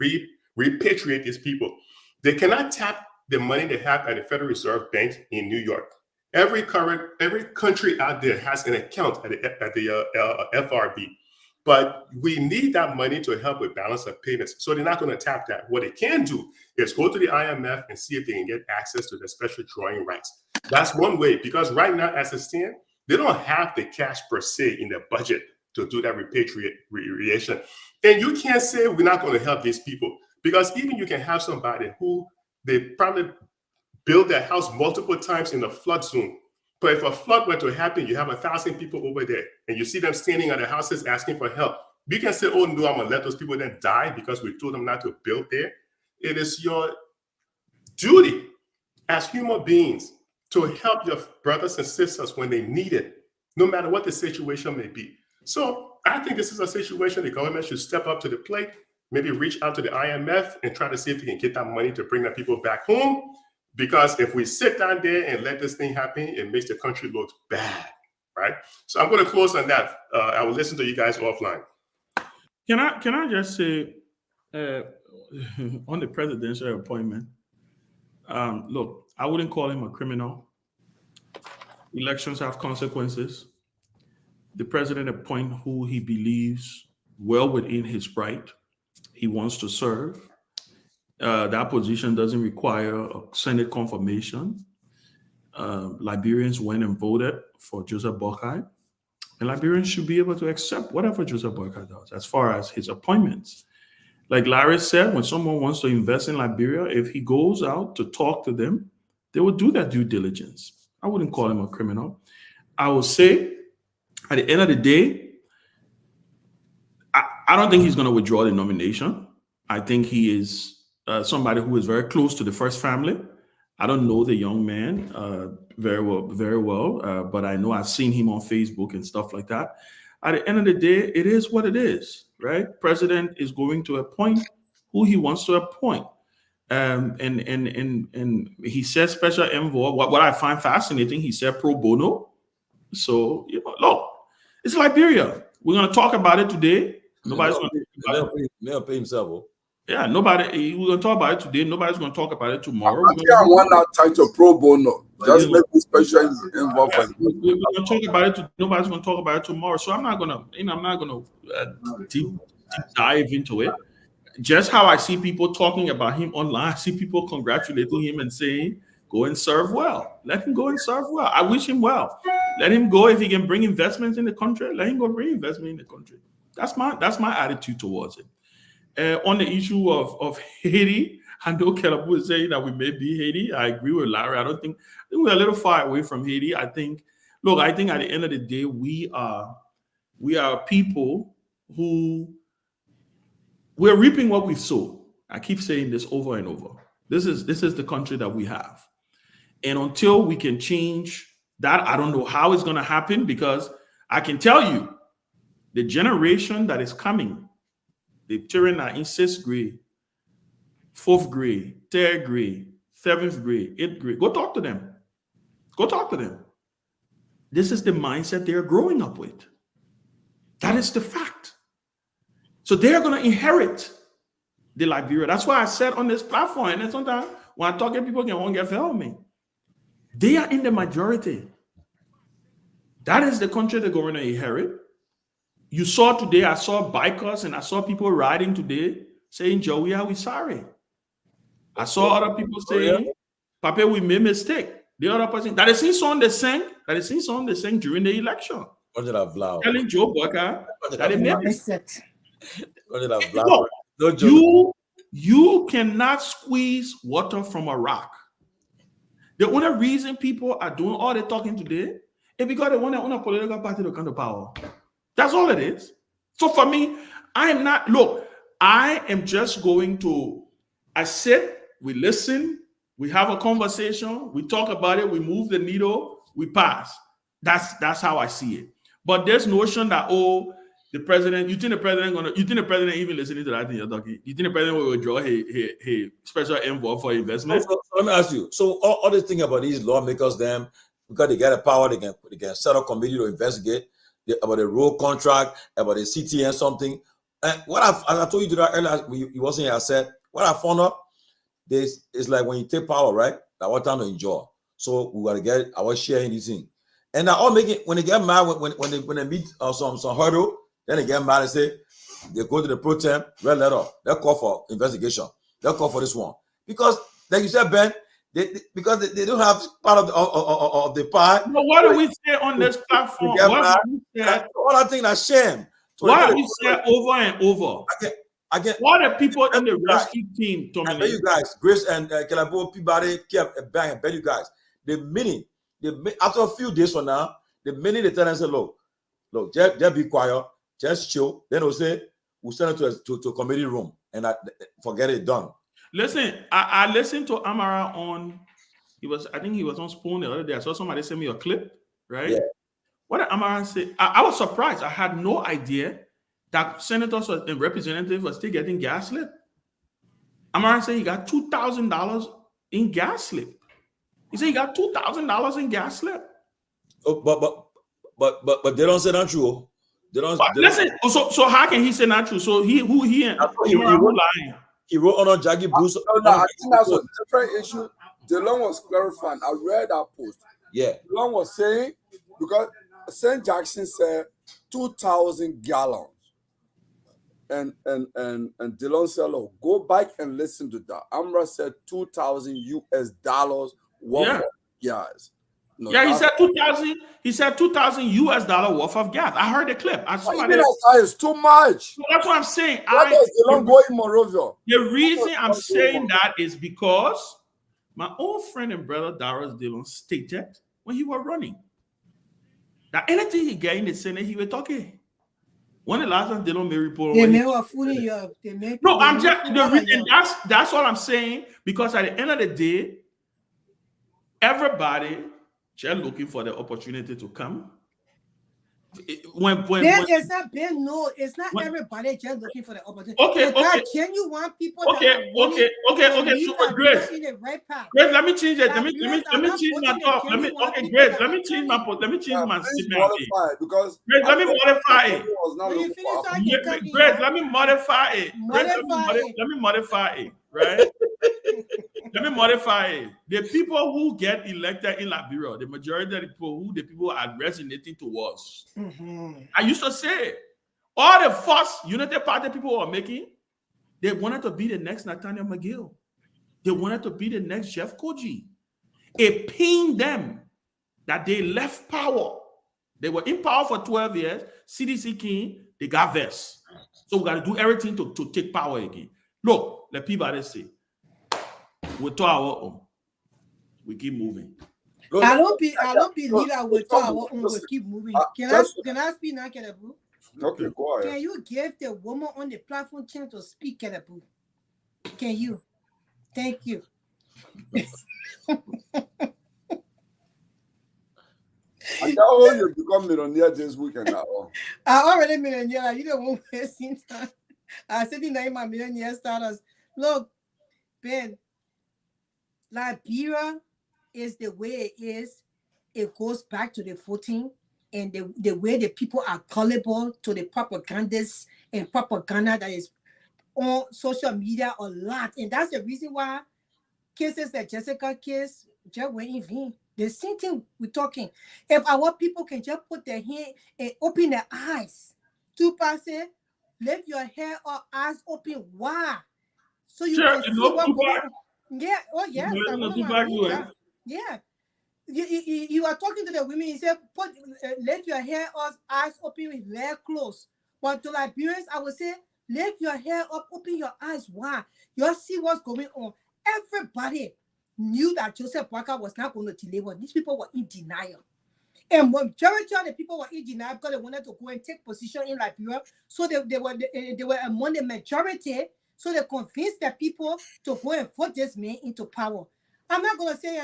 Speaker 7: repatriate these people. They cannot tap the money they have at the Federal Reserve Bank in New York. Every country out there has an account at the FRB, but we need that money to help with balance of payments. So they're not going to tap that. What they can do is go to the IMF and see if they can get access to the special drawing rights. That's one way, because right now, as it stands, they don't have the cash per se in their budget to do that repatriation. And you can't say we're not going to help these people, because even you can have somebody who they probably build their house multiple times in the flood zone. But if a flood were to happen, you have 1,000 people over there and you see them standing at their houses asking for help. You can say, oh no, I'm gonna let those people then die because we told them not to build there. It is your duty as human beings to help your brothers and sisters when they need it, no matter what the situation may be. So I think this is a situation the government should step up to the plate, maybe reach out to the IMF and try to see if they can get that money to bring the people back home. Because if we sit down there and let this thing happen, it makes the country look bad, right? So I'm going to close on that. I will listen to you guys offline.
Speaker 5: Can I just say on the presidential appointment? Look, I wouldn't call him a criminal. Elections have consequences. The president appoints who he believes well within his right. He wants to serve. That position doesn't require a Senate confirmation. Liberians went and voted for Joseph Boakai, and Liberians should be able to accept whatever Joseph Boakai does as far as his appointments. Like Larry said, when someone wants to invest in Liberia, if he goes out to talk to them, they will do that due diligence. I wouldn't call him a criminal. I would say, at the end of the day, I don't think he's going to withdraw the nomination. I think he is somebody who is very close to the first family. I don't know the young man very well, but I know I've seen him on Facebook and stuff like that. At the end of the day, it is what it is, right? President is going to appoint who he wants to appoint. And he said special envoy. What I find fascinating, he said pro bono. So, look, it's Liberia. We're going to talk about it today. Nobody's going to
Speaker 1: they'll pay himself.
Speaker 5: Yeah, we're going to talk about it today. Nobody's going to talk about it tomorrow.
Speaker 10: I want that title pro bono. Just make me special involved.
Speaker 5: We're going to talk about it. Nobody's going to talk about it tomorrow. So I'm not going to deep dive into it. Just how I see people talking about him online, I see people congratulating him and saying, go and serve well. Let him go and serve well. I wish him well. Let him go. If he can bring investments in the country, let him go bring investment in the country. That's my attitude towards it. On the issue of Haiti, I know Caleb was saying that we may be Haiti. I agree with Larry. I think we're a little far away from Haiti. I think at the end of the day, we are people who we're reaping what we've sowed. I keep saying this over and over. This is the country that we have. And until we can change that, I don't know how it's going to happen, because I can tell you the generation that is coming, the children are in 6th grade, 4th grade, 3rd grade, 7th grade, 8th grade. Go talk to them. Go talk to them. This is the mindset they're growing up with. That is the fact. So they're going to inherit the Liberia. That's why I said on this platform, and then sometimes when I talk to people, they won't get fed me. They are in the majority. That is the country they're going to inherit. You saw today, I saw bikers and I saw people riding today saying, Joey, are we sorry? I saw other people saying, Papa, we made a mistake. The other person, that is seen song they sang during the election. Telling Joe Bucker that they made a mistake. You cannot squeeze water from a rock. The only reason people are doing all the talking today is because they want a political party to come to power. That's all it is. So for me, I am just going to, I sit, we listen, we have a conversation, we talk about it, we move the needle, we pass. That's how I see it. But there's notion that, the president, you think the president even listening to that thing you're talking? You think the president will withdraw his special envoy for investment?
Speaker 1: So let me ask you. So all this thing about these lawmakers, them, because they get the power, they can set a committee to investigate about the road contract, about the CTN something. And I told you to that earlier, you wasn't here. I said what I found out. This is like when you take power, right? That what time to enjoy. So we gotta get our share in this thing. And now all making when they get mad when they meet some hurdle. Then they get mad and say, they go to the pro tem, red letter, they'll call for investigation. They'll call for this one. Because, like you said, Ben, because they don't have part of the pie.
Speaker 5: But what do we say on this platform?
Speaker 1: All I think that's shame. So
Speaker 5: why do we say over and over?
Speaker 1: Again,
Speaker 5: what are people in the rescue team,
Speaker 1: I bet you guys, Grace and Kelabo, Peabody, Keff, Bang, I bet you guys, after a few days from now, the minute they tell them, say, look, just be quiet. Just chill. Then we'll send it to a committee room and forget it done.
Speaker 5: Listen, I listened to Amara on. I think he was on Spoon the other day. I saw somebody send me a clip, right? Yeah. What did Amara say? I was surprised. I had no idea that senators and representatives were still getting gas slip. Amara said he got $2,000 in gas slip. He said he got $2,000 in gas slip.
Speaker 1: Oh, but they don't say that true.
Speaker 5: Listen, so how can he say not true? So he lying.
Speaker 1: He wrote on Jackie Bruce.
Speaker 10: No, I think that's a different issue. DeLong was clarifying. I read that post.
Speaker 1: Yeah.
Speaker 10: DeLong was saying, because St. Jackson said 2,000 gallons. And DeLong said, look, go back and listen to that. Amra said $2,000 US worth of gas. No,
Speaker 5: yeah, he said 2,000. He said $2,000 US worth of gas. I heard the clip.
Speaker 10: That is too much.
Speaker 5: So that's what I'm saying.
Speaker 10: The
Speaker 5: reason I'm saying that is because my old friend and brother Darius Dillon stated when he was running that anything he get in the Senate, he was talking. When the last time Dillon made report, I'm just the reason. That's what I'm saying, because at the end of the day, everybody just looking for the opportunity to come.
Speaker 9: It's not Ben. No, it's not everybody just looking for the opportunity.
Speaker 5: Okay.
Speaker 9: Can you want people?
Speaker 5: Okay. So Grace, let me change it. Let me change my talk. Grace, let me change my point. Let me change my statement.
Speaker 10: Because
Speaker 5: Grace, let me modify it. Grace, let me modify it. Let me modify it. Right. Let me modify it. The people who get elected in Liberia, the majority of the people are resonating towards. Mm-hmm. I used to say, all the fuss United Party people were making, they wanted to be the next Nathaniel McGill. They wanted to be the next Jeff Koji. It pained them that they left power. They were in power for 12 years. CDC came, they got this. So we got to do everything to take power again. Look, let Peabody say, we to our own. We keep moving.
Speaker 9: I don't believe that we to our own. We keep moving. Can I speak now, Kedebu?
Speaker 10: Okay, go ahead.
Speaker 9: Can you give the woman on the platform chance to speak, Kedebu? Can you? Thank you.
Speaker 10: And how old you become millionaire this weekend now?
Speaker 9: I already millionaire. You don't want to waste time. I said in my millionaire status. Look, Ben, Liberia is the way it is. It goes back to the 14 and the way the people are gullible to the propagandists and propaganda that is on social media a lot. And that's the reason why cases like Jessica case just went in vain. The same thing we're talking. If our people can just put their hand and open their eyes, Tupac said, let your hair or eyes open wide so you can see what's going on. Yeah, oh yes. Yeah. You are talking to the women. He said, let your hair or eyes open with leg closed. But to Liberians, I would say, let your hair up, open your eyes wide. You'll see what's going on. Everybody knew that Joseph Boakai was not going to deliver. These people were in denial. And majority of the people were in denial because they wanted to go and take position in Liberia. So they were among the majority. So they convinced the people to go and vote this man into power. I'm not going to say,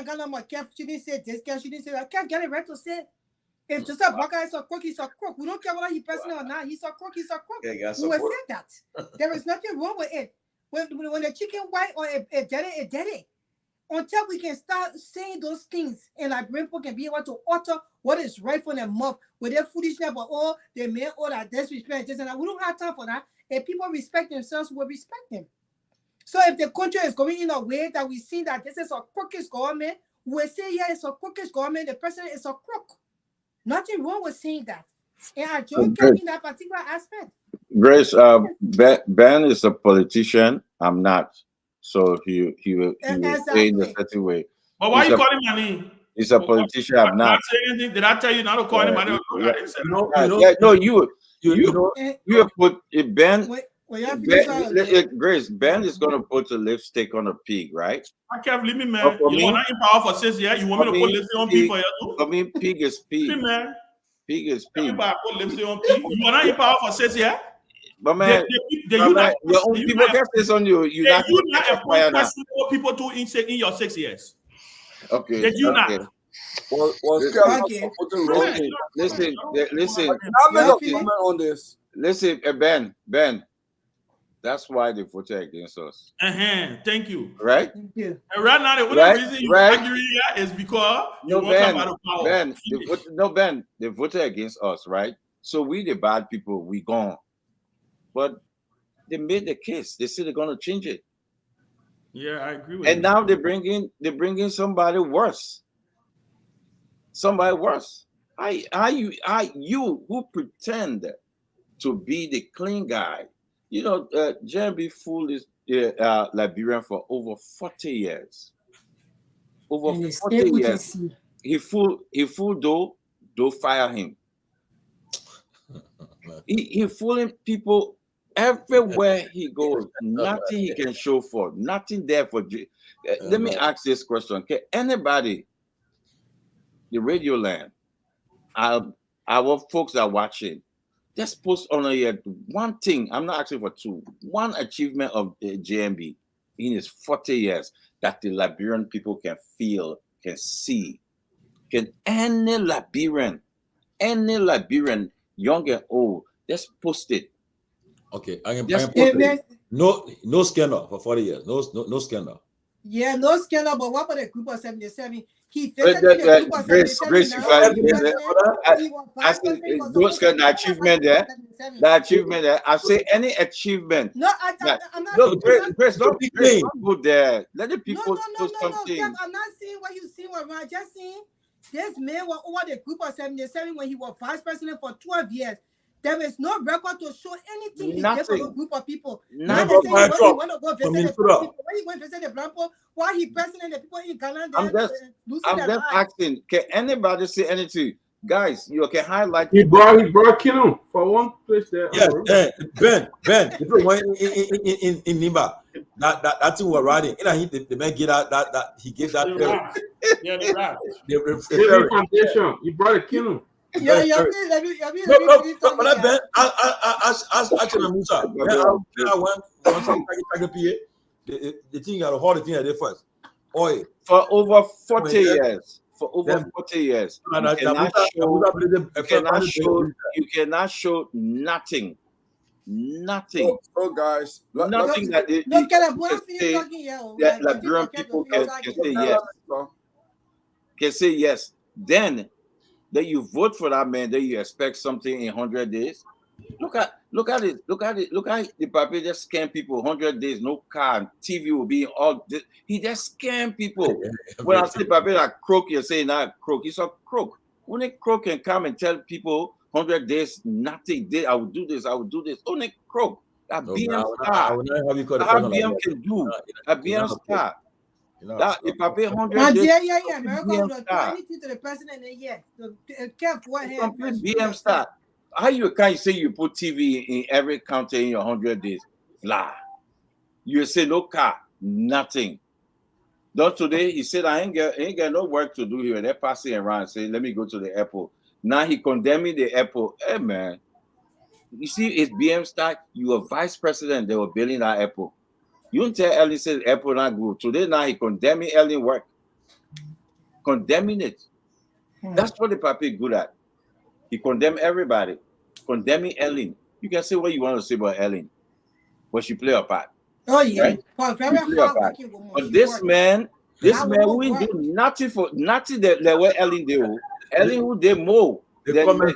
Speaker 9: Keff, she didn't say this, Keff, she didn't say that. Keff get it right to say, if Joseph Boakai is a crook, he's a crook. We don't care whether he's president or not. He's a crook, he's a crook.
Speaker 1: Yeah,
Speaker 9: we will say that. There is nothing wrong with it. When the chicken white or a daddy, until we can start saying those things and Liberian people can be able to utter what is right from their mouth with their foolishness about, oh, they may all that disrespect, this and that. We don't have time for that. If people respect themselves, we'll respect them. So if the country is going in a way that we see that this is a crookish government, we'll say, yeah, it's a crookish government, the president is a crook. Nothing wrong with saying that. And I join in that particular aspect.
Speaker 11: Grace, Ben is a politician. I'm not. So he will say in a certain way.
Speaker 5: But why are you calling my name?
Speaker 11: He's a politician. I'm not.
Speaker 5: Did I tell you not to call him my name?
Speaker 11: No, you put Ben. Grace, Ben is going to put a lipstick on a pig, right?
Speaker 5: I can't believe me, man. You want to in power for 6 years? You want me to put lipstick on pig for you too?
Speaker 11: I mean, pig is pig.
Speaker 5: Me, man.
Speaker 11: Pig is pig.
Speaker 5: You put lipstick on pig. You want to in power for 6 years?
Speaker 11: But man, your own people get this on you. You not
Speaker 5: appoint questionable people to in your 6 years.
Speaker 11: Okay.
Speaker 5: Did you not?
Speaker 11: Listen.
Speaker 10: On this.
Speaker 11: Listen, Ben. That's why they voted against us.
Speaker 5: Thank you.
Speaker 11: Right?
Speaker 9: Thank you.
Speaker 5: And right now, the only reason you argue here is because you want to come out of power.
Speaker 11: Ben, they voted against us, right? So we the bad people, we gone. But they made the case. They said they're going to change it.
Speaker 5: Yeah, I agree with
Speaker 11: you. And now they're bringing somebody worse. Somebody worse. You who pretend to be the clean guy. You know, JMB fooled this Liberian for over 40 years. Over 40 years. He fooled Doe fire him. He fooling people everywhere he goes. Nothing he can show for. Nothing there for. Let me ask this question. Okay, anybody, the radio land, our folks are watching. Just post on one thing. I'm not asking for two. One achievement of JMB in his 40 years that the Liberian people can feel, can see. Can any Liberian, young and old, just post it.
Speaker 1: Okay, I can post it. No scandal for 40 years. No scandal.
Speaker 9: Yeah, no scandal. But what about the group of 77? He visited the group of 77.
Speaker 11: The achievement there. The achievement there. I say any achievement.
Speaker 9: No, I'm not.
Speaker 11: Look, Grace, don't go there. Let the people post something.
Speaker 9: No, I'm not seeing what you see. What I'm just seeing. This man was over the group of 77 when he was vice president for 12 years. There is no record to show anything he did for a group of people.
Speaker 11: Nothing.
Speaker 9: Not the same when he want to go visit the black people. When he went to visit the black people, while he president the people in Ghana,
Speaker 11: I'm just asking, can anybody say anything? Guys, you can highlight.
Speaker 8: He brought Kinu for one place there.
Speaker 1: Yeah, Ben, if it went in Nimba, that thing we're riding, the man get out that he gave that.
Speaker 5: Yeah, the rap.
Speaker 8: The foundation. You brought a Kinu.
Speaker 9: Yeah,
Speaker 1: but Ben, I Musa. I went the thing got a hard thing at the first. Oi,
Speaker 11: for over 40 years. For over 40 years, you cannot show nothing. Nothing.
Speaker 10: So guys,
Speaker 11: nothing that Liberian people can say yes. Can say yes. Then you vote for that man, then you expect something in 100 days. Look at it. Look at the paper just scam people. 100 days, no car, TV will be all. He just scam people. When I say paper like crook, you're saying that crook. He's a crook. When a crook can come and tell people 100 days, nothing. I will do this. I will do this. Only crook. That BM star. That BM can do. That BM star. That if I pay 100 days,
Speaker 9: America would have done anything to the president in a year. Keff, what happened?
Speaker 11: BM star. How you can't say you put TV in every county in your 100 days? Fly. You say no car, nothing. Don't today, he said, I ain't got no work to do here. They're passing around and say, let me go to the airport. Now he condemning the airport. Hey, man. You see, it's BM Star. You are vice president. They were building that airport. You don't tell Ellen says airport not good. Today, now he condemning Ellen work. Condemning it. That's what the papi good at. He condemn everybody, condemning Ellen. You can say what you want to say about Ellen, but she play a part.
Speaker 9: Oh yeah,
Speaker 11: right? But this man who do nothing that what Ellen do. Ellen who did more. The comment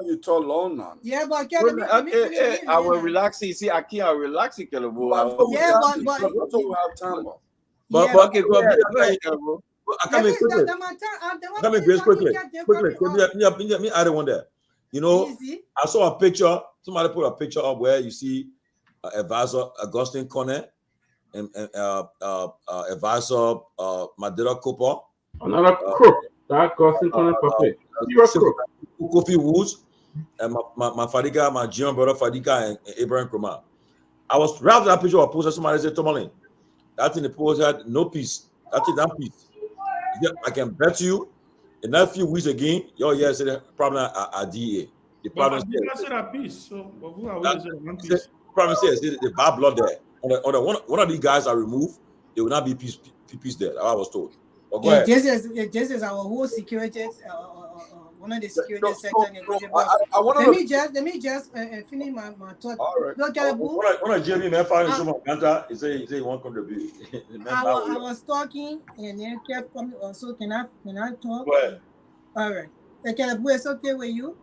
Speaker 10: you told long now.
Speaker 9: Yeah, but
Speaker 11: I will relax. You see, I can't relax.
Speaker 9: Yeah, but
Speaker 1: okay, go ahead. I come in quickly. Me, I don't want that. You know, I saw a picture. Somebody put a picture up where you see advisor Augustine Cornet and advisor Madeira Cooper.
Speaker 8: Another crook. That Augustine Cornet puppet. You're a crook.
Speaker 1: Kofi Woods and my Fadiga, my Jim brother Fadiga and Abraham Kroma. I was rather that picture. I posted. Somebody said, Tomalin, that in the post had no peace. That's it, that peace. I can bet you in that few weeks again, said probably a DA. The problem
Speaker 5: said a piece. So who are we?
Speaker 1: Problem says the bad blood there. One of these guys are removed, there will not be peace there. I was told. But go ahead.
Speaker 9: This is our whole security. One of the security sector. Let me just finish my thought.
Speaker 10: All right.
Speaker 9: Look at
Speaker 1: one of Jeremy man found some Ganta. He say he won't contribute.
Speaker 9: I was talking and then kept coming. Also, can I talk?
Speaker 1: Go ahead.
Speaker 9: All right. It's okay with you.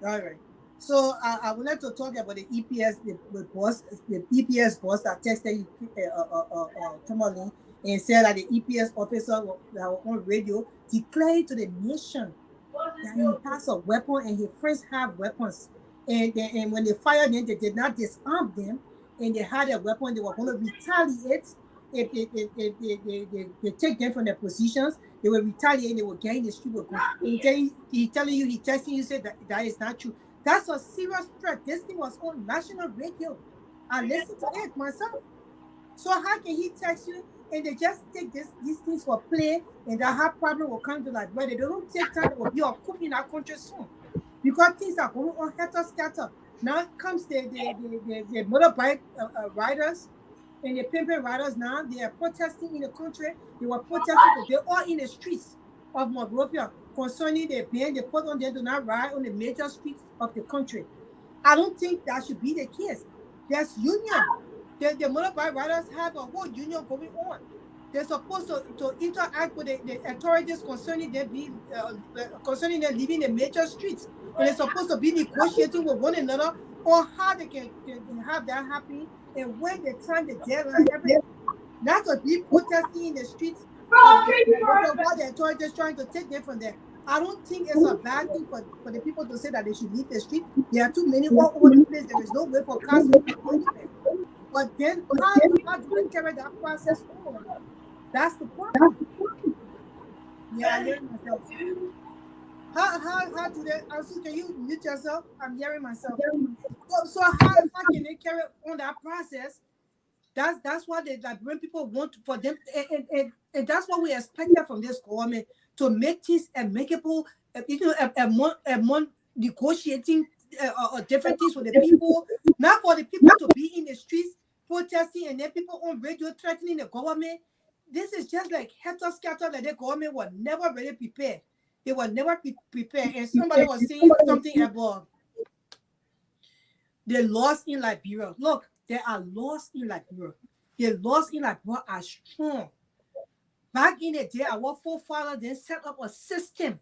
Speaker 9: All right. So I wanted to talk about the EPS, the EPS boss that texted Tomalin and said that the EPS officer that was on radio declared to the nation that he has a weapon and he first have weapons. And when they fired them, they did not disarm them, and they had a weapon. They were going to retaliate if they take them from their positions. They will retaliate. They will get in the street. He telling you, he texting you, said that is not true. That's a serious threat. This thing was on national radio. I listened to it myself. So how can he text you and they just take these things for play, and that hard problem will come to like where they don't take time, it will be cooked in our country soon. Because things are going on scatter. Now comes the motorbike riders and the pimping riders. Now they are protesting in the country. They were protesting. They're all in the streets of Monrovia concerning the ban they put on them to not ride on the major streets of the country. I don't think that should be the case. There's union. The motorbike riders have a whole union going on. They're supposed to interact with the authorities concerning them leaving the major streets. And they're supposed to be negotiating with one another on how they can have that happen and when the time the deadline happens. Not to be protesting in the streets while the authorities trying to take them from there. I don't think it's a bad thing for the people to say that they should leave the street. There are too many all over the place. There is no way for cars to even go anywhere. But then how do they carry that process on? That's the problem. Yeah, I'm hearing myself. How do they also can you mute yourself? I'm hearing myself. So how can they carry on that process? That's what they like when people want for them and that's what we expected from this government to make things amicable, a more negotiating different things with the people, not for the people to be in the streets protesting and then people on radio threatening the government. This is just like helter skelter that the government was never really prepared. They were never prepared. And somebody was saying something about the laws in Liberia. Look, there are laws in Liberia. The laws in Liberia are strong. Back in the day, our forefathers then set up a system.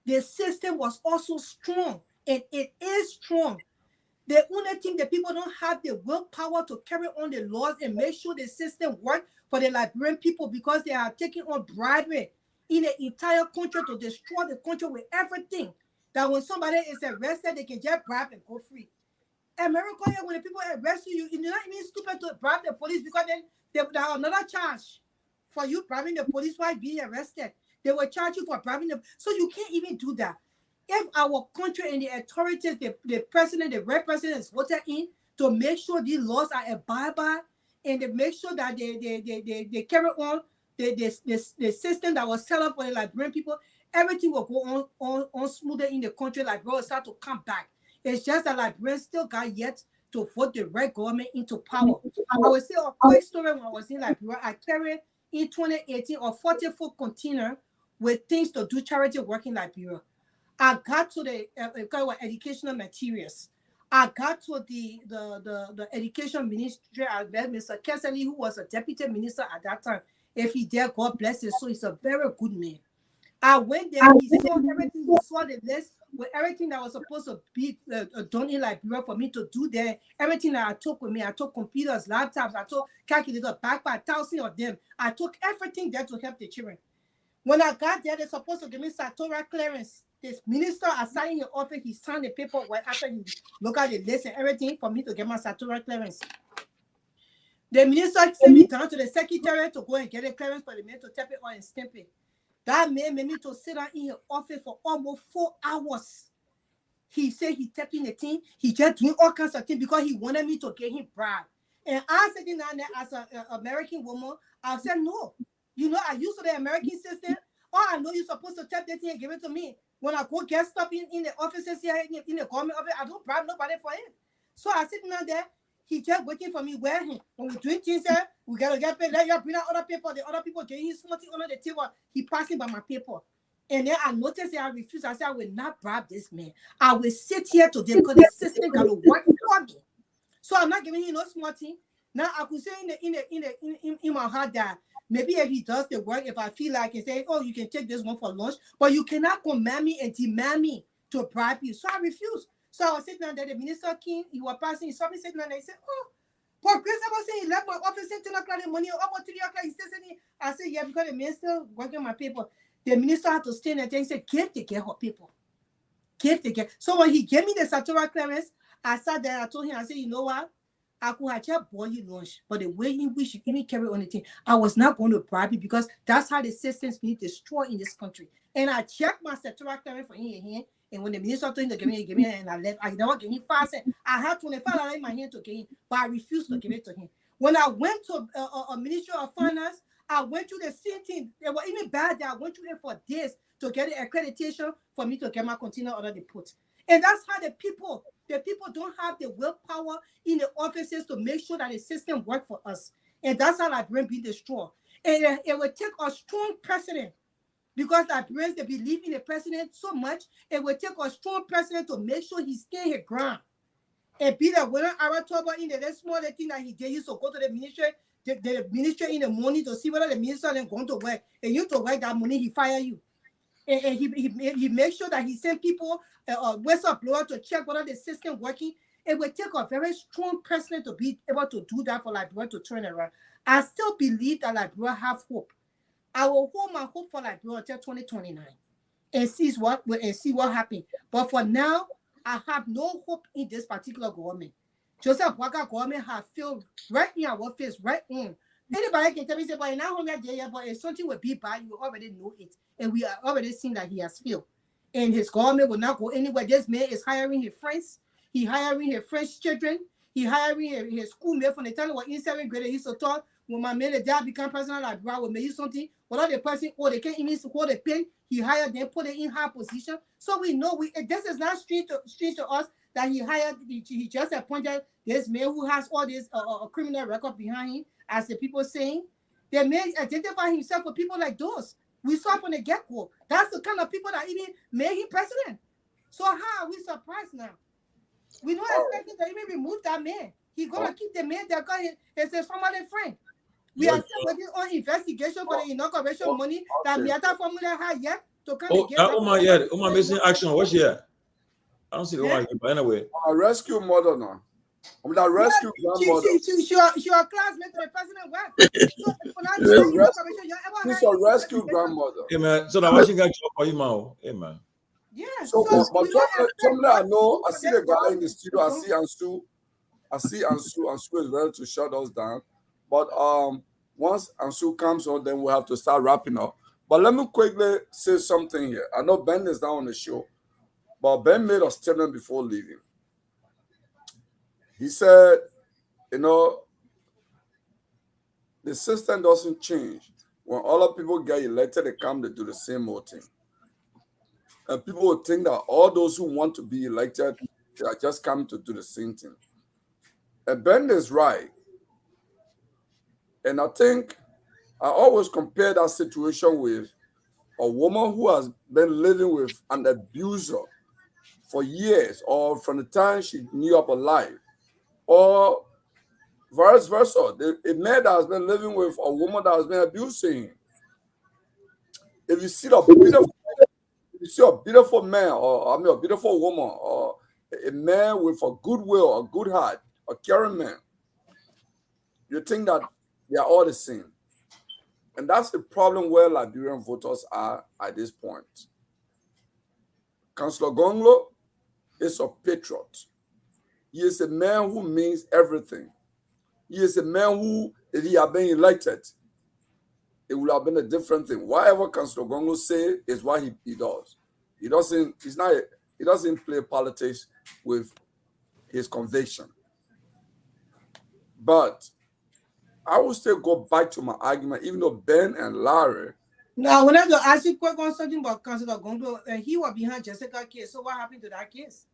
Speaker 9: The system was also strong, and it is strong. The only thing that people don't have the willpower to carry on the laws and make sure the system works for the Liberian people because they are taking on bribery in the entire country to destroy the country with everything. That when somebody is arrested, they can just bribe and go free. America, when the people arrest you, you're not even stupid to bribe the police because then they have another charge for you bribing the police while being arrested. They will charge you for bribing them. So you can't even do that. If our country and the authorities, the president, the red president is voted in to make sure these laws are abided by and to make sure that they carry on the system that was set up for the Liberian people, everything will go on smoother in the country. Liberia will start to come back. It's just that Liberians still got yet to vote the right government into power. I will say a quick story when I was in Liberia. I carried in 2018 a 40-foot container with things to do charity work in Liberia. I got to the educational materials. I got to the education ministry. I met Mr. Kessley, who was a deputy minister at that time. If he dare, God bless him. So he's a very good man. I went there. He saw everything. He saw the list with everything that was supposed to be done in Liberia for me to do there. Everything that I took with me. I took computers, laptops. I took calculators, backpack, 1,000 of them. I took everything there to help the children. When I got there, they're supposed to give me statutory clearance. This minister assigned in the office, he signed the paperwork after he looked at the list and everything for me to get my statutory clearance. The minister sent me down to the secretary to go and get a clearance for the man to tap it on and stamp it. That man made me to sit down in his office for almost 4 hours. He said he tapping the thing. He just doing all kinds of things because he wanted me to get him bribe. And I sitting down there as an American woman, I said, no. You know, I used to the American system. Oh, I know you're supposed to tap that thing and give it to me. When I go get stuff in the offices here, in the government office, I don't bribe nobody for it. So I sitting down there. He just waiting for me where him. When we doing things there, we got to get paid. Let you bring out other paper. The other people getting his something under the table. He passing by my paper. And then I noticed that I refused. I said, I will not bribe this man. I will sit here today because the system got to work for me. So I'm not giving him no small thing. Now I could say in my heart that maybe if he does the work, if I feel like and say, oh, you can take this one for lunch, but you cannot command me and demand me to bribe you. So I refused. So I was sitting down there, the minister came, he was passing, he saw me sitting down there, he said, oh, Paul Grace, I was saying, he left my office at 10 o'clock in the morning, about 3 o'clock, he said, I said, yeah, because the minister working my paper. The minister had to stand there and he said, give the girl her paper. Give the girl. So when he gave me the statutory clearance, I sat there, I told him, I said, you know what? I could have just bought you lunch, but the way in which you even carry on the thing, I was not going to bribe you because that's how the system's being destroyed in this country. And I checked my statutory clearance for him. And when the minister told him to give me, and I left, I never gave him 5 cents. I had $25 in my hand to give him, but I refused to give it to him. When I went to a Ministry of Finance, I went through the same thing. They were even bad that I went through it for days to get the accreditation for me to get my container under the put. And that's how the people don't have the willpower in the offices to make sure that the system works for us. And that's how Liberians be destroyed. And it will take a strong president because Liberians, they believe in the president so much, it will take a strong president to make sure he stays his ground. And be the winner, Aratoba in the small thing that he did, used to go to the ministry in the morning to see whether the minister is going to work. And you to work that morning, he fire you. And he makes sure that he send people, whistleblower to check whether the system working. It will take a very strong president to be able to do that for Liberia to turn around. I still believe that Liberia have hope. I will hold my hope for Liberia until 2029. and see what happened. But for now, I have no hope in this particular government. Joseph Waka government have failed right in our face, right in. Anybody can tell me, say, but now but if something will be bad, you already know it. And we are already seeing that he has failed. And his government will not go anywhere. This man is hiring his friends. He hiring his French children. He hiring his schoolmate from the time when in 7th grade. He used to talk when my man dad become personal librarian will make you something. Without the person or they can't even hold a pen, he hired them, put it in high position. So we know this is not strange to us that he just appointed this man who has all this criminal record behind him, as the people saying. They may identify himself with people like those. We saw from the get-go. That's the kind of people that even made him president. So how are we surprised now? We not expecting to even remove that man. He's gonna keep the man that got his family friend. We are still working on investigation for the inauguration money that Miata formula had yet to come and get.
Speaker 1: Oma missing action. What's here? I don't see the one, but anyway.
Speaker 10: A rescue mother now. I mean, that rescue grandmother.
Speaker 9: She your classmate to the president wife.
Speaker 10: She's a rescue grandmother.
Speaker 1: Hey man, so now what you got job for you, man? Hey man.
Speaker 9: Yeah.
Speaker 10: So somebody I know, I see the guy in the studio. I see Ansu. Ansu is ready to shut us down. But once Ansu comes on, then we'll have to start wrapping up. But let me quickly say something here. I know Ben is now on the show, but Ben made a statement before leaving. He said, the system doesn't change. When other people get elected, they come to do the same old thing. And people will think that all those who want to be elected, they are just coming to do the same thing. And Ben is right. And I think I always compare that situation with a woman who has been living with an abuser for years, or from the time she knew up her life, or vice versa. A man that has been living with a woman that has been abusing him. If you see a beautiful man, or a beautiful woman, or a man with a goodwill, a good heart, a caring man, you think that they are all the same. And that's the problem where Liberian voters are at this point. Councillor Gonglo is a patriot. He is a man who means everything. He is a man who, if he had been elected, it would have been a different thing. Whatever Councillor Gonglo say is what he does. He doesn't play politics with his conviction. But I will still go back to my argument, even though Ben and Larry.
Speaker 9: Now, I wanted to ask you quick on something about Councillor Gonglo. He was behind Jessica case. So what happened to that case?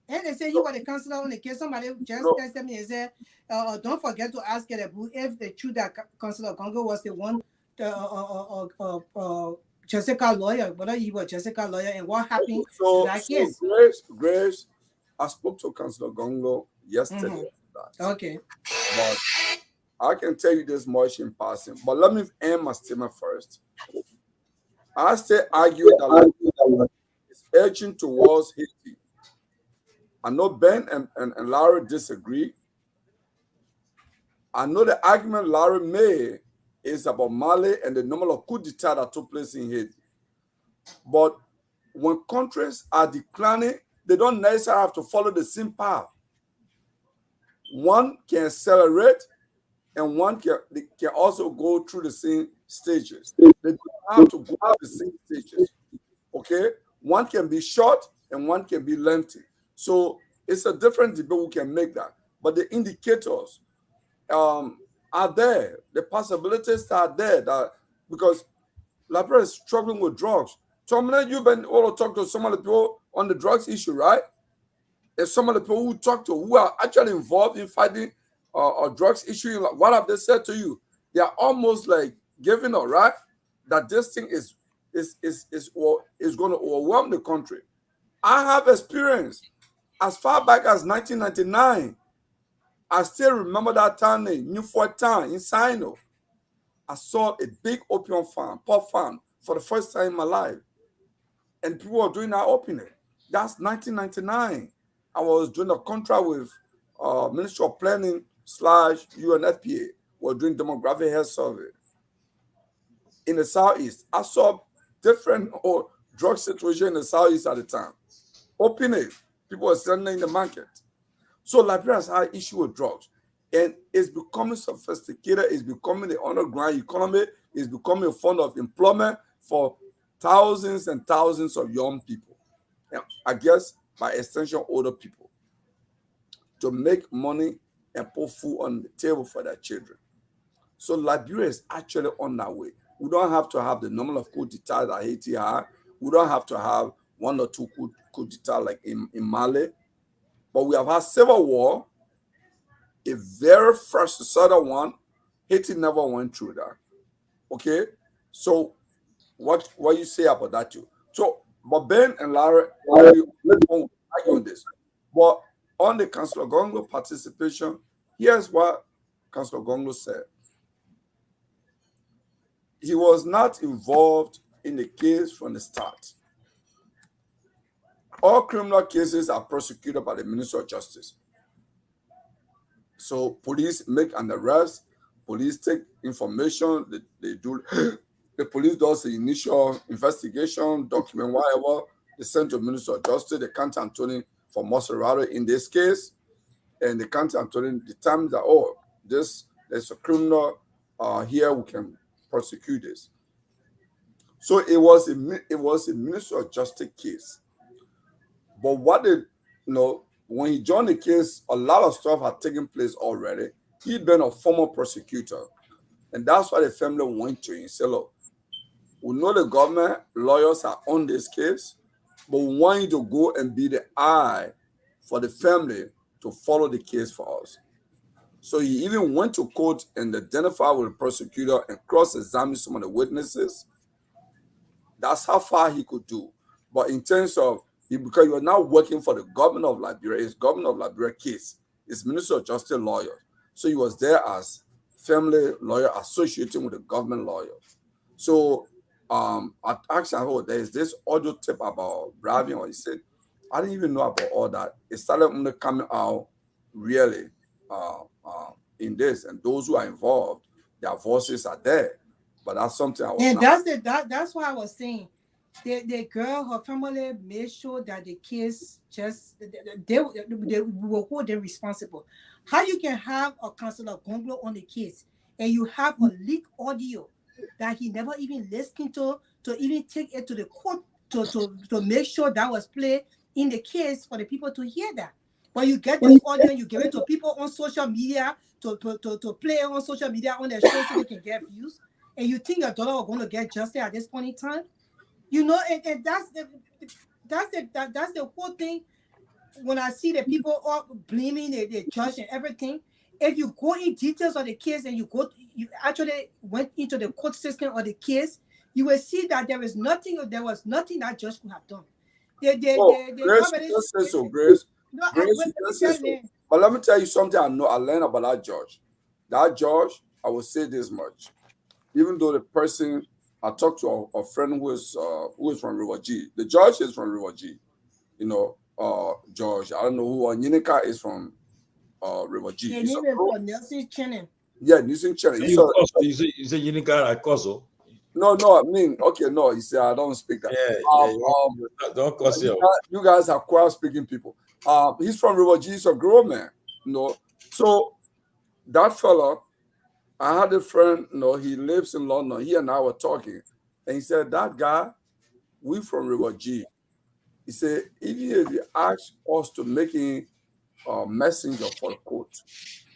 Speaker 9: And they say he was the councillor on the case. Somebody just texted me and said, don't forget to ask Kerebu if the truth that Councillor Gonglo was the one, Jessica lawyer, whether he was Jessica lawyer, and what happened to that case.
Speaker 10: Grace, I spoke to Councillor Gonglo yesterday.
Speaker 9: Okay.
Speaker 10: But I can tell you this much in passing. But let me end my statement first. I still argue that it's edging towards Haiti. I know Ben and Larry disagree. I know the argument Larry made is about Mali and the number of coup d'etat that took place in Haiti. But when countries are declining, they don't necessarily have to follow the same path. One can accelerate, and one can also go through the same stages. They don't have to go through the same stages. Okay? One can be short and one can be lengthy. So it's a different debate. We can make that. But the indicators are there. The possibilities are there. Because Liberia is struggling with drugs. Tomalin, you've been able to talk to some of the people on the drugs issue, right? And some of the people who talk to, who are actually involved in fighting a drugs issue, what have they said to you? They are almost like giving up, right? That this thing is going to overwhelm the country. I have experience as far back as 1999. I still remember that town in Newfort Town in Sino. I saw a big opium farm, pop farm, for the first time in my life. And people were doing that opening. That's 1999. I was doing a contract with Ministry of Planning / UNFPA. We're doing demographic health survey. In the Southeast, I saw different drug situation in the Southeast at the time. Open it. People are selling in the market. So Liberia has had issue with drugs. And it's becoming sophisticated. It's becoming the underground economy. It's becoming a fund of employment for thousands and thousands of young people. And I guess by extension, older people, to make money and put food on the table for their children. So Liberia is actually on that way. We don't have to have the number of coup d'etat that Haiti had. We don't have to have 1 or 2 coup d'etat like in Mali. But we have had civil war. A very first southern one. Haiti never went through that. Okay? So what you say about that too? So, but Ben and Larry, we won't argue on this. But on the Councillor Gonglo participation, here's what Councillor Gonglo said. He was not involved in the case from the start. All criminal cases are prosecuted by the Ministry of Justice. So police make an arrest, police take information, they do, the police does the initial investigation, document whatever, they send to the Ministry of Justice, the County Attorney for Maserati in this case, and the County Attorney determines that, oh, there's a criminal here, we can prosecute this. So it was a Ministry of Justice case. But what they, when he joined the case, a lot of stuff had taken place already. He'd been a former prosecutor. And that's why the family went to him and said, look, we know the government lawyers are on this case, but we want you to go and be the eye for the family to follow the case for us. So he even went to court and identified with the prosecutor and cross-examined some of the witnesses. That's how far he could do. But in terms of, because you're now working for the government of Liberia, it's government of Liberia case, it's Minister of Justice lawyer. So he was there as family lawyer associating with the government lawyer. So I asked him, oh, there's this audio tape about bribing, or he said, I didn't even know about all that. It started only coming out really in this, and those who are involved, their voices are there. But that's something I was
Speaker 9: and that's what I was saying. The girl, her family made sure that the kids just they will hold them responsible. How you can have a Councillor Gonglo on the case and you have a leaked audio that he never even listened to even take it to the court to make sure that was played in the case for the people to hear that. But you get this audio and you give it to people on social media to play on social media on their show so they can get views. And you think your daughter are going to get justice at this point in time? And that's the whole thing. When I see the people all blaming the judge and everything, if you go in details of the case and you actually went into the court system of the case, you will see that there was nothing that judge could have done.
Speaker 10: Grace. But let me tell you something I learned about that judge. That judge, I will say this much. Even though the person, I talked to a friend who is from River G. The judge is from River G. George, I don't know who. Nyenika is from River G.
Speaker 9: His name is Nelson Chenin.
Speaker 10: Yeah, Nelson Chenin.
Speaker 1: You say Nyenika Akoso?
Speaker 10: No, I mean, okay, no. He said I don't speak that.
Speaker 1: Don't cause
Speaker 10: you guys are quiet speaking people. He's from River G. He's a grown man. So that fella, I had a friend. He lives in London. He and I were talking, and he said that guy, we from River G. He said, even if you ask us to make him a messenger for the court,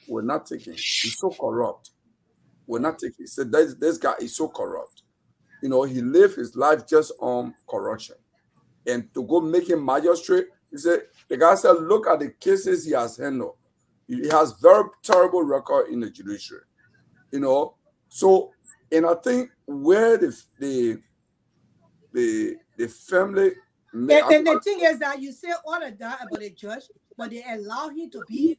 Speaker 10: we're not taking. He's so corrupt. We're not taking. He said, this guy is so corrupt. He lived his life just on corruption. And to go make him magistrate, he said, the guy said, look at the cases he has handled. He has very terrible record in the judiciary. So, and I think where the family.
Speaker 9: The thing is that you say all of that about the judge, but they allow him to be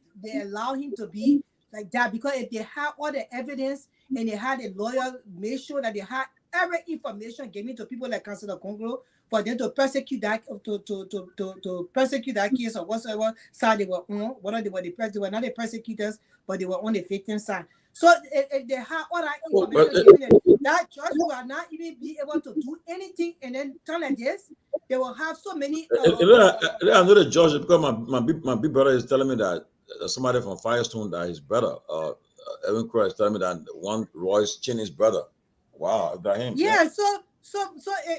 Speaker 9: like that because if they had all the evidence and they had a lawyer make sure that they had every information given to people like Councillor Gonglo for them to prosecute that to prosecute that case or whatsoever side they were on, whether they were not the prosecutors, but they were on the victim side. So they have all that information
Speaker 1: but,
Speaker 9: given them. That judge will not even be able to do anything, and then turn like this. They will have so many.
Speaker 1: I know the judge because my big brother is telling me that somebody from Firestone that his brother, Evan Crow, is telling me that one Royce Cheney's brother. Wow, that him.
Speaker 9: Yeah, so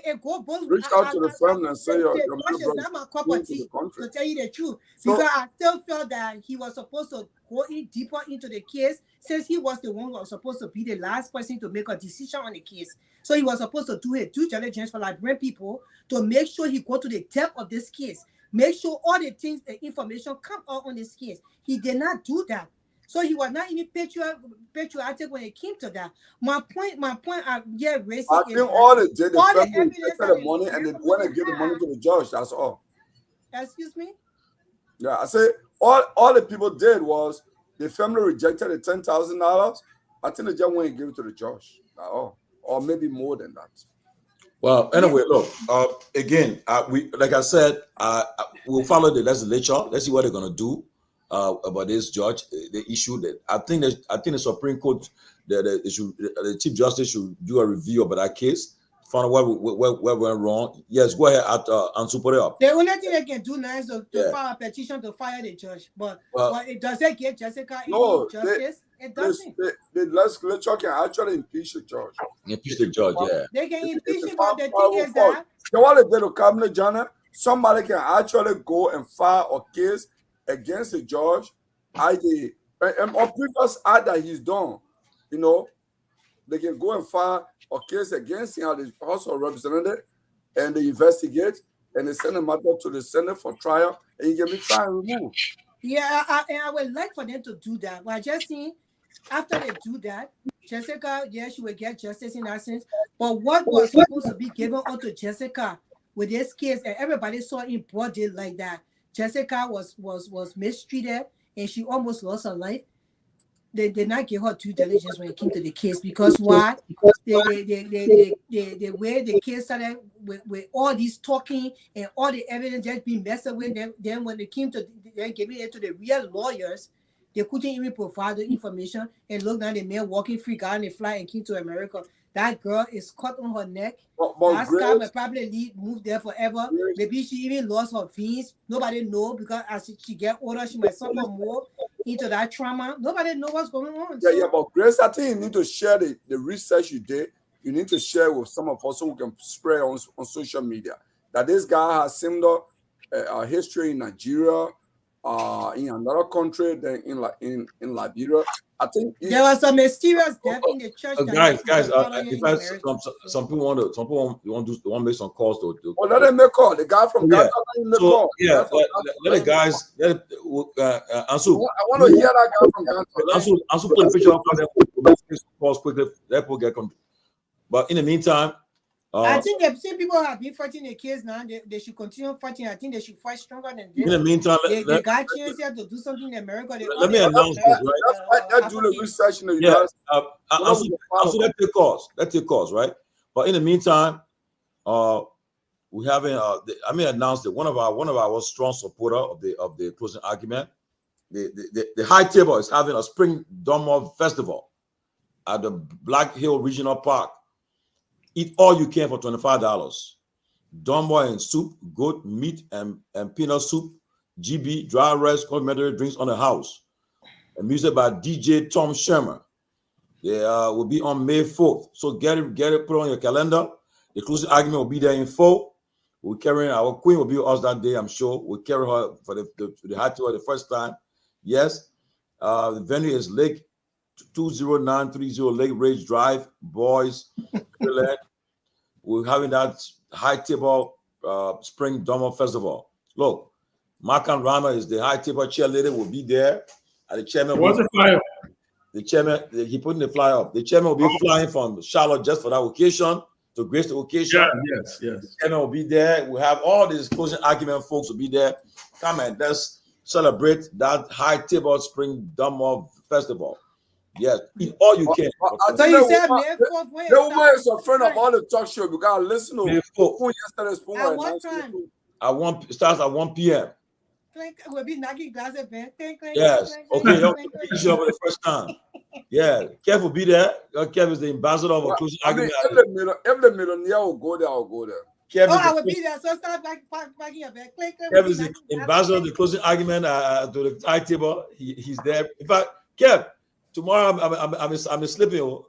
Speaker 9: it go both.
Speaker 10: Reach out to the family and say your
Speaker 9: judge is not my cup of tea, to tell you the truth.
Speaker 10: So,
Speaker 9: because I still felt that he was supposed to go in deeper into the case, since he was the one who was supposed to be the last person to make a decision on the case. So he was supposed to do his due diligence for Liberian people to make sure he go to the depth of this case, make sure all the things, the information come out on this case. He did not do that. So he was not even patriotic when it came to that. My point, raising
Speaker 10: I think all they did, the family rejected the money and they went and gave the money to the judge. That's all.
Speaker 9: Excuse me?
Speaker 10: Yeah, I say all the people did was the family rejected the $10,000. I think the judge went and gave it to the judge. That's all. Or maybe more than that.
Speaker 1: Well, anyway, look. Again, we like I said, we'll follow the legislature. Let's see what they're gonna do. About this judge, the issue that I think the Supreme Court, the Chief Justice should do a review about that case, find out where went wrong. Yes, go ahead and support it up.
Speaker 9: The only thing they can do now is to file a petition to fire the judge. But it doesn't give Jessica any justice. It doesn't.
Speaker 10: The legislature can actually impeach the judge.
Speaker 1: Impeach the judge, yeah.
Speaker 9: They can impeach him, but the thing is that
Speaker 10: what they did to Cabinet Janet, somebody can actually go and file a case against the judge, and on previous act that he's done, they can go and file a case against him at the House of Representatives, and they investigate, and they send a matter to the Senate for trial, and he can be tried and removed.
Speaker 9: Yeah, I would like for them to do that. But I just think after they do that, Jessica, she will get justice in that sense. But what was supposed to be given unto Jessica with this case, and everybody saw in broad day like that, Jessica was mistreated and she almost lost her life. They did not give her due diligence when it came to the case because why? The way the case started with all this talking and all the evidence just being messed up with them. Then when they came to giving it to the real lawyers, they couldn't even provide the information. And look now, the man walking free, got on a flight and came to America. That girl is cut on her neck. That scar will probably move there forever. Maybe she even lost her veins. Nobody know because as she get older, she might suffer more into that trauma. Nobody know what's going on.
Speaker 10: Yeah, but Grace, I think you need to share the research you did. You need to share with some of us so we can spread on social media that this guy has similar history in Nigeria, in another country than in Liberia. I think
Speaker 9: there was a mysterious death in the church.
Speaker 1: Guys, some people want to make some calls to.
Speaker 10: Well, let them make call. The guy from Ghana, let call.
Speaker 1: Yeah, let the guys. Ansu,
Speaker 10: I want to hear that guy from Ghana.
Speaker 1: Ansu put the picture up there. Calls quickly. Let people get come. But in the meantime,
Speaker 9: I think the same people have been fighting the case now. They should continue fighting. I think they should fight stronger than this.
Speaker 1: In the meantime,
Speaker 9: they got chance here to do something in America.
Speaker 1: Let me announce this, right?
Speaker 10: Let's do the research in the
Speaker 1: US. Also, let take calls, right? But in the meantime, we having. I may announce that one of our strong supporter of the closing argument. The High Table is having a Spring Dumbo Festival at the Black Hill Regional Park. Eat all you can for $25. Dumbo and soup, goat meat and peanut soup, GB, dry rice, complimentary drinks on the house. And music by DJ Tom Shermer. They will be on May 4th. So get it, put on your calendar. The closing argument will be there in full. We're carrying our queen will be with us that day, I'm sure. We'll carry her for the high tour the first time. Yes. The venue is Lake 20930 Lake Ridge Drive, Boys. We're having that High Table Spring Dumbo Festival. Look, Mark and Rama is the High Table cheerleader. Will be there. And the chairman.
Speaker 5: What's the flyer?
Speaker 1: The chairman, he put in the flyer up. The chairman will be flying from Charlotte just for that occasion to grace the occasion.
Speaker 5: Yeah, yes. The
Speaker 1: chairman will be there. We have all these closing argument folks will be there. Come and let's celebrate that High Table Spring Dumbo Festival. Yes, eat all you can.
Speaker 9: So you said
Speaker 10: the woman is a friend of all the talk show. You gotta listen to
Speaker 9: at what time?
Speaker 1: Starts at 1 p.m.
Speaker 9: We'll be knocking glasses, man.
Speaker 1: Yes. Okay. For the first time. Yeah, Keff will be there. Keff is the ambassador of a closing argument.
Speaker 10: If the millionaire will go there, I'll go there.
Speaker 1: Kev
Speaker 9: I will be there. So start packing your bag.
Speaker 1: Kev is the ambassador of the closing argument to the high table. He's there. In fact, Kev, tomorrow I'm sleeping.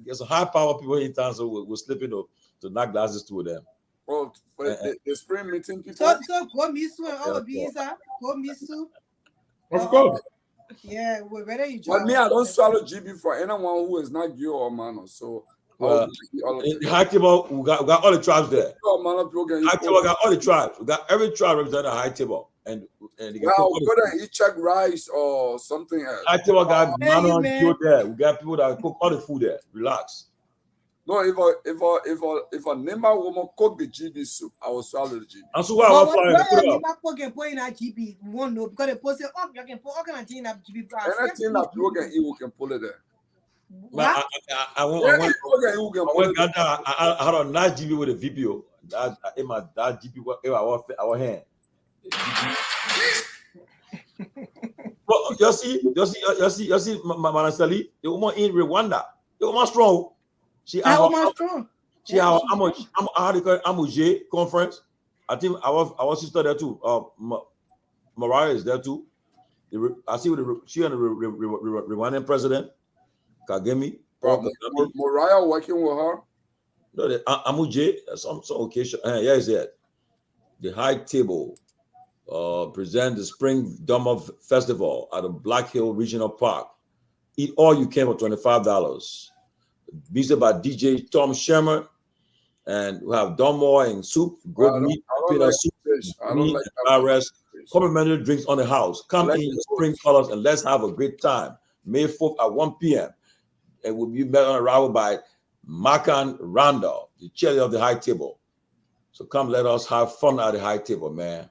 Speaker 1: There's a high power people in town, so we're sleeping to knock glasses to them.
Speaker 10: Oh, the spring meeting people.
Speaker 9: So go miss you and all be go miss you.
Speaker 5: Of course.
Speaker 9: Yeah, we're ready.
Speaker 10: But me, I don't swallow GB for anyone who is not you or man. So
Speaker 1: in the high table, we got all the tribes there. High table got all the tribes. We got every tribe represented at high table, and they
Speaker 10: go there and eat check rice or something else.
Speaker 1: High table got there. We got people that cook all the food there. Relax.
Speaker 10: No, if a Nema woman cook the GB soup, I will swallow the GB.
Speaker 1: And so why I
Speaker 9: Nema can put in a GB. We won't know because they post it up. You can put all kind of thing in a GB.
Speaker 10: Anything that people can eat, we can pull it there.
Speaker 1: I had a nice GB with a VPO. That GP our hand. Well, you see, Manasali, the woman in Rwanda, the woman strong. She how much Amuje conference. I think our sister there too. Mariah is there too. I see she and the Rwandan president Kagame.
Speaker 10: Mariah working with her.
Speaker 1: No, the Amuje some occasion. Yes, the high table present the Spring Dummer Festival at the Black Hill Regional Park. Eat all you can for $25. Visited by DJ Tom Sherman, and we have Dunmore and soup, goat meat, peanut soup, meat, and rest. Complimentary drinks on the house. Come in the spring colors and let's have a great time. May 4th at 1 p.m. And we'll be met on arrival by Makan Randall, the chair of the high table. So come, let us have fun at the high table, man.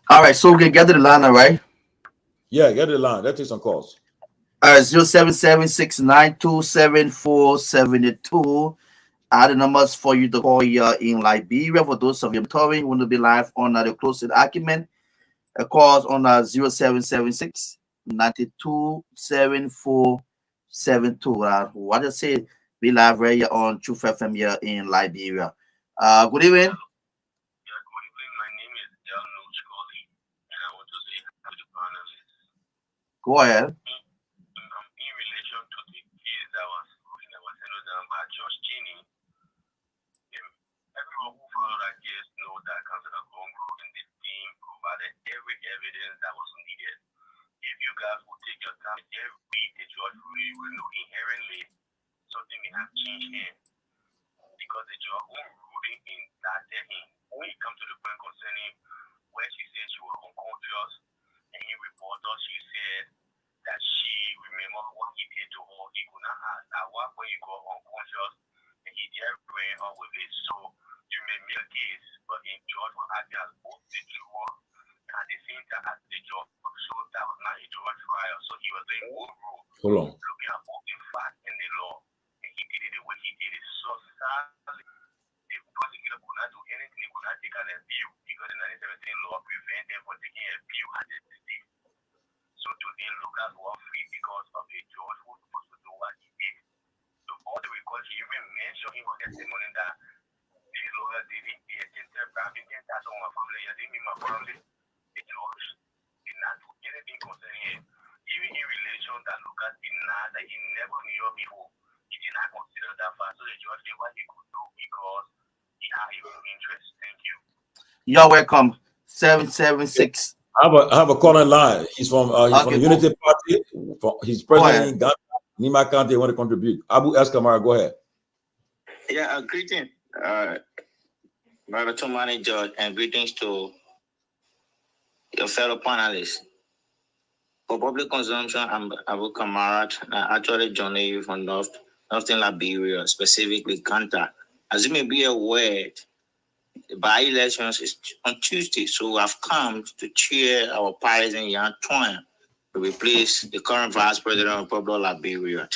Speaker 3: All right, so we can get to the line, all right?
Speaker 1: Yeah, get the line. Let's take some calls.
Speaker 3: 07769277472 are the numbers for you to call here in Liberia. For those of you who want to be live on the closing argument, calls on 0776-927472. What I say, be live right here on Truth FM here in Liberia. Good evening. Go ahead.
Speaker 12: In relation to the case that was settled down by Judge Cheney, everyone who followed that case knows that Councilor Bongo and the team provided every evidence that was needed. If you guys will take your time and read the judge ruling, you will know inherently something may have changed here. Because the judge won't ruling in that hearing, when it comes to the point concerning where she said she was unconscious, and in report she said that she remember what he did to her. He could not ask. At what point you go unconscious and he did bring up with it. So you may make a case, but in George was acting as both the juror at the same time as the judge. So that was not a George trial. So he was doing one rule.
Speaker 1: Hold on.
Speaker 12: Looking at both the fact and the law. And he did it the way he did it. So sadly, the prosecutor could not do anything. He could not take an appeal because the 1917 law prevented them from taking an appeal at the state. So today, Lucas was free because of the judge who was supposed to do what he did. So all the records, he even mentioned in his testimony that these lawyers didn't attend that's on my family. I didn't mean my family. The judge did not do anything concerning him. Even in relation that Lucas denied that he never knew her before. He did not consider that fact. So the judge did what he could do because he had his own interest. Thank you.
Speaker 3: You're welcome. 776.
Speaker 1: I have a caller line. He's from the Unity Party. He's president in Ghana, Nima County. Want to contribute? Abu Eskamara, go ahead.
Speaker 13: Yeah, greeting, Brother Tomalin George, and greetings to your fellow panelists. For public consumption, I'm Abu Kamarat. I actually joined you from Northern Liberia, specifically Kanta. As you may be aware, the by-elections is on Tuesday, so I've come to cheer our partisan Yan Twan to replace the current Vice President of Republic of Liberia,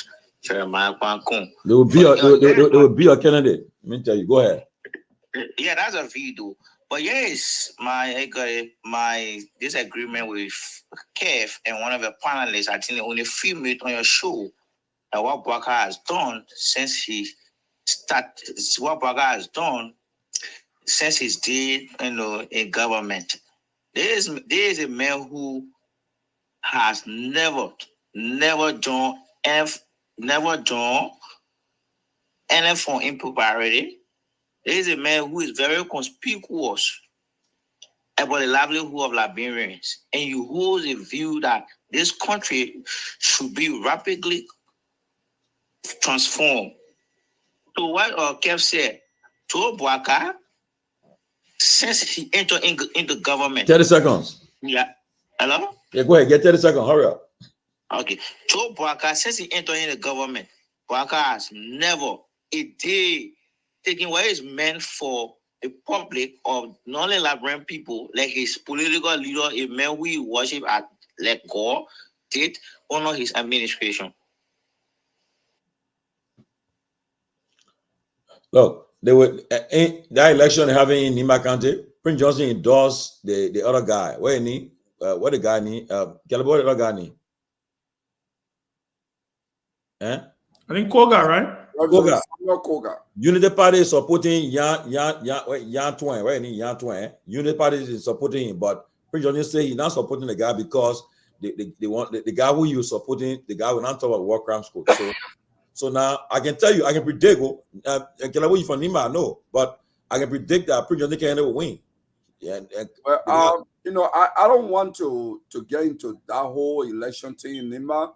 Speaker 13: Jeremiah Kwankun.
Speaker 1: There will be a candidate. Let me tell you. Go ahead.
Speaker 13: Yeah, that's a view, though. But yes, my disagreement with Kev and one of the panelists. I think the only few minutes on your show that what Bwaka has done since he started. What Bwaka has done since his day, in government. There is a man who has never done any form impropriety. There is a man who is very conspicuous about the livelihood of Liberians, and you hold a view that this country should be rapidly transformed. So what Kev said, Joe Bwaka, since he entered into government.
Speaker 1: 30 seconds.
Speaker 13: Yeah. Hello?
Speaker 1: Yeah, go ahead. Get 30 seconds. Hurry up.
Speaker 13: Okay. Joe Bwaka, since he entered in the government, Bwaka has never a day taken what is meant for the public of non-Liberian people, like his political leader, a man who he worship at like God, did honor his administration.
Speaker 1: Look, they were in that election having in Nima County. Prince Johnson endorsed the other guy. Where any? What the guy need? Calabo, the other guy need?
Speaker 5: I think Koga, right?
Speaker 10: Koga.
Speaker 1: Unity Party is supporting Yan Twain. Where any Yan Twain? Unity Party is supporting him, but Prince Johnson say he's not supporting the guy because they want the guy who you supporting. The guy will not talk about war crimes code. So now I can tell you, I can predict. Calabo, you from Nima, no, but I can predict that Prince Johnson can never win. Yeah.
Speaker 10: Well, I don't want to get into that whole election thing in Nima.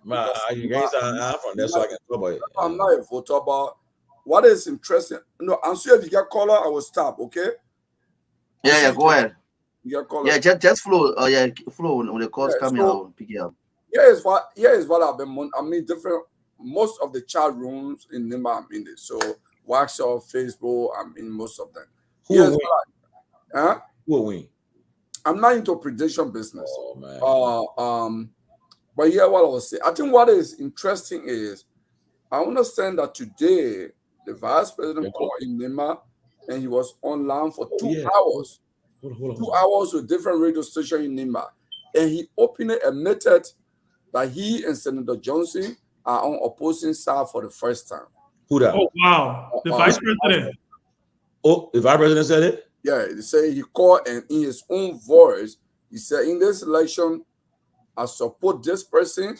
Speaker 1: I'm from there, so I can talk about it.
Speaker 10: I'm not a voter, but what is interesting, I'm sure if you get caller, I will stop, okay?
Speaker 3: Yeah, go ahead.
Speaker 10: You get caller.
Speaker 3: Yeah, just flow. Flow when the calls come in, I'll pick it up.
Speaker 10: Here is what I've been, different, most of the chat rooms in Nima, I'm in this. So, WhatsApp, Facebook, I'm in most of them.
Speaker 1: Who will win?
Speaker 10: Who will win? I'm not into prediction business.
Speaker 1: Oh, man.
Speaker 10: But yeah, what I was saying, I think what is interesting is I understand that today the vice president called in Nima and he was online for 2 hours. Hold on. 2 hours with different radio stations in Nima. And he openly admitted that he and Senator Johnson are on opposing side for the first time.
Speaker 1: Who that?
Speaker 5: Oh, wow. The vice president.
Speaker 1: Oh, the vice president said it?
Speaker 10: Yeah, they say he called and in his own voice, he said, in this election, I support this person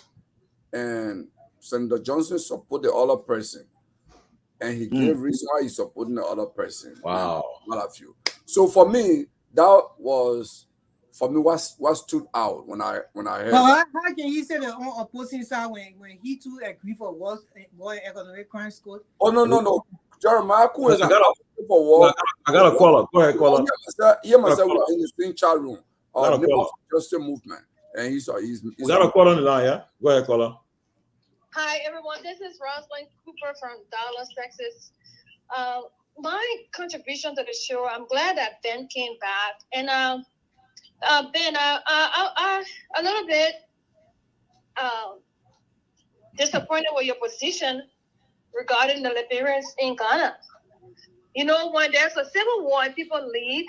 Speaker 10: and Senator Johnson support the other person. And he gave reason why he's supporting the other person.
Speaker 1: Wow.
Speaker 10: What have you. So for me, that was what stood out when I heard.
Speaker 9: But how can he say they're on opposing side when he too agree for war economic crimes code?
Speaker 10: Oh no. Jeremiah Kuhn is
Speaker 1: I got a caller. Go ahead, caller.
Speaker 10: Yeah, myself in the same chat room. Justice movement. And he's
Speaker 1: we got a caller on the line, yeah? Go ahead, caller.
Speaker 14: Hi, everyone. This is Rosalind Cooper from Dallas, Texas. My contribution to the show, I'm glad that Ben came back. And Ben, I a little bit disappointed with your position regarding the Liberians in Ghana. When there's a civil war and people leave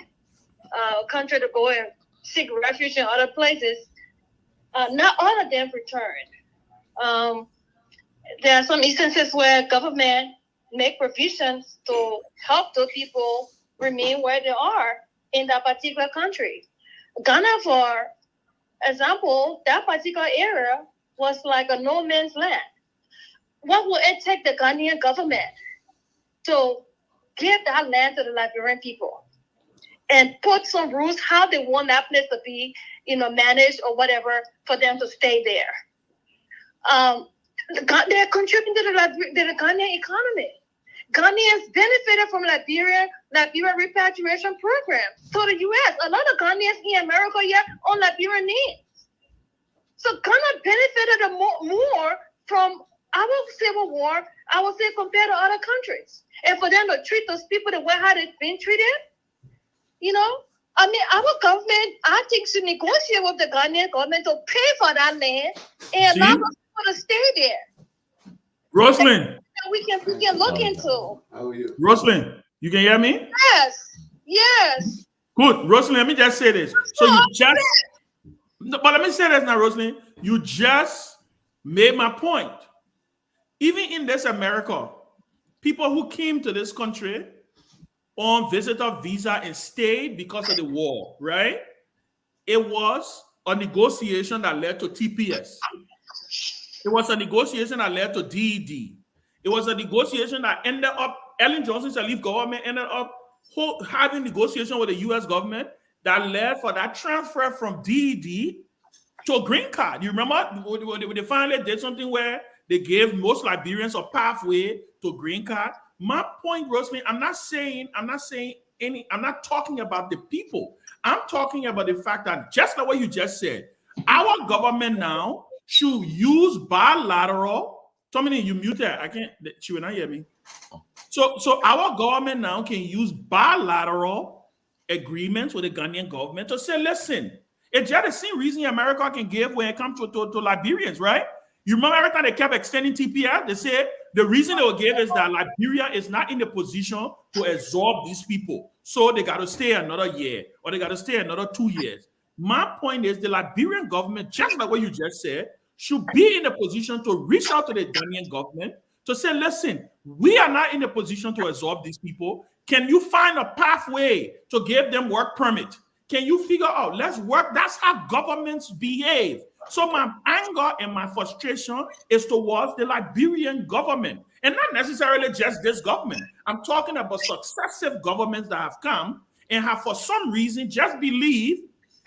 Speaker 14: country to go and seek refuge in other places, not all of them return. There are some instances where government make provisions to help those people remain where they are in that particular country. Ghana, for example, that particular area was like a no man's land. What will it take the Ghanaian government to give that land to the Liberian people and put some rules how they want that place to be, managed or whatever for them to stay there? They're contributing to the Ghanaian economy. Ghanaians benefited from Liberia repatriation program to the U.S. A lot of Ghanaians in America on Liberian names. So Ghana benefited more from our civil war, I would say, compared to other countries. And for them to treat those people the way how they've been treated, our government, I think, should negotiate with the Ghanaian government to pay for that land and allow us to stay there.
Speaker 5: Rosalind.
Speaker 14: We can look into.
Speaker 5: Rosalind, you can hear me?
Speaker 14: Yes.
Speaker 5: Good, Roslyn. Let me just say this. So you just, but let me say this now, Roslyn. You just made my point. Even in this America, people who came to this country on visitor visa and stayed because of the war, right? It was a negotiation that led to TPS. It was a negotiation that led to DED. It was a negotiation that ended up, Ellen Johnson's Leave government ended up having negotiation with the U.S. government that led for that transfer from DED to a green card. You remember they finally did something where they gave most Liberians a pathway to green card. My point, Rosemary, I'm not talking about the people. I'm talking about the fact that just like what you just said, our government now should use bilateral. Tomalin, you muted. I can't. She will not hear me. So our government now can use bilateral agreements with the Ghanaian government to say, listen, it's just the same reason America can give when it comes to Liberians, right? You remember every time they kept extending TPS, they said the reason they will give is that Liberia is not in the position to absorb these people. So they got to stay another year or they got to stay another 2 years. My point is the Liberian government, just like what you just said, should be in a position to reach out to the Ghanaian government to say, listen, we are not in a position to absorb these people. Can you find a pathway to give them work permit? Can you figure out, let's work? That's how governments behave. So my anger and my frustration is towards the Liberian government, and not necessarily just this government. I'm talking about successive governments that have come and have for some reason just believe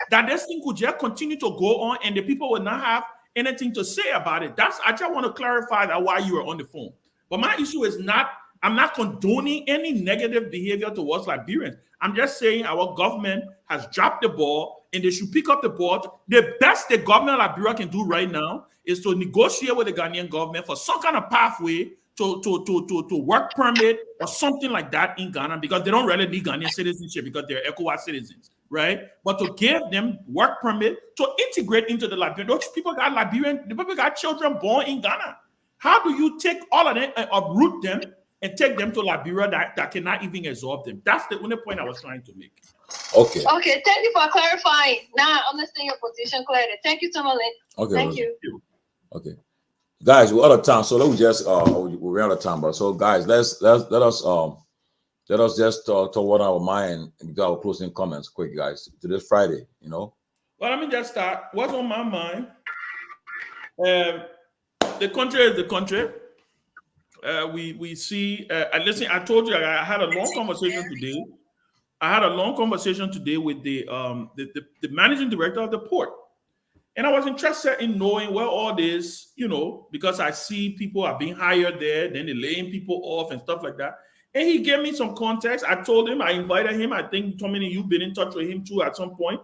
Speaker 5: that this thing could just continue to go on and the people will not have anything to say about it. I just want to clarify that while you were on the phone. But my issue is not, I'm not condoning any negative behavior towards Liberians. I'm just saying our government has dropped the ball and they should pick up the ball. The best the government of Liberia can do right now is to negotiate with the Ghanaian government for some kind of pathway to work permit or something like that in Ghana, because they don't really need Ghanaian citizenship because they're ECOWAS citizens, right? But to give them work permit to integrate into the Liberian. Those people got people got children born in Ghana. How do you take all of them and uproot them and take them to Liberia that cannot even absorb them? That's the only point I was trying to make.
Speaker 1: Okay.
Speaker 14: Okay, thank you for clarifying. Now I understand your position clearly. Thank you, Tomalin.
Speaker 1: Okay.
Speaker 14: Thank you.
Speaker 1: Okay. Guys, we're out of time, so let me just we're out of time, but so guys, let us just talk what our mind and do our closing comments quick, guys, to this Friday, you know.
Speaker 5: Well, let me just start. What's on my mind? The country is the country. We see. Listen, I told you I had a long conversation today. I had a long conversation today with the managing director of the port. And I was interested in knowing where all this, you know, because I see people are being hired there, then they're laying people off and stuff like that. And he gave me some context. I told him, I invited him. I think, Tommy, you've been in touch with him too at some point.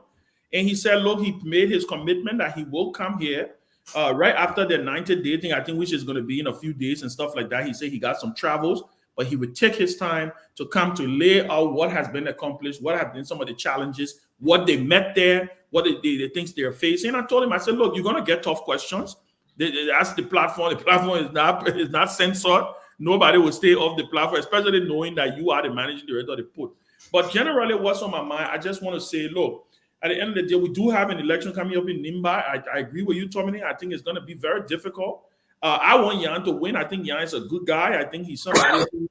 Speaker 5: And he said, look, he made his commitment that he will come here right after the 90-day thing, I think, which is going to be in a few days and stuff like that. He said he got some travels, but he would take his time to come to lay out what has been accomplished, what have been some of the challenges, what they met there, what the things they're facing. I told him, I said, look, you're going to get tough questions. That's the platform. The platform is not censored. Nobody will stay off the platform, especially knowing that you are the managing director of the port. But generally, what's on my mind, I just want to say, look, at the end of the day, we do have an election coming up in Nimba. I agree with you, Tommy. I think it's going to be very difficult. I want Yan to win. I think Yan is a good guy. I think he's somebody who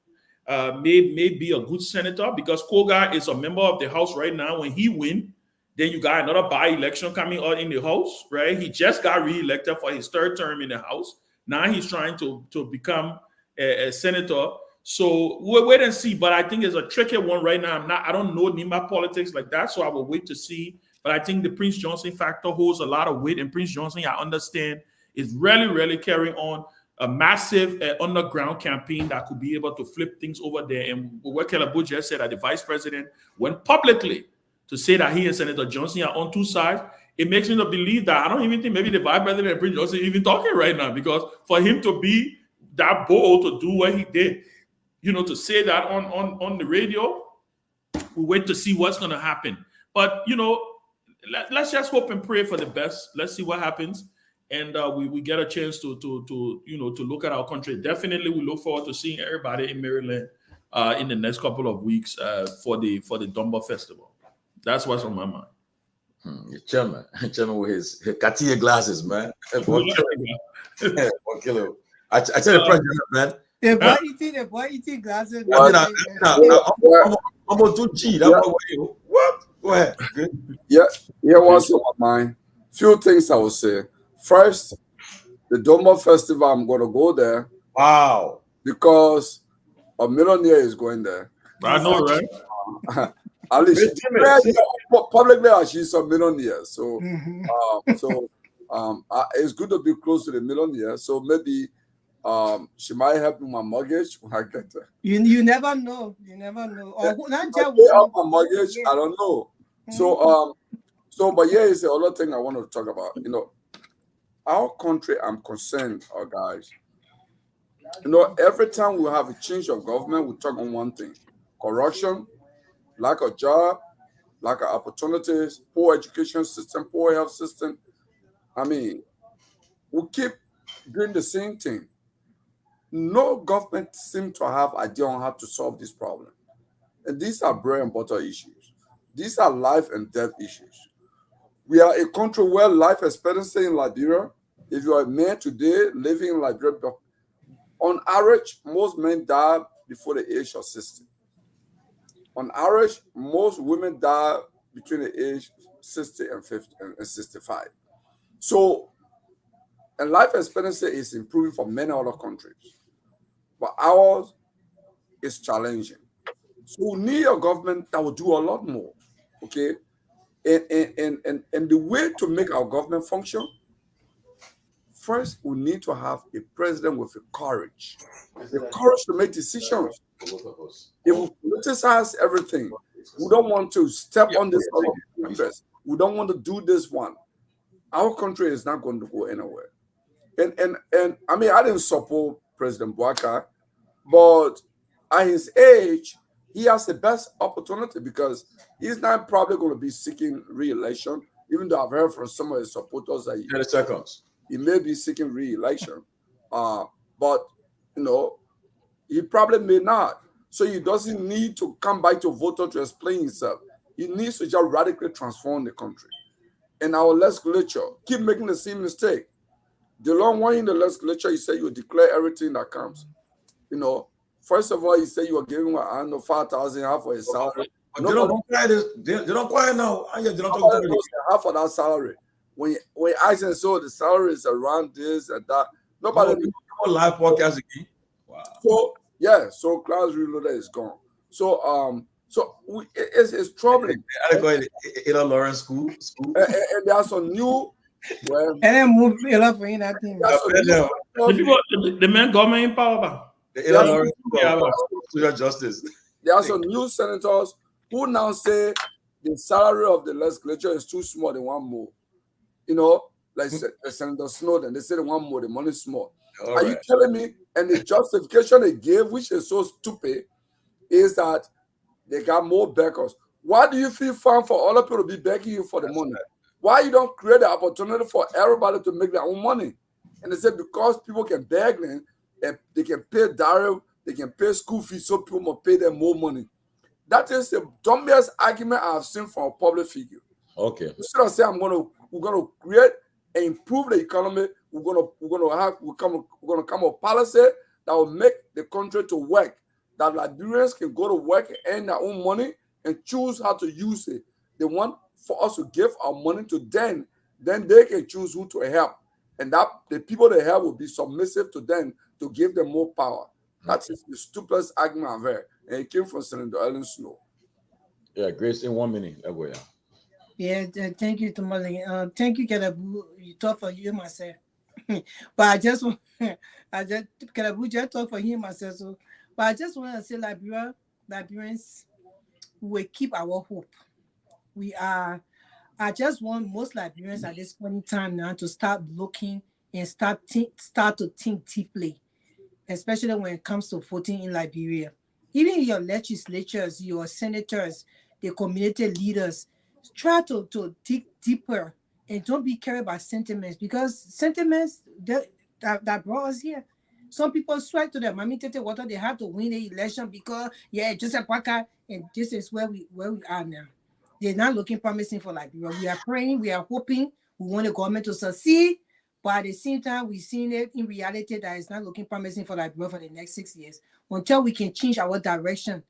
Speaker 5: may be a good senator, because Koga is a member of the House right now. When he wins, then you got another by-election coming out in the House, right? He just got re-elected for his third term in the House. Now he's trying to become a senator. So we'll wait and see. But I think it's a tricky one right now. I don't know Nimba politics like that, so I will wait to see. But I think the Prince Johnson factor holds a lot of weight. And Prince Johnson, I understand, is really carrying on a massive underground campaign that could be able to flip things over there. And what Kelabo just said, that the vice president went publicly to say that he and Senator Johnson are on two sides, it makes me to believe that I don't even think maybe the vice president and Prince Johnson are even talking right now, because for him to be that bold to do what he did, you know, to say that on the radio, we wait to see what's going to happen. But, you know, let's just hope and pray for the best. Let's see what happens. And we get a chance to look at our country. Definitely, we look forward to seeing everybody in Maryland in the next couple of weeks for the Dumba Festival. That's what's on my mind.
Speaker 1: Your chairman with his Cartier glasses, man. Boy, killer. I tell the president, man.
Speaker 9: The boy eating glasses.
Speaker 1: I'm on 2G. What? Go ahead. Good.
Speaker 10: Yeah, what's on my mind? Few things I will say. First, the Doma Festival, I'm going to go there.
Speaker 1: Wow.
Speaker 10: Because a millionaire is going there.
Speaker 5: I know, right?
Speaker 10: At least publicly, she's a millionaire. So, it's good to be close to the millionaire. So maybe she might help me with my mortgage when I get there.
Speaker 9: You never know. You never know. Or not just
Speaker 10: my mortgage. I don't know. So but yeah, it's another thing I want to talk about. You know, our country, I'm concerned, guys. You know, every time we have a change of government, we talk on one thing: corruption, lack of job, lack of opportunities, poor education system, poor health system. I mean, we keep doing the same thing. No government seems to have idea on how to solve this problem. And these are bread and butter issues. These are life and death issues. We are a country where life expectancy in Liberia, if you are a man today living in Liberia, on average, most men die before the age of 60. On average, most women die between the age 60 and 50 and 65. So, and life expectancy is improving for many other countries, but ours is challenging. So we need a government that will do a lot more, okay? And the way to make our government function, first, we need to have a president with the courage to make decisions. If we politicize everything, we don't want to step on this interest. We don't want to do this one. Our country is not going to go anywhere. And I mean, I didn't support President Bouaka, but at his age, he has the best opportunity because he's not probably going to be seeking re-election, even though I've heard from some of his supporters that
Speaker 1: 30 seconds.
Speaker 10: He may be seeking re-election, but you know, he probably may not. So he doesn't need to come back to voter to explain himself. He needs to just radically transform the country. And our legislature keep making the same mistake. The long one in the legislature, you say you declare everything that comes. You know, first of all, you say you are giving 5,000 half of his salary.
Speaker 1: They don't quiet this. They don't quiet now. They don't talk to me.
Speaker 10: Half of that salary. When you ask them, so the salary is around this and that. Nobody
Speaker 1: live podcast again. Wow.
Speaker 10: So yeah, so class reloader is gone. So it's troubling.
Speaker 1: Ella Lawrence school.
Speaker 10: And there are some new. Well,
Speaker 9: and then move a lot for you that thing.
Speaker 5: The man government in power.
Speaker 1: Ella Lawrence social justice.
Speaker 10: There are some new senators who now say the salary of the legislature is too small. They want more. You know, like Senator Snowden, they say they want more. The money is small. Are you telling me? And the justification they gave, which is so stupid, is that they got more backers. Why do you feel fine for other people to be begging you for the money? Why you don't create the opportunity for everybody to make their own money? And they said because people can beg them, and they can pay diary, they can pay school fees, so people must pay them more money. That is the dumbest argument I've seen from a public figure.
Speaker 1: Okay.
Speaker 10: Instead of saying we're gonna create and improve the economy, we're gonna come up with policy that will make the country to work. That Liberians can go to work and earn their own money and choose how to use it. They want for us to give our money to them, then they can choose who to help. And that the people they help will be submissive to them to give them more power. That is the stupidest argument I've heard. And it came from Senator Ellen Snow.
Speaker 1: Yeah, Grace, in 1 minute.
Speaker 9: Yeah, thank you, Tomalin. Thank you, Kelabu. You talk for you myself. But I just Kelabu just talk for him myself. So, but I just want to say, Liberians will keep our hope. I just want most Liberians at this point in time now to start looking and start to think deeply, especially when it comes to voting in Liberia. Even your legislatures, your senators, the community leaders, try to dig deeper and don't be carried by sentiments, because sentiments that brought us here. Some people swear to them, Mami Tete Water, they have to win the election because Joseph Bouaka, and this is where we are now. they're not looking promising for Liberia. We are praying, we are hoping, we want the government to succeed, but at the same time, we've seen it in reality that it's not looking promising for Liberia for the next 6 years. Until we can change our direction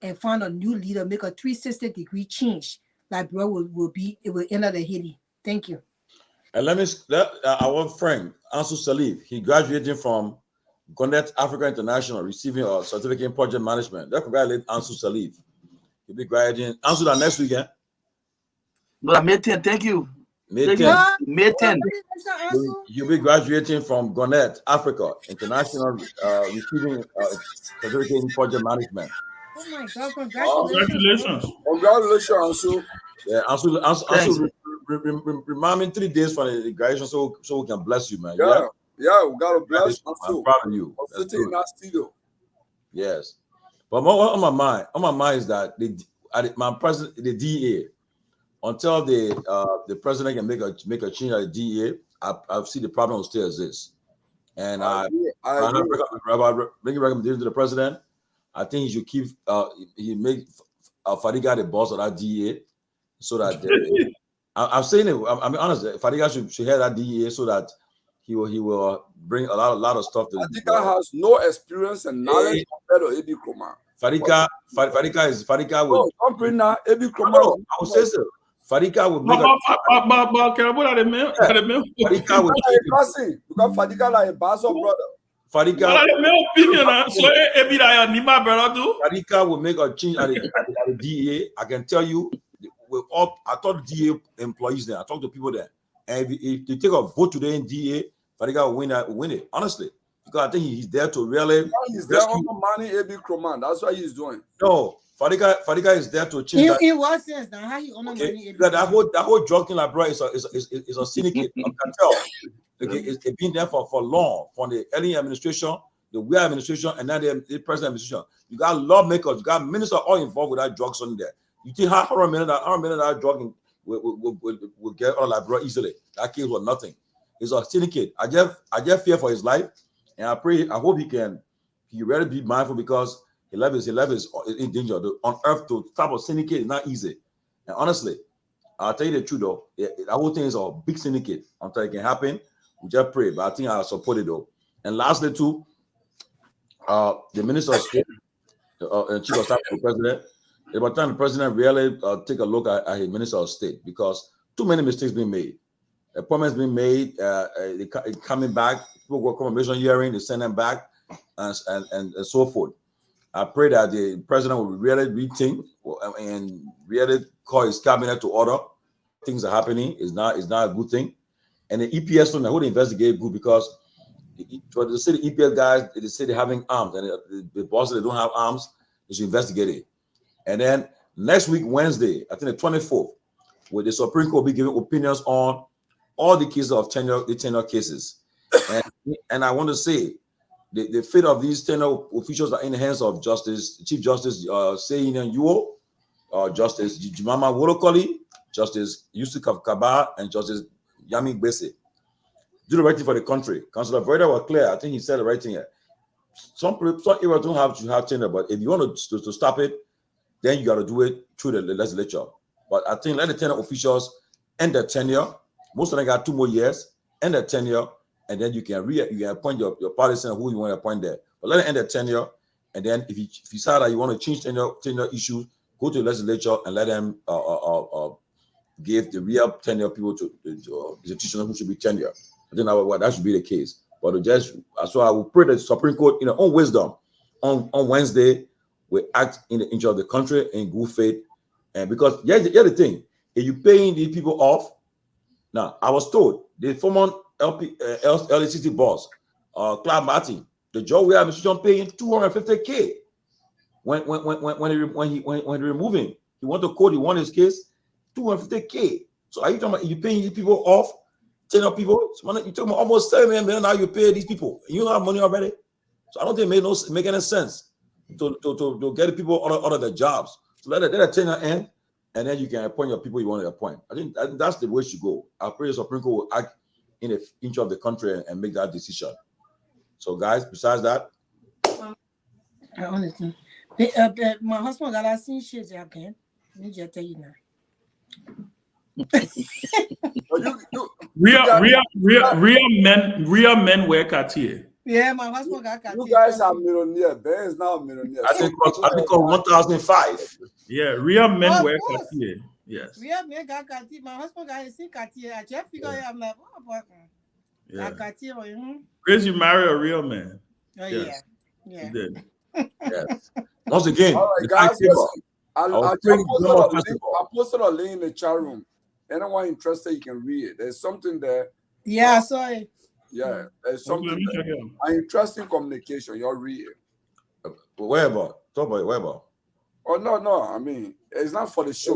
Speaker 9: and find a new leader, make a 360-degree change, Liberia will enter the Haiti. Thank you.
Speaker 1: And our friend Ansu Salif, he graduated from Gwinnett Africa International, receiving a certificate in project management. Let's congratulate Ansu Salif. He'll be graduating. Ansu, that next weekend.
Speaker 3: No, May 10. Thank you.
Speaker 1: May 10.
Speaker 3: May 10.
Speaker 1: You'll be graduating from Gwinnett Africa International, receiving certificate in project management.
Speaker 9: Oh my God! Congratulations!
Speaker 10: Congratulations, Ansu.
Speaker 1: Yeah, Ansu, remind me 3 days from the graduation, so we can bless you, man.
Speaker 10: Yeah, we gotta bless Ansu.
Speaker 1: I'm proud of you.
Speaker 10: Sitting in that studio.
Speaker 1: Yes, but on my mind is that my president, the DEA, until the president can make a change at the DEA, I see the problem will still exist. And I make a recommendation to the president. I think he should keep he make Fadiga the boss of that DEA, so that I'm saying it. I'm honest. Fadiga should head that DEA so that he will bring a lot of stuff to.
Speaker 10: Fadiga has no experience and knowledge compared to Ebi Kroma.
Speaker 1: Fadiga will.
Speaker 10: Don't bring that Ebi Kroma.
Speaker 1: No, I will say so. Fadiga will make
Speaker 10: Fadiga will because Fadiga like a Basso brother.
Speaker 1: Fadiga will make a change at the DEA. I can tell you, I talked to DEA employees there. I talked to people there, and if they take a vote today in DEA, Fadiga will win it. Honestly, because I think he's there to really.
Speaker 10: He's there on the money, Ebi Kroma. That's what he's doing.
Speaker 1: No, Fadiga is there to change.
Speaker 9: In what sense? Now, how he on the money?
Speaker 1: That whole drug thing, like bro, is a syndicate. I can tell. It's been there for long, from the early administration, the Weir administration, and now the present administration. You got lawmakers, you got ministers all involved with that drugs on there. You think how that drug will get out of Liberia easily? That case was nothing. It's a syndicate. I just fear for his life, and I hope he really be mindful, because his life is in danger. To unearth to type of syndicate is not easy. And honestly, I'll tell you the truth though, that whole thing is a big syndicate. Until it can happen, we just pray. But I think I'll support it though. And lastly too, the Minister of State, Chief of Staff to the President, about time the President really take a look at his Minister of State, because too many mistakes being made. Appointments being made, they coming back, people go confirmation hearing, they send them back, and so forth. I pray that the President will really rethink and really call his cabinet to order. Things are happening. It's not a good thing. And the EPS one, I would investigate good, because for the city EPS guys, they say they're having arms, and the bosses they don't have arms, they should investigate it. And then next week, Wednesday, I think the 24th, where the Supreme Court will be giving opinions on all the cases of tenure cases. And I want to say, the fate of these tenure officials are in the hands of Chief Justice Nyenwolo, Justice Jimama Wolokoli, Justice Yusuf Kaba, and Justice Yami Gbese. Do the right thing for the country. Councillor Verda was clear. I think he said the right thing here. Some areas don't have to have tenure, but if you want to stop it, then you got to do it through the legislature. But I think let the tenure officials end their tenure. Most of them got 2 more years, end their tenure, and then you can appoint your partisan who you want to appoint there. But let them end their tenure, and then if you decide that you want to change tenure issues, go to the legislature and let them give the real tenure people to institutions who should be tenure. I think that should be the case. But so I will pray that the Supreme Court, in their own wisdom, on Wednesday, will act in the interest of the country in good faith. And because here's the thing, if you're paying these people off, now I was told the former LCT boss, Clark Martin, the Joe Weir administration paying $250K when he removed him. He went to court, he won his case, $250K. So are you talking about you paying these people off? 10 people, you're talking about almost $7 million now you pay these people. You don't have money already. So I don't think it make any sense to get people out of their jobs. So let the tenure end, and then you can appoint your people you want to appoint. I think that's the way to go. I pray the Supreme Court will act in the interest of the country and make that decision. So guys, besides that,
Speaker 9: honestly, my husband got a scene shit again. Let me just tell you now.
Speaker 5: Real men wear Cartier.
Speaker 9: Yeah, my husband got Cartier.
Speaker 10: You guys are millionaire. Ben is now a millionaire.
Speaker 1: I think on 1005.
Speaker 5: Yeah, real men wear Cartier. Yes.
Speaker 9: Real men got Cartier. My husband got his Cartier. I just figure I'm like, oh boy.
Speaker 5: Yeah.
Speaker 9: Cartier.
Speaker 5: Grace, you marry a real man.
Speaker 9: Oh
Speaker 5: yes.
Speaker 9: Yeah.
Speaker 5: You did.
Speaker 1: Yes. Once again,
Speaker 10: all right, guys, listen, I posted a link in the chat room. Anyone interested, you can read it. There's something there.
Speaker 9: Yeah, I saw it.
Speaker 10: Yeah, there's something there. An interesting communication. You'll read it.
Speaker 1: Where about? Talk about it. Where about?
Speaker 10: Oh, no. I mean, it's not for the show.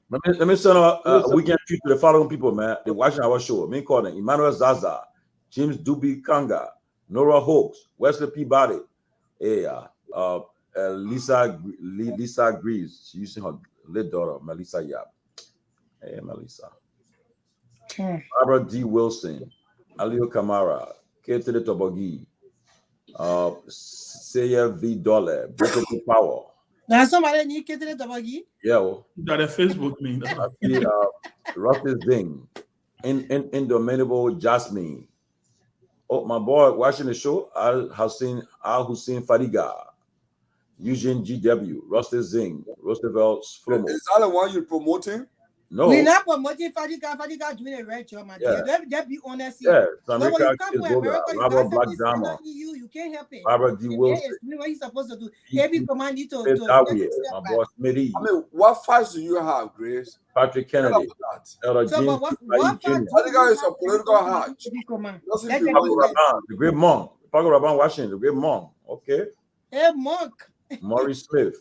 Speaker 1: Let me send a weekend treat to the following people, man. They're watching our show. Me calling Emmanuel Zaza, James Duby Kanga, Nora Hawks, Wesley Peabody, Lisa Greaves. She's using her late daughter, Melissa Yap. Hey, Melissa. Barbara D. Wilson, Alio Kamara, Kate Tobogi, Seya V. Dole, Boko Power.
Speaker 9: Now somebody need Kate Tobogi?
Speaker 1: Yeah. Well,
Speaker 5: that a Facebook me.
Speaker 1: I see Rusty Zing, Indomitable Jasmine. Oh, my boy watching the show, Al Hussein Fadiga, Eugene GW, Rusty Zing, Roosevelt Flomo.
Speaker 10: Is that the one you're promoting?
Speaker 1: No.
Speaker 9: We're not promoting Fadiga. Fadiga doing a right job, my dear. Just be honest here.
Speaker 1: Yeah,
Speaker 9: No, when you come from America, you
Speaker 1: Robert
Speaker 9: got
Speaker 1: Black Dama.
Speaker 9: You can't help it.
Speaker 1: Robert D. Wilson.
Speaker 9: What you supposed to do? Every command you to
Speaker 1: my boss Smitty.
Speaker 10: I mean, what fights do you have, Grace?
Speaker 1: Patrick Kennedy. Elder
Speaker 9: So,
Speaker 1: James
Speaker 9: what
Speaker 10: Fadiga is a political hatch.
Speaker 1: The great monk. Pago Raban Washington, the great monk. Okay.
Speaker 9: Hey, monk.
Speaker 1: Maurice Smith.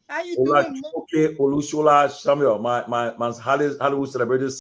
Speaker 9: How you doing,
Speaker 1: Okay, Olushola Samuel, my Hollywood celebrities.